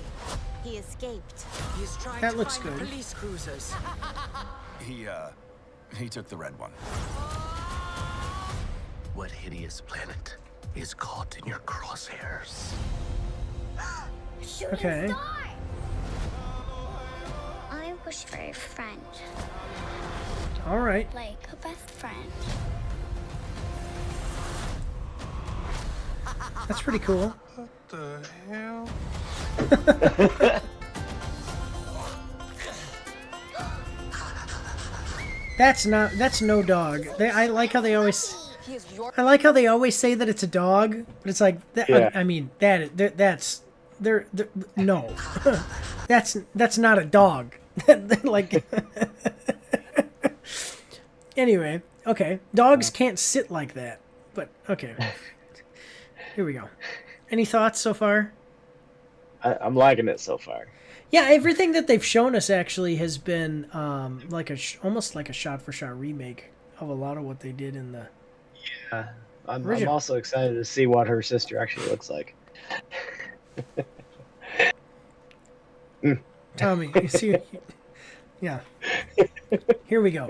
He escaped. He's trying That to looks find good. police cruisers. He took the red one. What hideous planet is caught in your crosshairs? Okay. I wish for a friend, All right. like a best friend. That's pretty cool. What the hell? That's no dog. I like how they always say that it's a dog, but it's like Yeah. I mean that's no. that's not a dog. Like anyway, okay. Dogs can't sit like that. But okay. Here we go. Any thoughts so far? I'm liking it so far. Yeah, everything that they've shown us actually has been like almost like a shot-for-shot remake of a lot of what they did in the. I'm Original. also excited to see what her sister actually looks like. Tommy, you see, yeah. Here we go.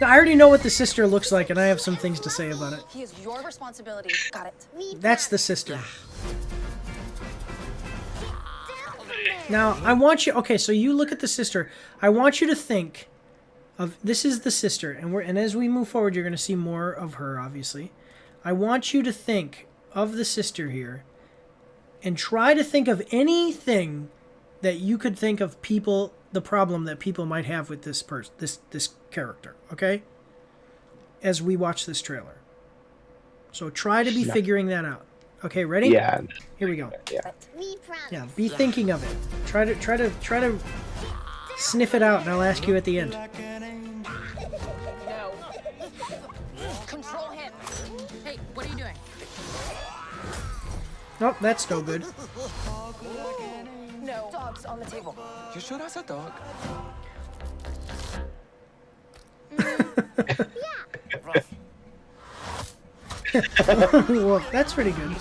Now, I already know what the sister looks like, and I have some things to say about it. He is your responsibility. Got it. That's the sister. Now, I want you. Okay, so you look at the sister. I want you to think of this is the sister, and as we move forward, you're going to see more of her. Obviously, I want you to think of the sister here, and try to think of anything that you could think of people. The problem that people might have with this person, this character. Okay. As we watch this trailer, so try to be figuring that out. Okay, ready? Yeah. Here we go. Yeah. Yeah, be thinking of it. Try to sniff it out, and I'll ask you at the end. No. Control him. Hey, what are you doing? Nope, that's no good. No. Dogs on the table. You sure that's a dog? Well, that's pretty good.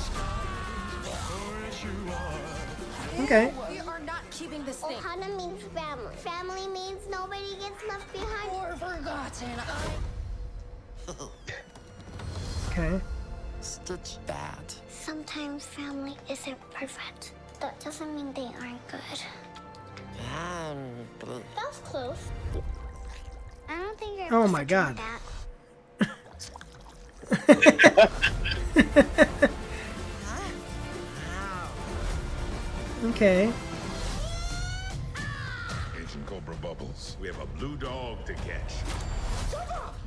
Okay. We are not keeping this thing. Ohana means family. Family means nobody gets left behind. Or forgotten. Okay. Stitch that. Sometimes family isn't perfect. That doesn't mean they aren't good. That's close. I don't think you're. Oh my God. That. Okay. Agent Cobra Bubbles, we have a blue dog to catch.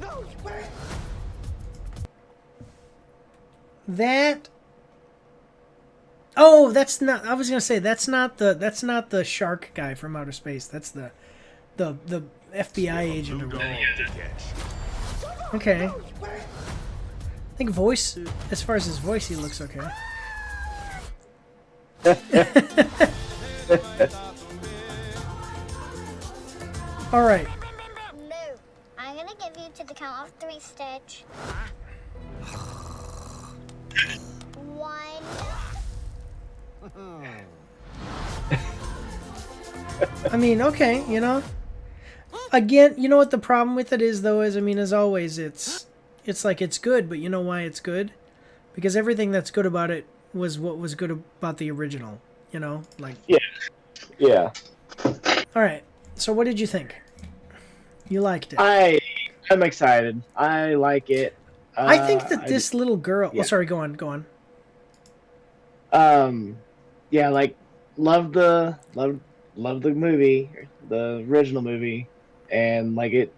No, wait. That. Oh, that's not. I was gonna say that's not the shark guy from outer space. That's the FBI agent or Blue dog whatever. to catch. Okay. I think voice, as far as his voice, he looks okay. All right. No. I'm gonna give you to the count of 3, Stitch. 1. I mean, okay, you know. Again, you know what the problem with it is, though, is I mean, as always, it's like it's good, but you know why it's good? Because everything that's good about it was what was good about the original. You know, like. Yeah. All right. So, what did you think? You liked it. I'm excited. I like it. I think that this little girl. yeah. Oh, sorry. Go on. Yeah, like love the movie, the original movie, and like it.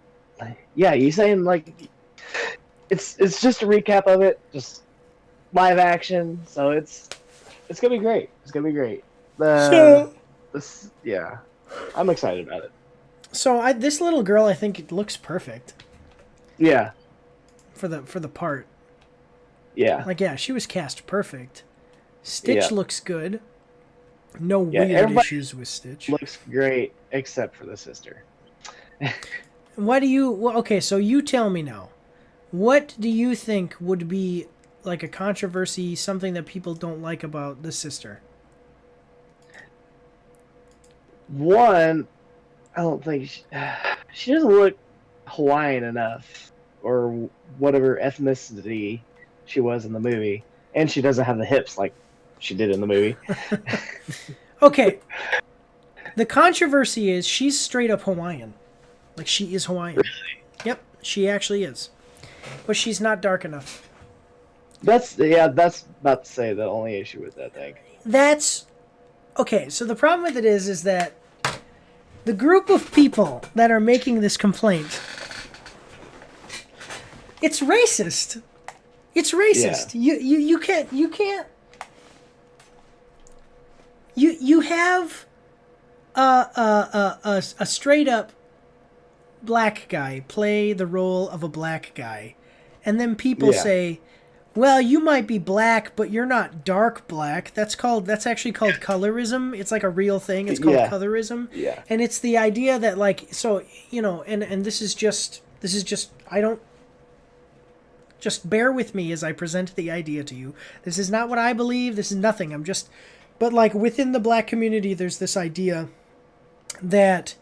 Yeah, you saying like it's just a recap of it, just live action. So it's gonna be great. It's gonna be great. Yeah, I'm excited about it. So this little girl, I think it looks perfect Yeah, for the part. yeah. Like, yeah, she was cast perfect. Stitch Yeah. looks good. No Yeah, weird everybody issues with Stitch. Looks great, except for the sister. Why do you? Well, okay, so you tell me now. What do you think would be like a controversy, something that people don't like about the sister? One, I don't think she doesn't look Hawaiian enough, or whatever ethnicity she was in the movie, and she doesn't have the hips like she did in the movie. Okay. The controversy is she's straight up Hawaiian. Like, she is Hawaiian. Really? Yep, she actually is. But she's not dark enough. That's about to say the only issue with that thing. That's... Okay, so the problem with it is that the group of people that are making this complaint, it's racist. It's racist. Yeah. You can't... You have a straight up black guy play the role of a black guy, and then people say, well, you might be black, but you're not dark black. That's actually called colorism. It's like a real thing. It's called colorism. Yeah. And it's the idea that, like, so, you know, and this is just I don't, just bear with me as I present the idea to you. This is not what I believe. This is nothing. But like within the black community, there's this idea that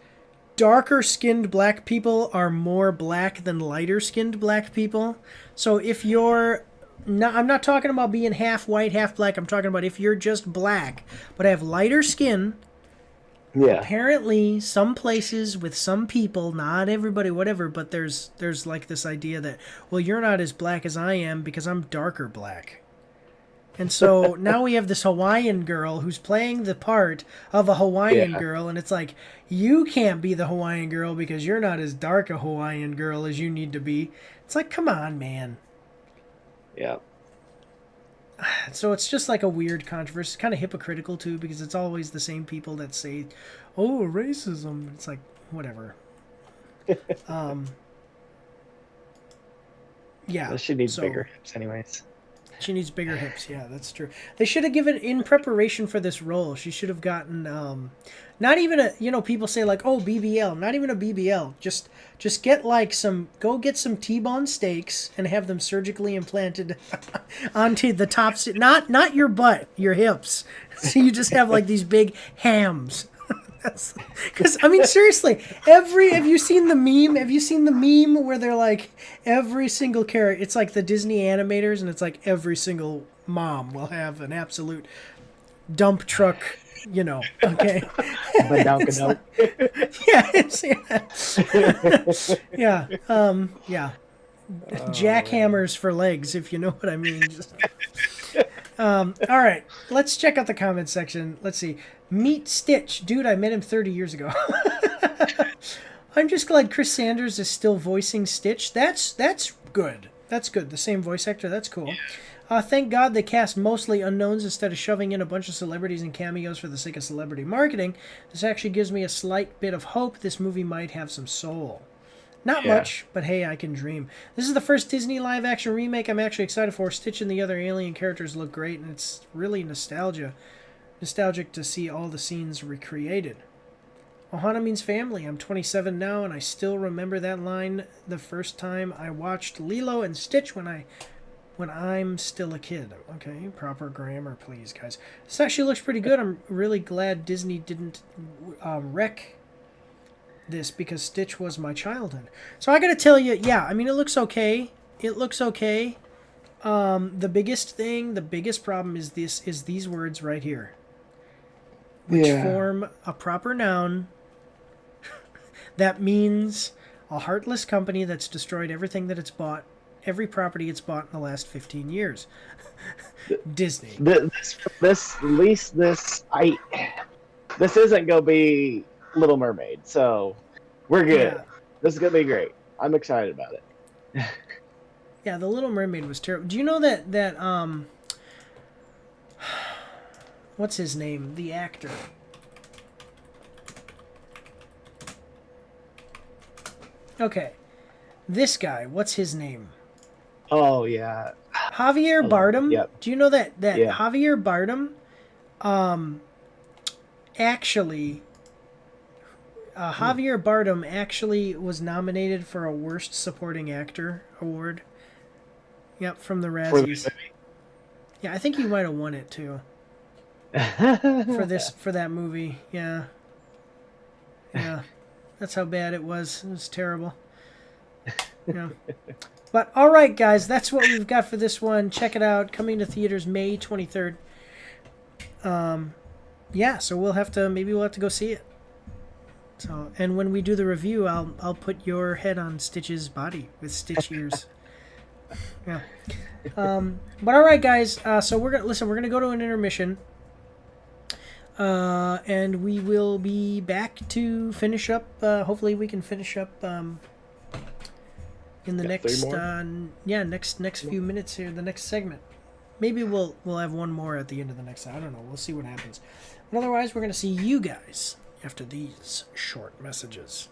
darker skinned black people are more black than lighter skinned black people. So if you're not, I'm not talking about being half white, half black. I'm talking about if you're just black, but have lighter skin. Yeah. Apparently, some places with some people, not everybody, whatever, but there's like this idea that, well, you're not as black as I am because I'm darker black. And so now we have this Hawaiian girl who's playing the part of a Hawaiian girl, and it's like, you can't be the Hawaiian girl because you're not as dark a Hawaiian girl as you need to be. It's like, come on, man. Yeah. So it's just like a weird controversy. It's kind of hypocritical, too, because it's always the same people that say, oh, racism. It's like, whatever. Yeah. Well, she needs bigger hips anyways. She needs bigger hips. Yeah, that's true. They should have given, in preparation for this role, she should have gotten, not even a, you know, people say like, oh, BBL, not even a BBL. Just get like go get some T-bone steaks and have them surgically implanted onto the top, not your butt, your hips. So you just have like these big hams. Because, I mean, seriously, have you seen the meme? Have you seen the meme where they're like, every single character, it's like the Disney animators, and it's like every single mom will have an absolute dump truck, you know, okay? Yeah, jackhammers for legs, if you know what I mean. All right, let's check out the comments section. Let's see. Meet Stitch. Dude, I met him 30 years ago. I'm just glad Chris Sanders is still voicing Stitch. That's good. That's good. The same voice actor. That's cool. Thank God they cast mostly unknowns instead of shoving in a bunch of celebrities and cameos for the sake of celebrity marketing. This actually gives me a slight bit of hope this movie might have some soul. Not much, but hey, I can dream. This is the first Disney live-action remake I'm actually excited for. Stitch and the other alien characters look great, and it's really nostalgic to see all the scenes recreated. Ohana means family. I'm 27 now, and I still remember that line the first time I watched Lilo and Stitch when I'm still a kid. Okay, proper grammar, please, guys. This actually looks pretty good. I'm really glad Disney didn't wreck this because Stitch was my childhood. So I gotta tell you, yeah, I mean, it looks okay. It looks okay. The biggest problem is these words right here, which form a proper noun that means a heartless company that's destroyed everything that it's bought, every property it's bought in the last 15 years. Disney. This isn't gonna be Little Mermaid, so we're good. Yeah. This is gonna be great. I'm excited about it. Yeah, the Little Mermaid was terrible. Do you know that what's his name? The actor. Okay. This guy, what's his name? Oh, yeah. Javier Bardem? Yep. Do you know that Javier Bardem actually Javier Bardem actually was nominated for a Worst Supporting Actor award. Yep, from the Razzies. Yeah, I think he might have won it too. For that movie. Yeah. Yeah. That's how bad it was. It was terrible. Yeah. But all right, guys, that's what we've got for this one. Check it out. Coming to theaters May 23rd. Yeah, so we'll have to go see it. So, and when we do the review, I'll put your head on Stitch's body with Stitch ears. Yeah. But all right, guys. So we're gonna go to an intermission, and we will be back to finish up. Hopefully, we can finish up in the next few minutes here. The next segment. Maybe we'll have one more at the end of the next. I don't know. We'll see what happens. But otherwise, we're gonna see you guys after these short messages.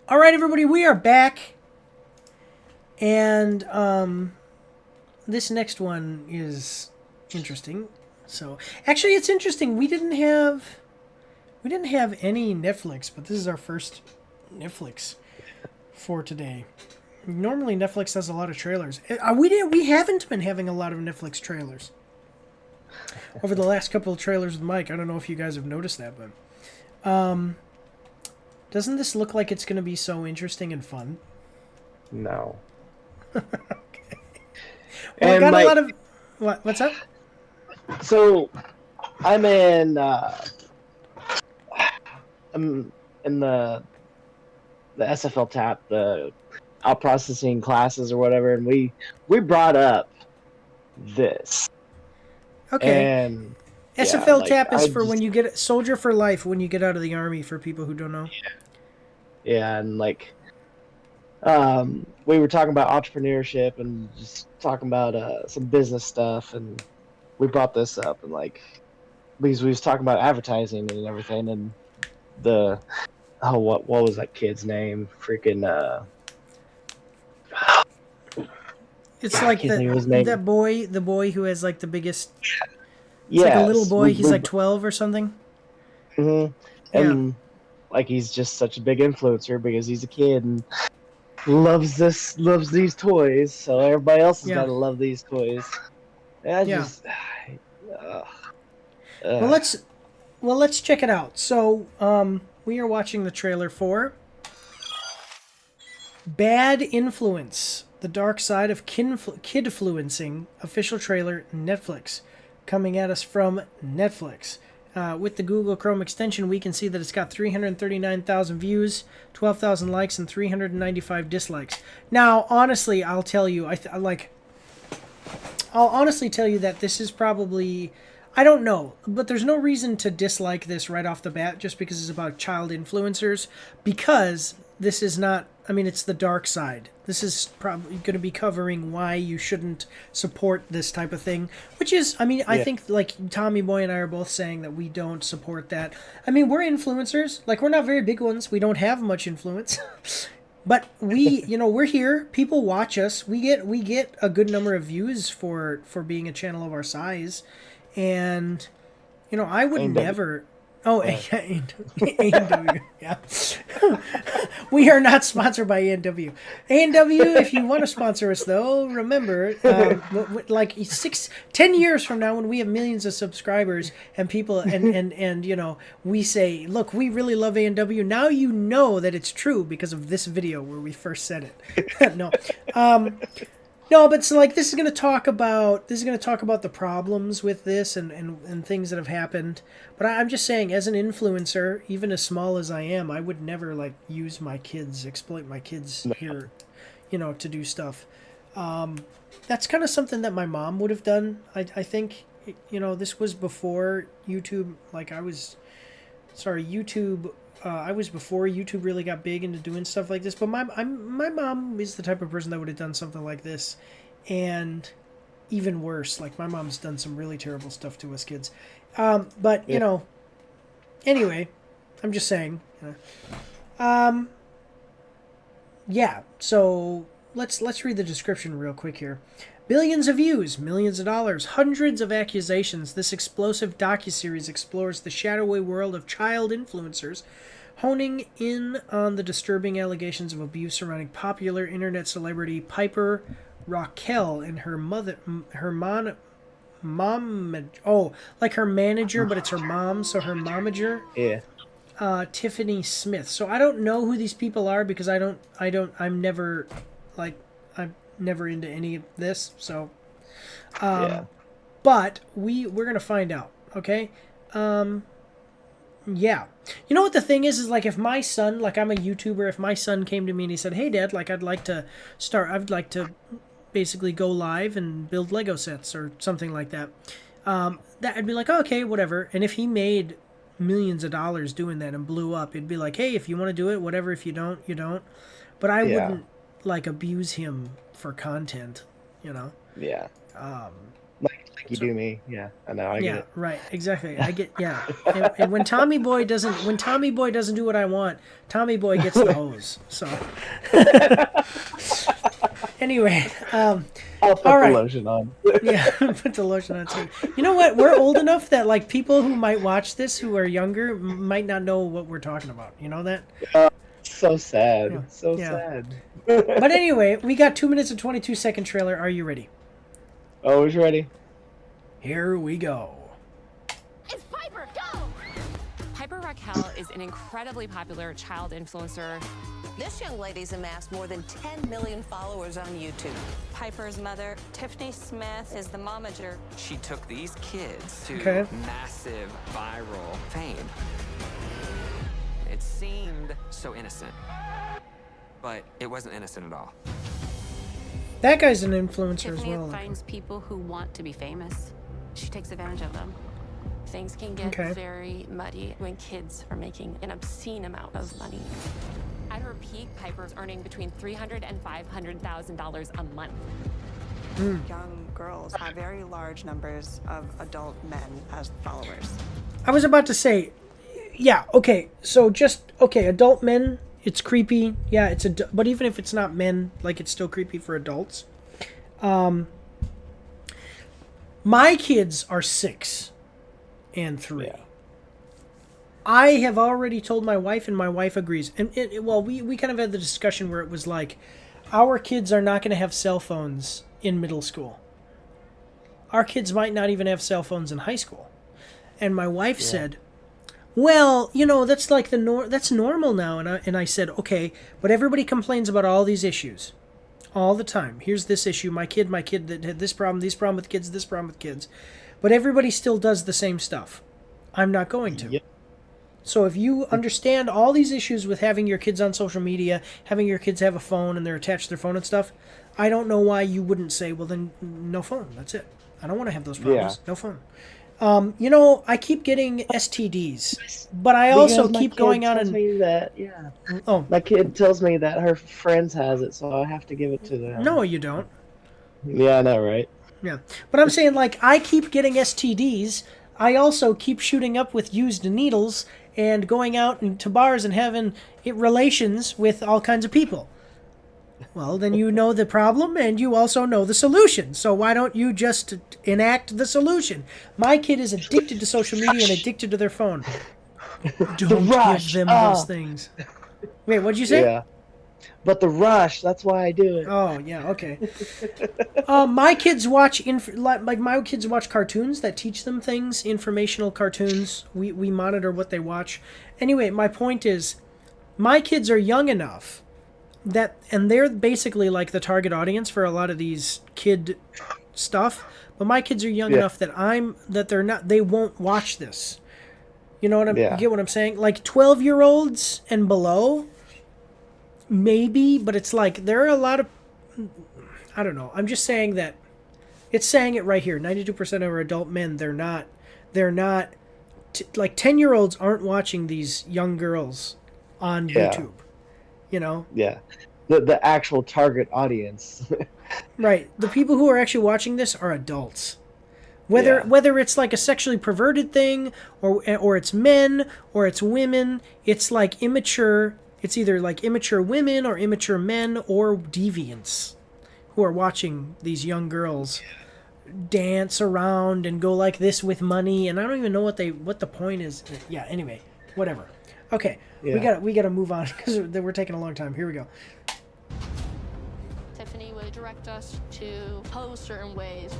All right, everybody, we are back, and this next one is interesting. So, actually, it's interesting. We didn't have any Netflix, but this is our first Netflix for today. Normally, Netflix has a lot of trailers. We haven't been having a lot of Netflix trailers over the last couple of trailers with Mike. I don't know if you guys have noticed that, but doesn't this look like it's going to be so interesting and fun? No. Okay. Well, I got a lot of... What's up? So, I'm in the SFL tap, the out processing classes or whatever, and we brought up this. Okay. And SFL like, tap is I for when just- you get soldier for life when you get out of the army. For people who don't know. Yeah, and like, we were talking about entrepreneurship and just talking about some business stuff, and we brought this up, and like, because we was talking about advertising and everything, and what was that kid's name? Freaking It's like can't think of his name. the boy who has like the biggest. It's yeah, like a little boy. He's like 12 or something. And like, he's just such a big influencer because he's a kid and loves these toys. So everybody else has got to love these toys. And Well, let's check it out. So, we are watching the trailer for Bad Influence: The Dark Side of Kidfluencing. Official trailer, Netflix, coming at us from Netflix. With the Google Chrome extension, we can see that it's got 339,000 views, 12,000 likes, and 395 dislikes. Now, honestly, I'll tell you, I'll honestly tell you that this is probably, I don't know, but there's no reason to dislike this right off the bat just because it's about child influencers, because this is not, I mean, it's the dark side. This is probably going to be covering why you shouldn't support this type of thing, which is, I mean, I think like Tommy Boy and I are both saying that we don't support that. I mean, we're influencers. Like, we're not very big ones. We don't have much influence. But we, we're here. People watch us. We get a good number of views for being a channel of our size. And, I would never... Oh, A&W, yeah. We are not sponsored by A&W. A&W, if you want to sponsor us, though, remember, like 10 years from now, when we have millions of subscribers and people, and we say, look, we really love A&W. Now you know that it's true because of this video where we first said it. No. No, but so like this is going to talk about the problems with this and things that have happened. But I'm just saying, as an influencer, even as small as I am, I would never like use my kids, exploit my kids here, to do stuff. That's kind of something that my mom would have done. I think, this was before YouTube. Like I was before YouTube really got big into doing stuff like this. But my mom is the type of person that would have done something like this, and even worse. Like my mom's done some really terrible stuff to us kids. But anyway, I'm just saying. Yeah. So let's read the description real quick here. Billions of views, millions of dollars, hundreds of accusations. This explosive docuseries explores the shadowy world of child influencers, honing in on the disturbing allegations of abuse surrounding popular internet celebrity Piper Raquel and her like her manager, but it's her mom, so her momager. Yeah. Tiffany Smith. So I don't know who these people are because I'm never into any of this, so but we're gonna find out. Okay. Yeah. You know what the thing is like, if my son, like I'm a YouTuber, if my son came to me and he said, hey Dad, like I'd like to basically go live and build Lego sets or something like that, that I'd be like, oh, okay, whatever. And if he made millions of dollars doing that and blew up, it'd be like, hey, if you want to do it, whatever. If you don't, you don't. But I wouldn't like abuse him for content, Yeah. Like you do me. Yeah, I know. I get it. Right. Exactly. I get. Yeah. And when Tommy Boy doesn't do what I want, Tommy Boy gets the hose. So. Anyway. I'll put the lotion on. Yeah, put the lotion on too. You know what? We're old enough that like people who might watch this who are younger might not know what we're talking about. You know that? So sad. Yeah. So sad. But anyway, we got 2 minutes and 22-second trailer. Are you ready? Always ready. Here we go. It's Piper, go! Piper Raquel is an incredibly popular child influencer. This young lady's amassed more than 10 million followers on YouTube. Piper's mother, Tiffany Smith, is the momager. She took these kids to massive viral fame. It seemed so innocent. but it wasn't innocent at all. That guy's an influencer as Tiffany well. finds people who want to be famous. She takes advantage of them. Things can get very muddy when kids are making an obscene amount of money. At her peak, Piper was earning between $300,000 and $500,000 a month. Young girls have very large numbers of adult men as followers. I was about to say, yeah, okay, so adult men, it's creepy. Yeah, but even if it's not men, like, it's still creepy for adults. My kids are 6 and 3. Yeah. I have already told my wife, and my wife agrees. And we kind of had the discussion where it was like, our kids are not going to have cell phones in middle school. Our kids might not even have cell phones in high school. And my wife said, well, that's like that's normal now. And I said, okay, but everybody complains about all these issues all the time. Here's this issue, my kid that had this problem with kids, this problem with kids. But everybody still does the same stuff. I'm not going to. Yep. So if you understand all these issues with having your kids on social media, having your kids have a phone and they're attached to their phone and stuff, I don't know why you wouldn't say, well, then no phone. That's it. I don't want to have those problems. Yeah. No phone. I keep getting STDs, but I also keep going on and... me that, my kid tells me that her friends has it, so I have to give it to them. No, you don't. Yeah, I know, right? Yeah, but I'm saying, like, I keep getting STDs. I also keep shooting up with used needles and going out into bars and having relations with all kinds of people. Well, then you know the problem and you also know the solution. So why don't you just enact the solution? My kid is addicted to social media and addicted to their phone. Don't give them those things. Wait, what'd you say? Yeah. But the rush, that's why I do it. Oh, yeah, okay. My kids watch cartoons that teach them things, informational cartoons. We monitor what they watch. Anyway, my point is, my kids are young enough and they're basically like the target audience for a lot of these kid stuff. But my kids are young enough that they won't watch this. You know what get what I'm saying? Like 12-year-olds and below, maybe, but it's like there are a lot of, I don't know. I'm just saying that it's saying it right here. 92% of our adult men, they're not like 10-year-olds aren't watching these young girls on YouTube. Yeah. The actual target audience. Right. The people who are actually watching this are adults. Whether it's like a sexually perverted thing or it's men or it's women, it's like immature. It's either like immature women or immature men or deviants who are watching these young girls dance around and go like this with money, and I don't even know what the point is. Yeah, anyway, whatever. Okay, we gotta move on because we're taking a long time. Here we go. Tiffany would direct us to pose certain ways,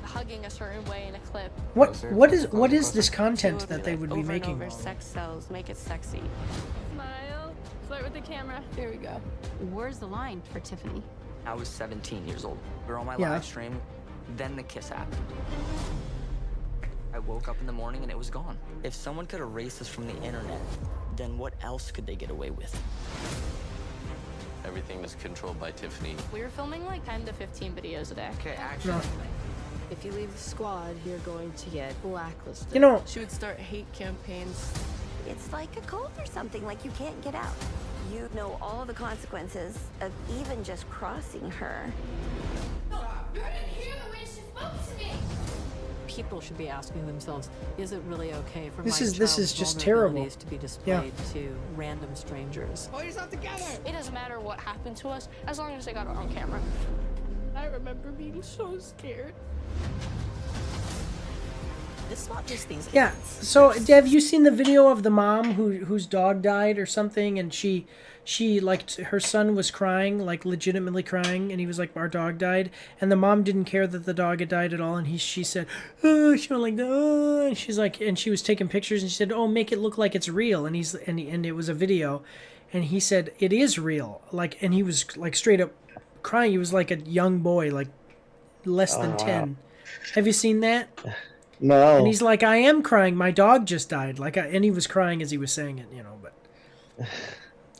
hugging a certain way in a clip. What is this content that they would be making? Over sex sells, make it sexy. Smile, flirt with the camera. Here we go. Where's the line for Tiffany? I was 17 years old. We were on my live stream, then the kiss happened. I woke up in the morning and it was gone. If someone could erase us from the internet, then what else could they get away with? Everything was controlled by Tiffany. We were filming like 10 to 15 videos a day. Okay, actually. If you leave the squad, you're going to get blacklisted. She would start hate campaigns. It's like a cult or something, like you can't get out. You know all the consequences of even just crossing her. People should be asking themselves, is it really okay for this my is child's just terrible to be displayed to random strangers? Pull yourself together! It doesn't matter what happened to us, as long as they got it on camera. I remember being so scared. It's not just these idiots. So have you seen the video of the mom whose dog died or something, and she like her son was crying, like legitimately crying, and he was like, our dog died, and the mom didn't care that the dog had died at all, and she said, oh, she went like, oh, and she's like, and she was taking pictures, and she said, oh, make it look like it's real, and and it was a video, and he said it is real, like, and he was like straight up crying. He was like a young boy, like less than 10. Have you seen that? No. And he's like, I am crying. My dog just died. And he was crying as he was saying it, but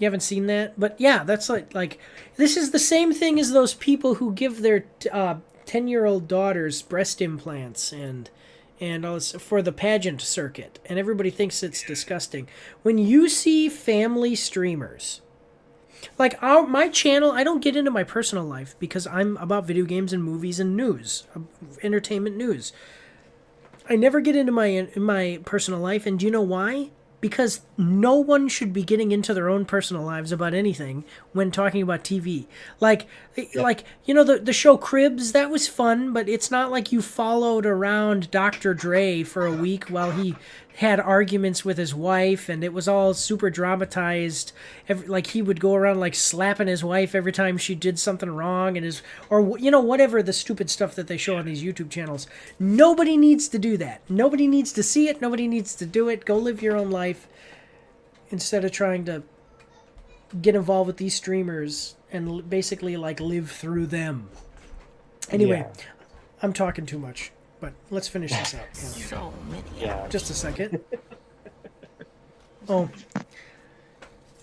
You haven't seen that? But yeah, that's like this is the same thing as those people who give their 10-year-old daughters breast implants and all this for the pageant circuit, and everybody thinks it's disgusting. When you see family streamers, like my channel, I don't get into my personal life because I'm about video games and movies and news, entertainment news. I never get into my personal life, and do you know why? Because no one should be getting into their own personal lives about anything when talking about TV. Like you know, the show Cribs, that was fun, but it's not like you followed around Dr. Dre for a week while he had arguments with his wife, and it was all super dramatized. Like he would go around like slapping his wife every time she did something wrong, and or you know, whatever the stupid stuff that they show on these YouTube channels. Nobody needs to do that. Nobody needs to see it. Nobody needs to do it. Go live your own life instead of trying to get involved with these streamers and basically like live through them. Anyway, I'm talking too much. But let's finish this up. Yeah. So many. Yeah. Just a second. Oh.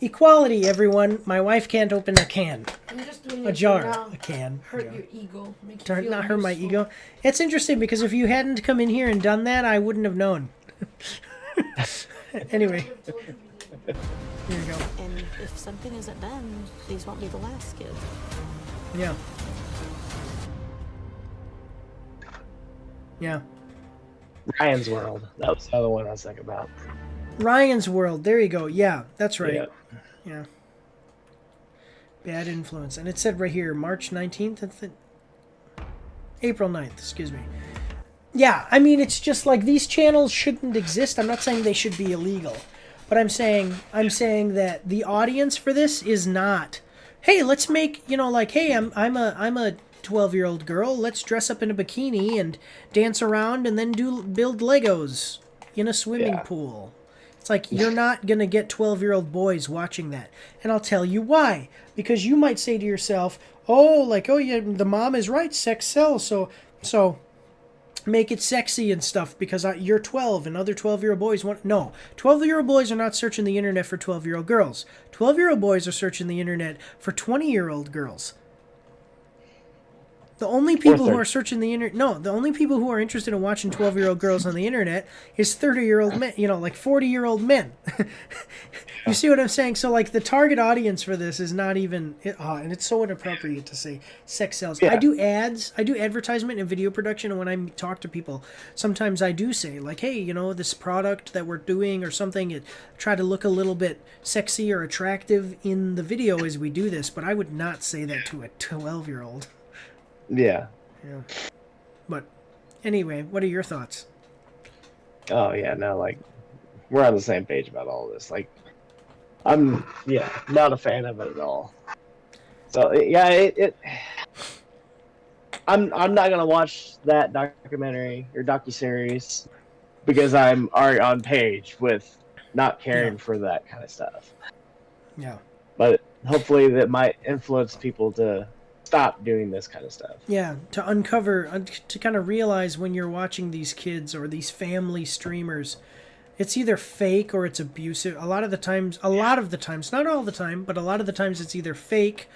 Equality, everyone. My wife can't open a can. I'm just doing A jar. A can. Hurt Yeah. your ego. Make you feel Not hurt my useful. ego. It's interesting because if you hadn't come in here and done that, I wouldn't have known. Anyway. Here you go. And if something isn't done, these won't be the last kids. Yeah. Yeah. Ryan's World. That was the other one I was thinking about. Ryan's World. There you go. Yeah, that's right. Yeah. Yeah. Bad influence. And it said right here, March 19th. April 9th, excuse me. Yeah, I mean, it's just like these channels shouldn't exist. I'm not saying they should be illegal. But I'm saying that the audience for this is not, hey, let's make, you know, like, hey, I'm a 12-year-old girl, let's dress up in a bikini and dance around and then build Legos in a swimming pool. It's like, you're not going to get 12-year-old boys watching that. And I'll tell you why. Because you might say to yourself, oh, yeah, the mom is right, sex sells, so make it sexy and stuff because you're 12 and other 12-year-old boys want... No, 12-year-old boys are not searching the internet for 12-year-old girls. 12-year-old boys are searching the internet for 20-year-old girls. The only people who are searching the internet... No, the only people who are interested in watching 12-year-old girls on the internet is 30-year-old men. You know, like 40-year-old men. You see what I'm saying? So, like, the target audience for this is not even... and it's so inappropriate to say sex sells. Yeah. I do ads. I do advertisement and video production. And when I talk to people, sometimes I do say, like, hey, you know, this product that we're doing or something, try to look a little bit sexy or attractive in the video as we do this. But I would not say that to a 12-year-old. Yeah. Yeah. But anyway, what are your thoughts? Oh yeah, no, like we're on the same page about all this. Like, I'm not a fan of it at all. So yeah, I'm not gonna watch that documentary or docuseries because I'm already on page with not caring for that kind of stuff. Yeah. But hopefully that might influence people to stop doing this kind of stuff. Yeah, to uncover, to kind of realize when you're watching these kids or these family streamers, it's either fake or it's abusive. A lot of the times, not all the time, but a lot of the times it's either fake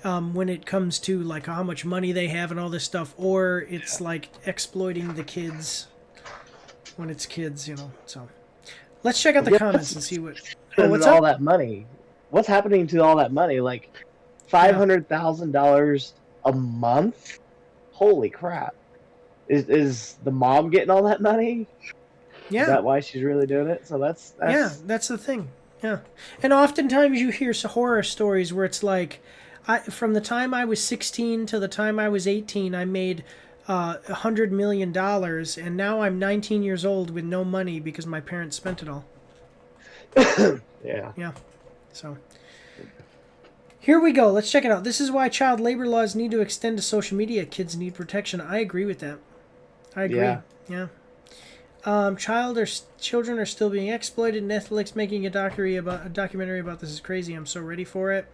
when it comes to like how much money they have and all this stuff, or it's like exploiting the kids when it's kids, you know. So let's check out the comments and see what's all up? that money. What's happening to all that money? Like $500,000 a month? Holy crap. Is the mom getting all that money? Yeah. Is that why she's really doing it? So that's Yeah, that's the thing. Yeah. And oftentimes you hear horror stories where it's like, from the time I was 16 to the time I was 18, I made $100 million, and now I'm 19 years old with no money because my parents spent it all. Yeah. Yeah. So... here we go. Let's check it out. This is why child labor laws need to extend to social media. Kids need protection. I agree with that. I agree. Yeah. Children are still being exploited. Netflix making a documentary about this is crazy. I'm so ready for it.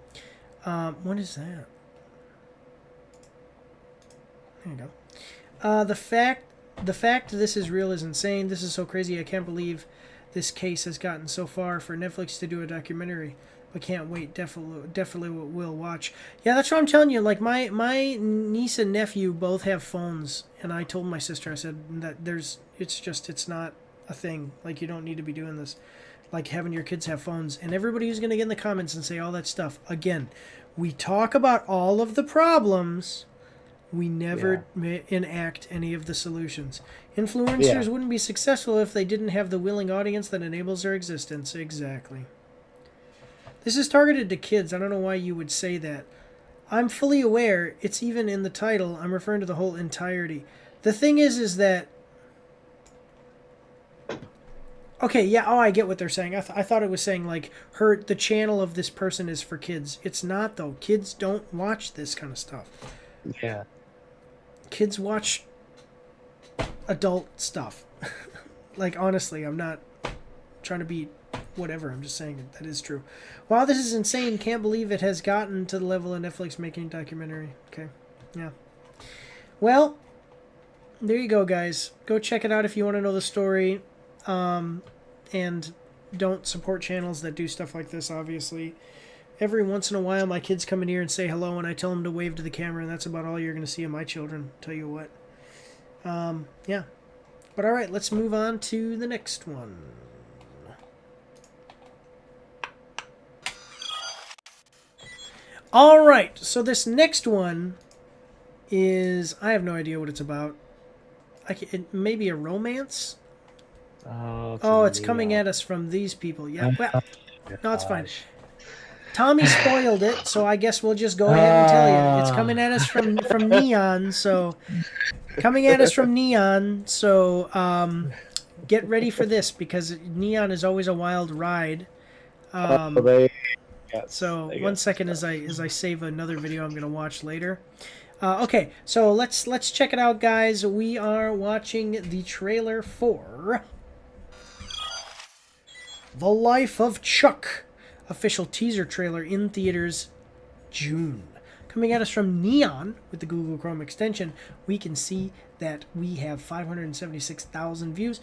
What is that? There you go. The fact this is real is insane. This is so crazy. I can't believe this case has gotten so far for Netflix to do a documentary. But can't wait. Definitely will watch. Yeah, that's what I'm telling you. Like my niece and nephew both have phones, and I told my sister, I said that it's not a thing. Like, you don't need to be doing this. Like, having your kids have phones. And everybody who's going to get in the comments and say all that stuff. Again, we talk about all of the problems. We never enact any of the solutions. Influencers wouldn't be successful if they didn't have the willing audience that enables their existence. Exactly. This is targeted to kids. I don't know why you would say that. I'm fully aware. It's even in the title. I'm referring to the whole entirety. The thing is that... Okay, yeah, I get what they're saying. I thought it was saying, like, the channel of this person is for kids. It's not, though. Kids don't watch this kind of stuff. Yeah. Kids watch adult stuff. Like, honestly, I'm not trying to be whatever. I'm just saying that is true. Wow, this is insane. Can't believe it has gotten to the level of Netflix making a documentary. Okay, yeah. Well, there you go, guys. Go check it out if you want to know the story. And don't support channels that do stuff like this, obviously. Every once in a while, my kids come in here and say hello, and I tell them to wave to the camera, and that's about all you're going to see of my children, tell you what. Yeah. But all right, let's move on to the next one. All right, so this next one is... I have no idea what it's about. It may be a romance? Oh, it's coming at us from these people. Yeah, well, no, it's fine. Tommy spoiled it, so I guess we'll just go ahead and tell you. It's coming at us from Neon, so... Coming at us from Neon, so get ready for this, because Neon is always a wild ride. So 1 second as I save another video I'm going to watch later. Okay, so let's check it out, guys. We are watching the trailer for The Life of Chuck. Official teaser trailer in theaters June. Coming at us from Neon with the Google Chrome extension, we can see that we have 576,000 views,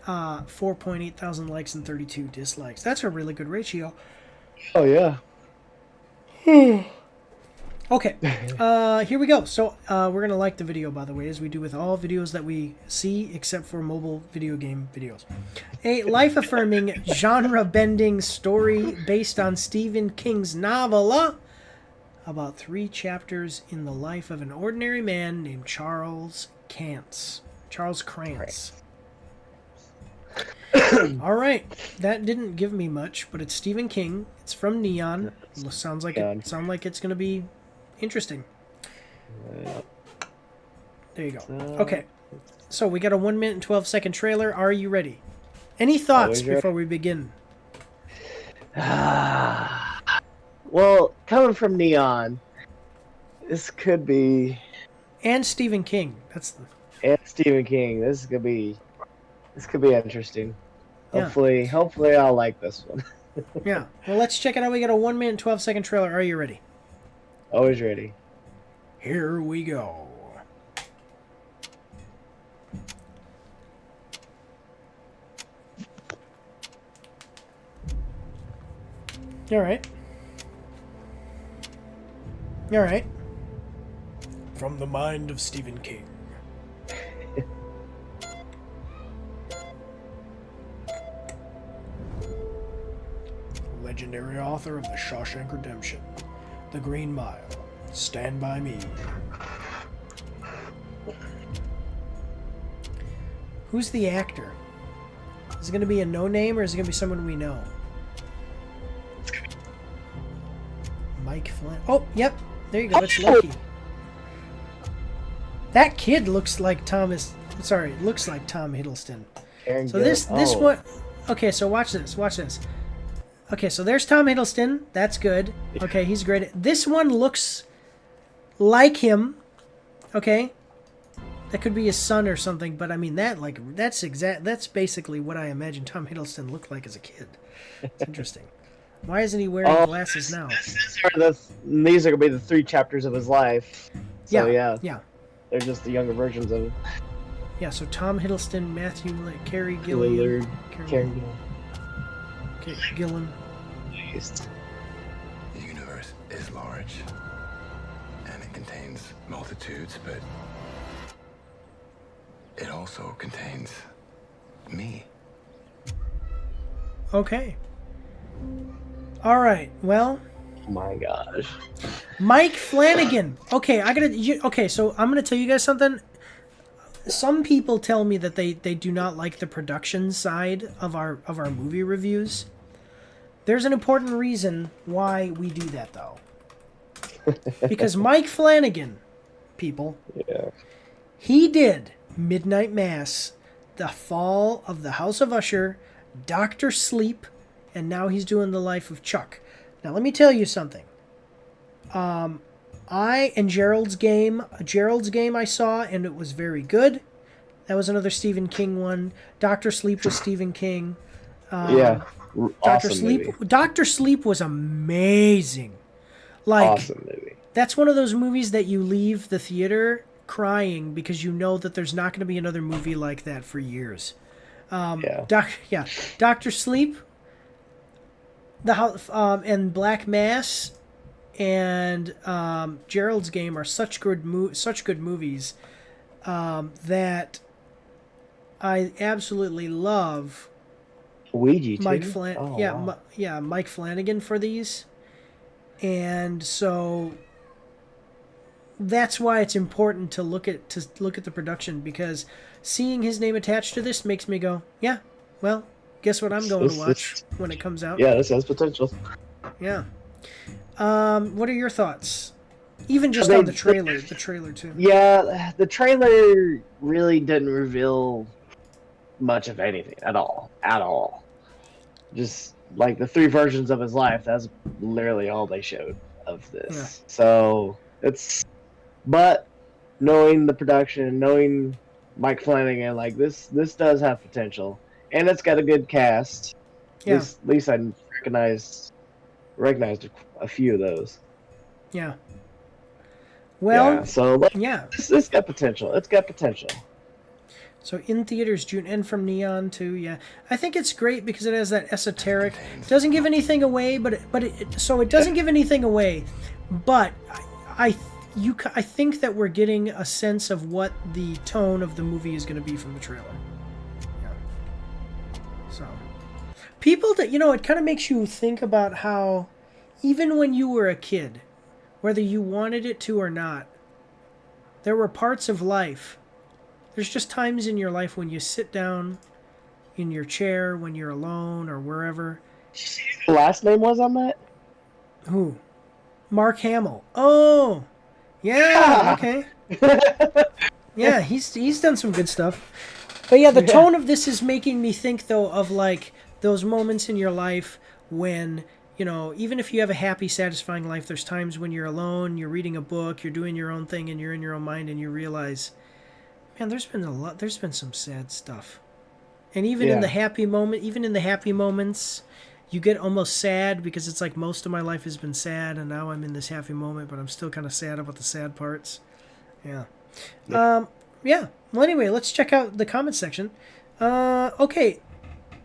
4.8 thousand likes, and 32 dislikes. That's a really good ratio. Oh, yeah. Okay, here we go. So we're going to like the video, by the way, as we do with all videos that we see, except for mobile video game videos. A life-affirming, genre-bending story based on Stephen King's novel about 3 chapters in the life of an ordinary man named Charles Krantz. All right, that didn't give me much, but it's Stephen King. It's from Neon. Sounds like it's going to be interesting. There you go. Okay, so we got a 1 minute and 12-second trailer. Are you ready? Any thoughts before we begin? Well, coming from Neon, this could be... And Stephen King. And Stephen King. This could be interesting. Yeah. Hopefully I'll like this one. Yeah. Well, let's check it out. We got a 1 minute, 12-second trailer. Are you ready? Always ready. Here we go. All right. All right. From the mind of Stephen King. Legendary author of The Shawshank Redemption, The Green Mile, Stand By Me. Who's the actor? Is it going to be a no-name, or is it going to be someone we know? Mike Flynn. Oh, yep. There you go. That's Loki. That kid looks like looks like Tom Hiddleston. So this one... Okay, so watch this. Watch this. Okay, so there's Tom Hiddleston. That's good. Okay, he's great. This one looks like him. Okay? That could be his son or something, but I mean that's basically what I imagine Tom Hiddleston looked like as a kid. It's interesting. Why isn't he wearing glasses now? These are going to be the 3 chapters of his life. So, yeah. They're just the younger versions of him. Yeah, so Tom Hiddleston, Matthew, Carey Gilliam. Carey Gillen. is large, and it contains multitudes, but it also contains me. Okay. All right. Well. Oh my gosh. Mike Flanagan. Okay, okay, so I'm gonna tell you guys something. Some people tell me that they do not like the production side of our movie reviews. There's an important reason why we do that, though. Because Mike Flanagan, people, he did Midnight Mass, The Fall of the House of Usher, Dr. Sleep, and now he's doing The Life of Chuck. Now, let me tell you something. Gerald's Game I saw, and it was very good. That was another Stephen King one. Dr. Sleep was Stephen King. Dr. Sleep was amazing. Like, awesome movie. That's one of those movies that you leave the theater crying because you know that there's not going to be another movie like that for years. Dr. Sleep, and Black Mass, and Gerald's Game are such good movies that I absolutely love. Ouija too? Mike Flanagan for these, and so that's why it's important to look at the production, because seeing his name attached to this makes me go, yeah, well, guess what I'm going to watch when it comes out. Yeah, this has potential. Yeah. What are your thoughts? Even just on the trailer too. Yeah, the trailer really didn't reveal much of anything at all. Just like the 3 versions of his life, that's literally all they showed of this. Yeah. So but knowing the production, knowing Mike Flanagan, like this does have potential, and it's got a good cast. Yeah. At least I recognized a few of those. Yeah. Well, it's got potential. It's got potential. So in theaters June, and from Neon too. Yeah, I think it's great because it has that esoteric. Doesn't give anything away, but it doesn't give anything away. But I think that we're getting a sense of what the tone of the movie is going to be from the trailer. Yeah. So people that it kind of makes you think about how even when you were a kid, whether you wanted it to or not, there were parts of life. There's just times in your life when you sit down in your chair, when you're alone or wherever. The last name was on that? Who? Mark Hamill. Oh, yeah. Okay. Yeah, he's done some good stuff. But yeah, the tone of this is making me think though of like those moments in your life when, even if you have a happy, satisfying life, there's times when you're alone, you're reading a book, you're doing your own thing, and you're in your own mind, and you realize, man, there's been some sad stuff. And even in the happy moments, you get almost sad because it's like most of my life has been sad, and now I'm in this happy moment, but I'm still kind of sad about the sad parts. Yeah. Well, anyway, let's check out the comment section. Okay.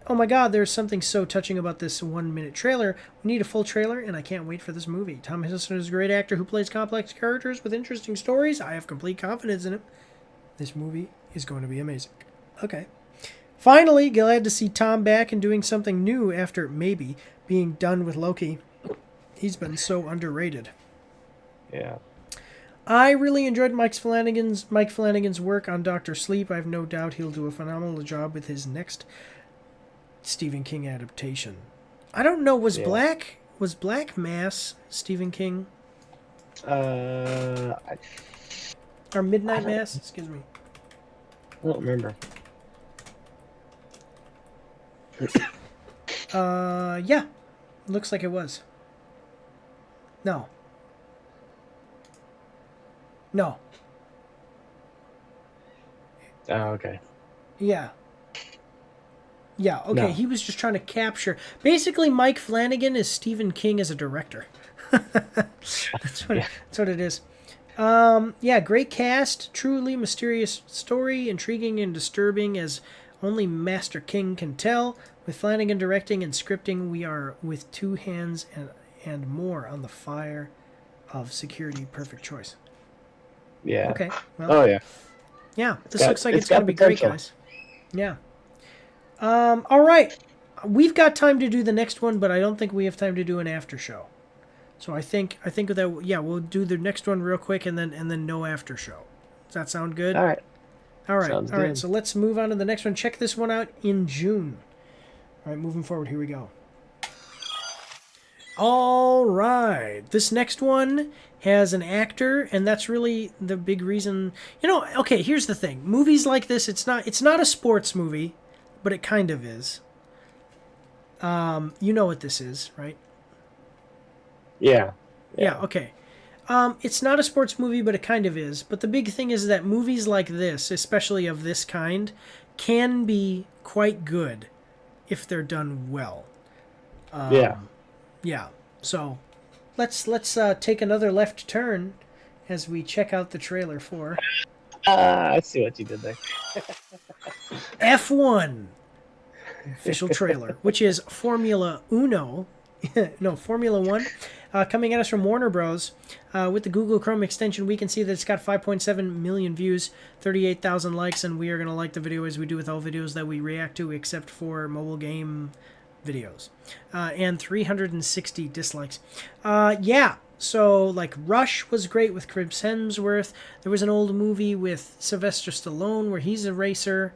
Oh my God, there's something so touching about this 1-minute trailer. We need a full trailer, and I can't wait for this movie. Tom Hiddleston is a great actor who plays complex characters with interesting stories. I have complete confidence in him. This movie is going to be amazing. Okay. Finally, glad to see Tom back and doing something new after maybe being done with Loki. He's been so underrated. Yeah. I really enjoyed Mike Flanagan's work on Dr. Sleep. I have no doubt he'll do a phenomenal job with his next Stephen King adaptation. I don't know, was Black Mass Stephen King? Or Midnight Mass? Excuse me. I don't remember. Yeah. Looks like it was. No. Oh, okay. Yeah. Yeah, okay, no. He was just trying to capture... Basically, Mike Flanagan is Stephen King as a director. That's what it is. Great cast, truly mysterious story, intriguing and disturbing as only Master King can tell. With Flanagan directing and scripting, we are with 2 hands and more on the fire of security. Perfect choice. Yeah. Okay. Well, oh yeah. Yeah, this looks like it's got going to be great, potential. guys. Yeah. All right. We've got time to do the next one, but I don't think we have time to do an after show. So I think that we'll do the next one real quick and then no after show. Does that sound good? All right. All right. Sounds All right. good. So let's move on to the next one. Check this one out in June. All right, moving forward, here we go. All right. This next one has an actor, and that's really the big reason. Okay, here's the thing. Movies like this, it's not a sports movie, but it kind of is. You know what this is, right? Yeah. Yeah, okay. It's not a sports movie, but it kind of is. But the big thing is that movies like this, especially of this kind, can be quite good if they're done well. Yeah. Yeah. So let's take another left turn as we check out the trailer for I see what you did there. F1 official trailer, which is Formula Uno. No, Formula One. Coming at us from Warner Bros. With the Google Chrome extension, we can see that it's got 5.7 million views, 38,000 likes, and we are going to like the video as we do with all videos that we react to, except for mobile game videos. And 360 dislikes. Yeah, so like Rush was great with Chris Hemsworth. There was an old movie with Sylvester Stallone where he's a racer.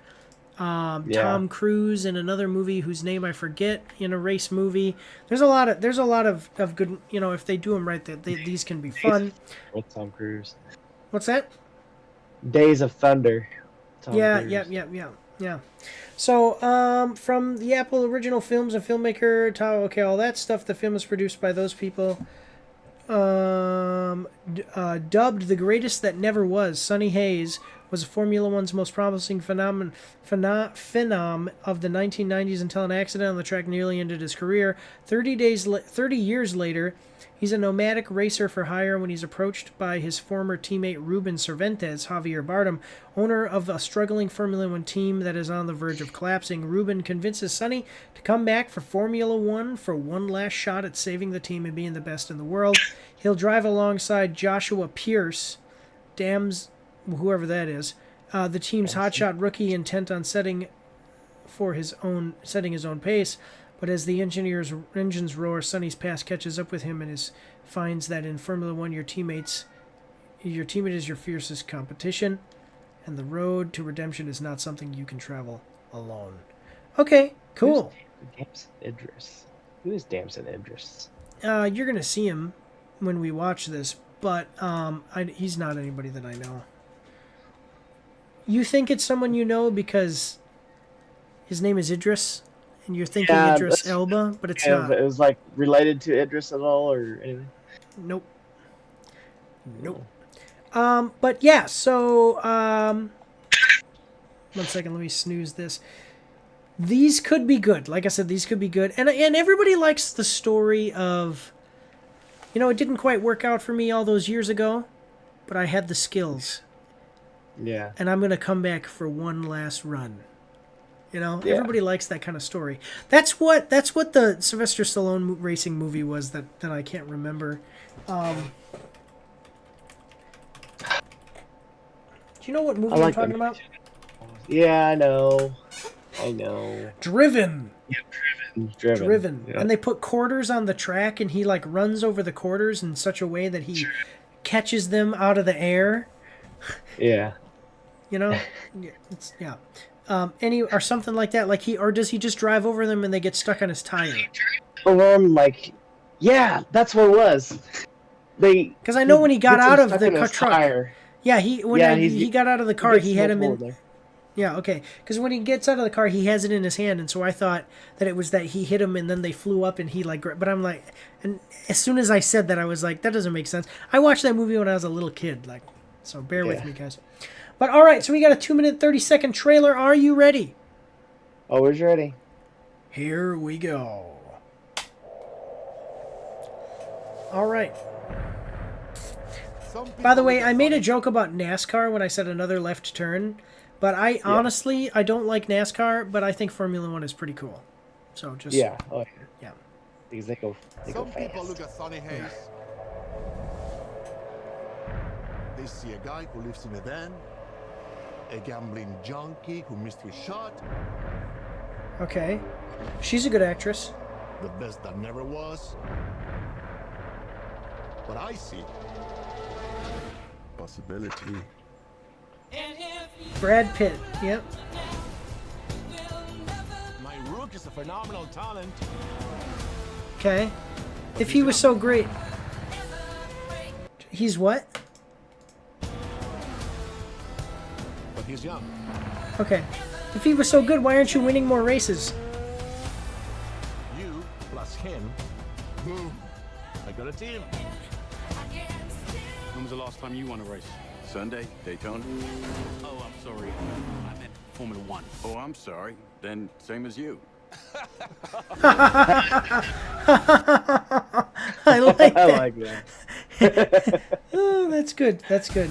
Tom Cruise in another movie whose name I forget in a race movie. There's a lot of good, if they do them right, these can be fun. With Tom Cruise. What's that? Days of Thunder. Tom Yeah, Cruise. yeah. So, from the Apple original films and filmmaker, all that stuff. The film is produced by those people. Dubbed the greatest that never was, Sonny Hayes was Formula One's most promising phenom of the 1990s until an accident on the track nearly ended his career. 30 years later, he's a nomadic racer for hire when he's approached by his former teammate Ruben Cervantes, Javier Bardem, owner of a struggling Formula One team that is on the verge of collapsing. Ruben convinces Sonny to come back for Formula One for one last shot at saving the team and being the best in the world. He'll drive alongside Joshua Pierce, whoever that is, the team's hotshot rookie intent on setting his own pace. But as the engines roar, Sonny's past catches up with him and finds that in Formula One, your teammate is your fiercest competition, and the road to redemption is not something you can travel alone. Okay, cool. Who is Damson Idris? You're gonna see him when we watch this, but he's not anybody that I know. You think it's someone you know because his name is Idris, and you're thinking Idris Elba, but it's not. It was like related to Idris at all or anything? Nope. But yeah, so 1 second, let me snooze this. These could be good. Like I said, these could be good. And everybody likes the story of, it didn't quite work out for me all those years ago, but I had the skills. Yeah. And I'm going to come back for one last run. Everybody likes that kind of story. That's what the Sylvester Stallone racing movie was that I can't remember. Do you know what movie I'm talking about? Yeah, I know. Driven. Yeah, Driven. Yeah. And they put quarters on the track, and he runs over the quarters in such a way that he catches them out of the air. Yeah. Or something like that. Or does he just drive over them and they get stuck on his tire? Yeah, that's what it was. Because I know when he got out of the truck. Tire. Yeah, he got out of the car, he had him in. There. Yeah, okay. Because when he gets out of the car, he has it in his hand, and so I thought that it was that he hit him and then they flew up and he but I'm like, and as soon as I said that, I was like, that doesn't make sense. I watched that movie when I was a little kid, so bear with me, guys. But all right, so we got a 2-minute, 30-second trailer. Are you ready? Always ready. Here we go. All right. By the way, I made a joke about NASCAR when I said another left turn, but honestly, I don't like NASCAR, but I think Formula One is pretty cool. So just yeah, yeah. Because they go Some fast. people look at Sonny Hayes They see a guy who lives in a van, a gambling junkie who missed his shot. Okay. She's a good actress. The best that never was. But I see possibility. Brad Pitt. Yep. My Rook is a phenomenal talent. Okay. If he was so great. He's what? But he's young. Okay. If he was so good, why aren't you winning more races? You plus him. Boom. I got a team. When was the last time you won a race? Sunday, Daytona. Oh, I'm sorry. I meant Formula One. Oh, I'm sorry. Then same as you. I like that. I like that. Oh, that's good. That's good.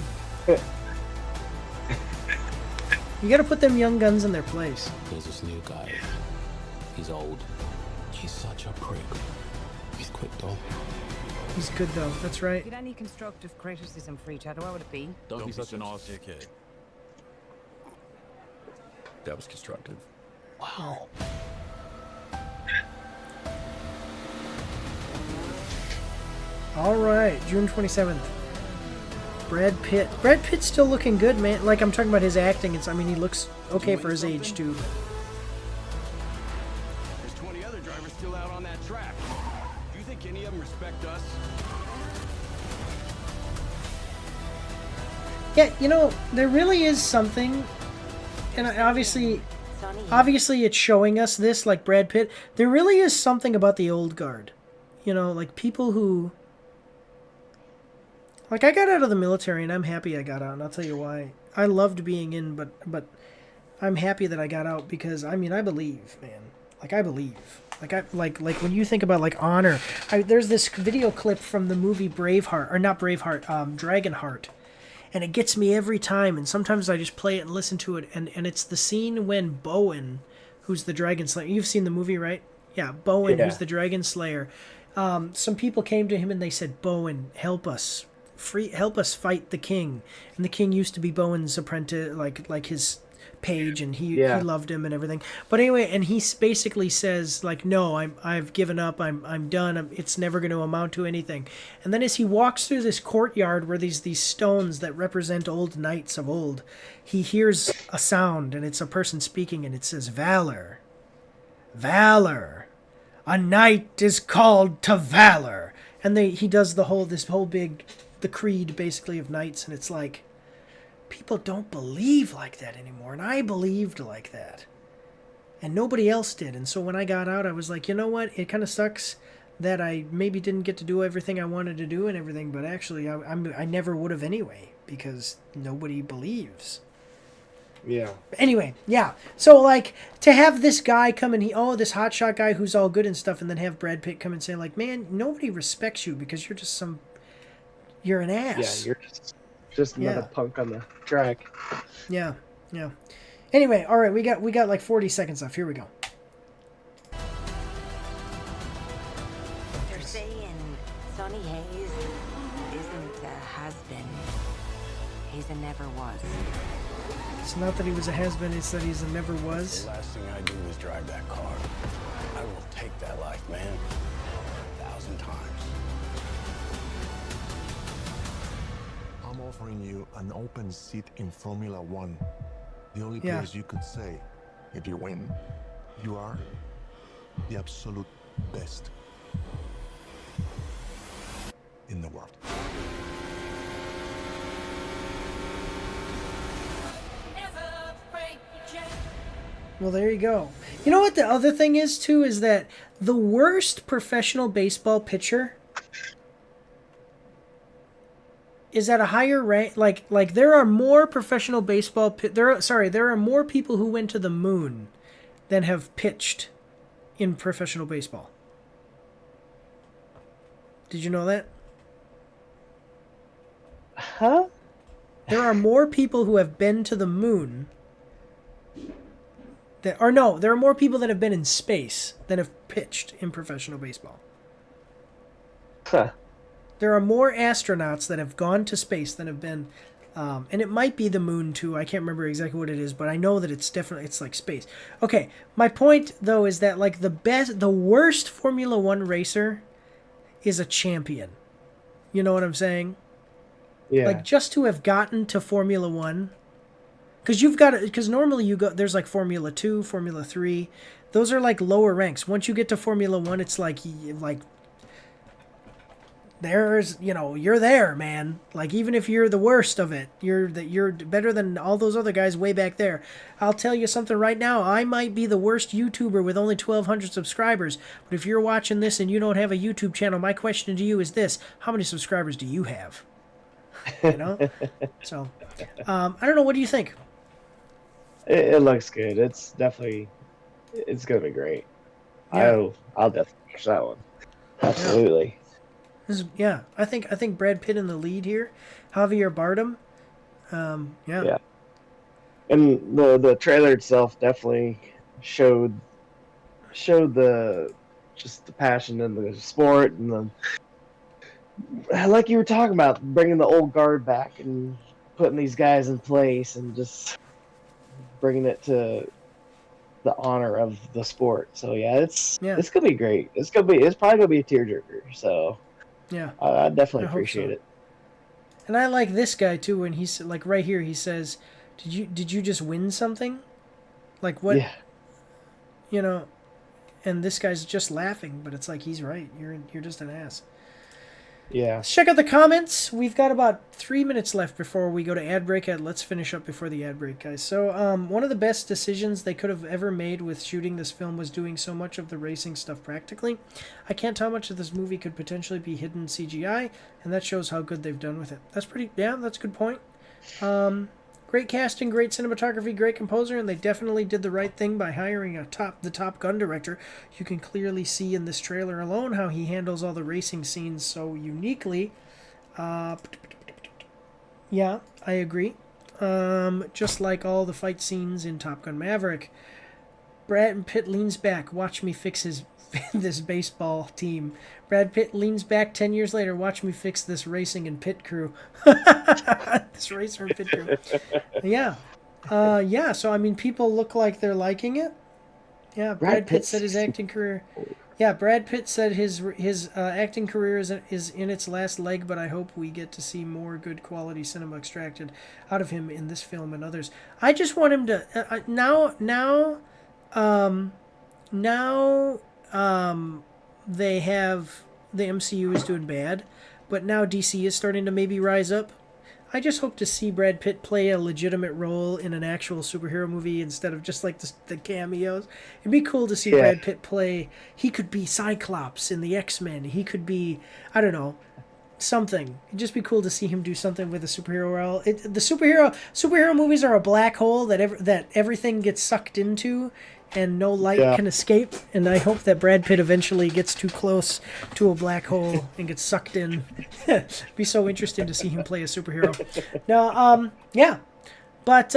You gotta put them young guns in their place. There's this new guy. He's old. He's such a prick. He's quick though. He's good though. That's right. If you had any constructive criticism for each other, what would it be? Don't be such an ass dickhead. That was constructive. Wow. All right, June 27th. Brad Pitt. Brad Pitt's still looking good, man. Like, I'm talking about his acting. I mean, he looks okay for his age, too. There's 20 other drivers still out on that track. Do you think any of them respect us? Yeah, you know, there really is something, and obviously it's showing us this, like Brad Pitt. There really is something about the old guard. You know, like people who... Like, I got out of the military, and I'm happy I got out, and I'll tell you why. I loved being in, but I'm happy that I got out because, I mean, I believe, man. Like, I believe. Like when you think about, like, honor. There's this video clip from the movie Braveheart, or not Braveheart, Dragonheart. And it gets me every time, and sometimes I just play it and listen to it, and it's the scene when Bowen, who's the Dragon Slayer... You've seen the movie, right? Yeah, Bowen, who's the Dragon Slayer. Some people came to him and they said, Bowen, help us. Help us fight the king. And the king used to be Bowen's apprentice, like his page, and he loved him and everything. But anyway, and he basically says, like, no, I've given up, I'm done, it's never going to amount to anything. And then as he walks through this courtyard where these stones that represent old knights of old, he hears a sound, and it's a person speaking, and it says, valor. Valor. A knight is called to valor. And he does the creed basically of knights, and it's like, people don't believe like that anymore, and I believed like that, and nobody else did. And so when I got out, I was like, you know what, it kind of sucks that I maybe didn't get to do everything I wanted to do and everything, but actually I never would have anyway, because nobody believes. Yeah. Anyway, yeah. So, like, to have this guy come and this hotshot guy who's all good and stuff, and then have Brad Pitt come and say, like, man, nobody respects you because you're just you're an ass. Yeah, you're just another punk on the track. Yeah. Anyway, all right, we got like 40 seconds left. Here we go. They're saying Sonny Hayes isn't a has-been. He's a never was. It's not that he was a has-been, it's that he's a never was. The last thing I do is drive that car. I will take that life, man. 1,000 times. I'm offering you an open seat in Formula One. The only place you could say, if you win, you are the absolute best in the world. Well, there you go. You know what the other thing is, too, is that the worst professional baseball pitcher is at a higher rank. Like there are more professional baseball... there are more people who went to the moon than have pitched in professional baseball. Did you know that? Huh? There are more people who have been to the moon... there are more people that have been in space than have pitched in professional baseball. Huh. There are more astronauts that have gone to space than have been, and it might be the moon too. I can't remember exactly what it is, but I know that it's like space. Okay, my point though is that like the worst Formula One racer is a champion. You know what I'm saying? Yeah. Like just to have gotten to Formula One, because normally there's like Formula 2, Formula 3, those are like lower ranks. Once you get to Formula 1, it's like there's, you're there, man. Like even if you're the worst of it, you're better than all those other guys way back there. I'll tell you something right now. I might be the worst YouTuber with only 1,200 subscribers, but if you're watching this and you don't have a YouTube channel, my question to you is this: how many subscribers do you have? So I don't know. What do you think? It looks good. It's gonna be great. Yeah. I'll definitely watch that one. Absolutely. Yeah. I think Brad Pitt in the lead here, Javier Bardem. Yeah. And the trailer itself definitely showed the passion in the sport, and like you were talking about, bringing the old guard back and putting these guys in place and just bringing it to the honor of the sport. So it's gonna be great. It's probably gonna be a tearjerker. So yeah, I definitely appreciate it. And I like this guy too when he's like right here. He says, "Did you just win something? Like what? Yeah. And this guy's just laughing, but it's like he's right. You're just an ass." Yeah. Let's check out the comments. We've got about 3 minutes left before we go to ad break. Let's finish up before the ad break, guys. So, one of the best decisions they could have ever made with shooting this film was doing so much of the racing stuff practically. I can't tell how much of this movie could potentially be hidden CGI, and that shows how good they've done with it. That's a good point. Great casting, great cinematography, great composer, and they definitely did the right thing by hiring the Top Gun director. You can clearly see in this trailer alone how he handles all the racing scenes so uniquely. Yeah, I agree. Just like all the fight scenes in Top Gun Maverick. Brad Pitt leans back. Watch me fix this baseball team. Brad Pitt leans back 10 years later. Watch me fix this racing and pit crew. This racer and pit crew. Yeah. So, I mean, people look like they're liking it. Yeah, Brad Pitt said his acting career... Yeah, Brad Pitt said his acting career is in its last leg, but I hope we get to see more good quality cinema extracted out of him in this film and others. I just want him to... Now they have the MCU is doing bad, but now DC is starting to maybe rise up. I just hope to see Brad Pitt play a legitimate role in an actual superhero movie instead of just like the cameos. It'd be cool to see Brad Pitt play. He could be Cyclops in the X-Men. He could be, I don't know, something. It'd just be cool to see him do something with a superhero role. The superhero movies are a black hole that everything gets sucked into and no light can escape. And I hope that Brad Pitt eventually gets too close to a black hole and gets sucked in. It'd be so interesting to see him play a superhero. Now, But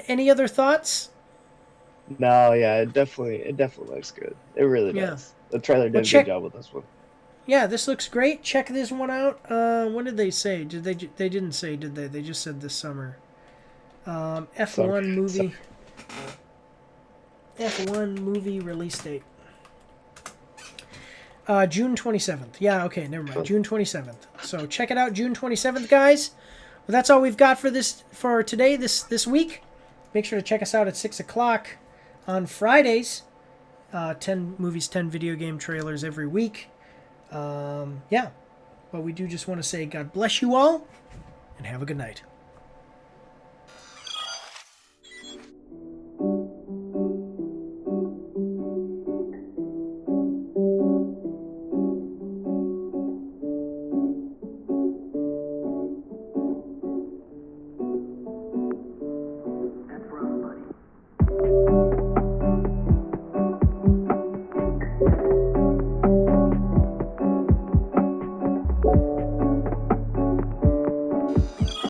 any other thoughts? No, it definitely looks good. It really does. The trailer did a good job with this one. Yeah, this looks great. Check this one out. When did they say? They didn't say, did they? They just said this summer. F1 movie. F1 movie release date. June 27th. Yeah, okay, never mind. June 27th. So check it out, June 27th, guys. Well, that's all we've got for today, this week. Make sure to check us out at 6 o'clock on Fridays. 10 movies, 10 video game trailers every week. But we do just want to say God bless you all, and have a good night.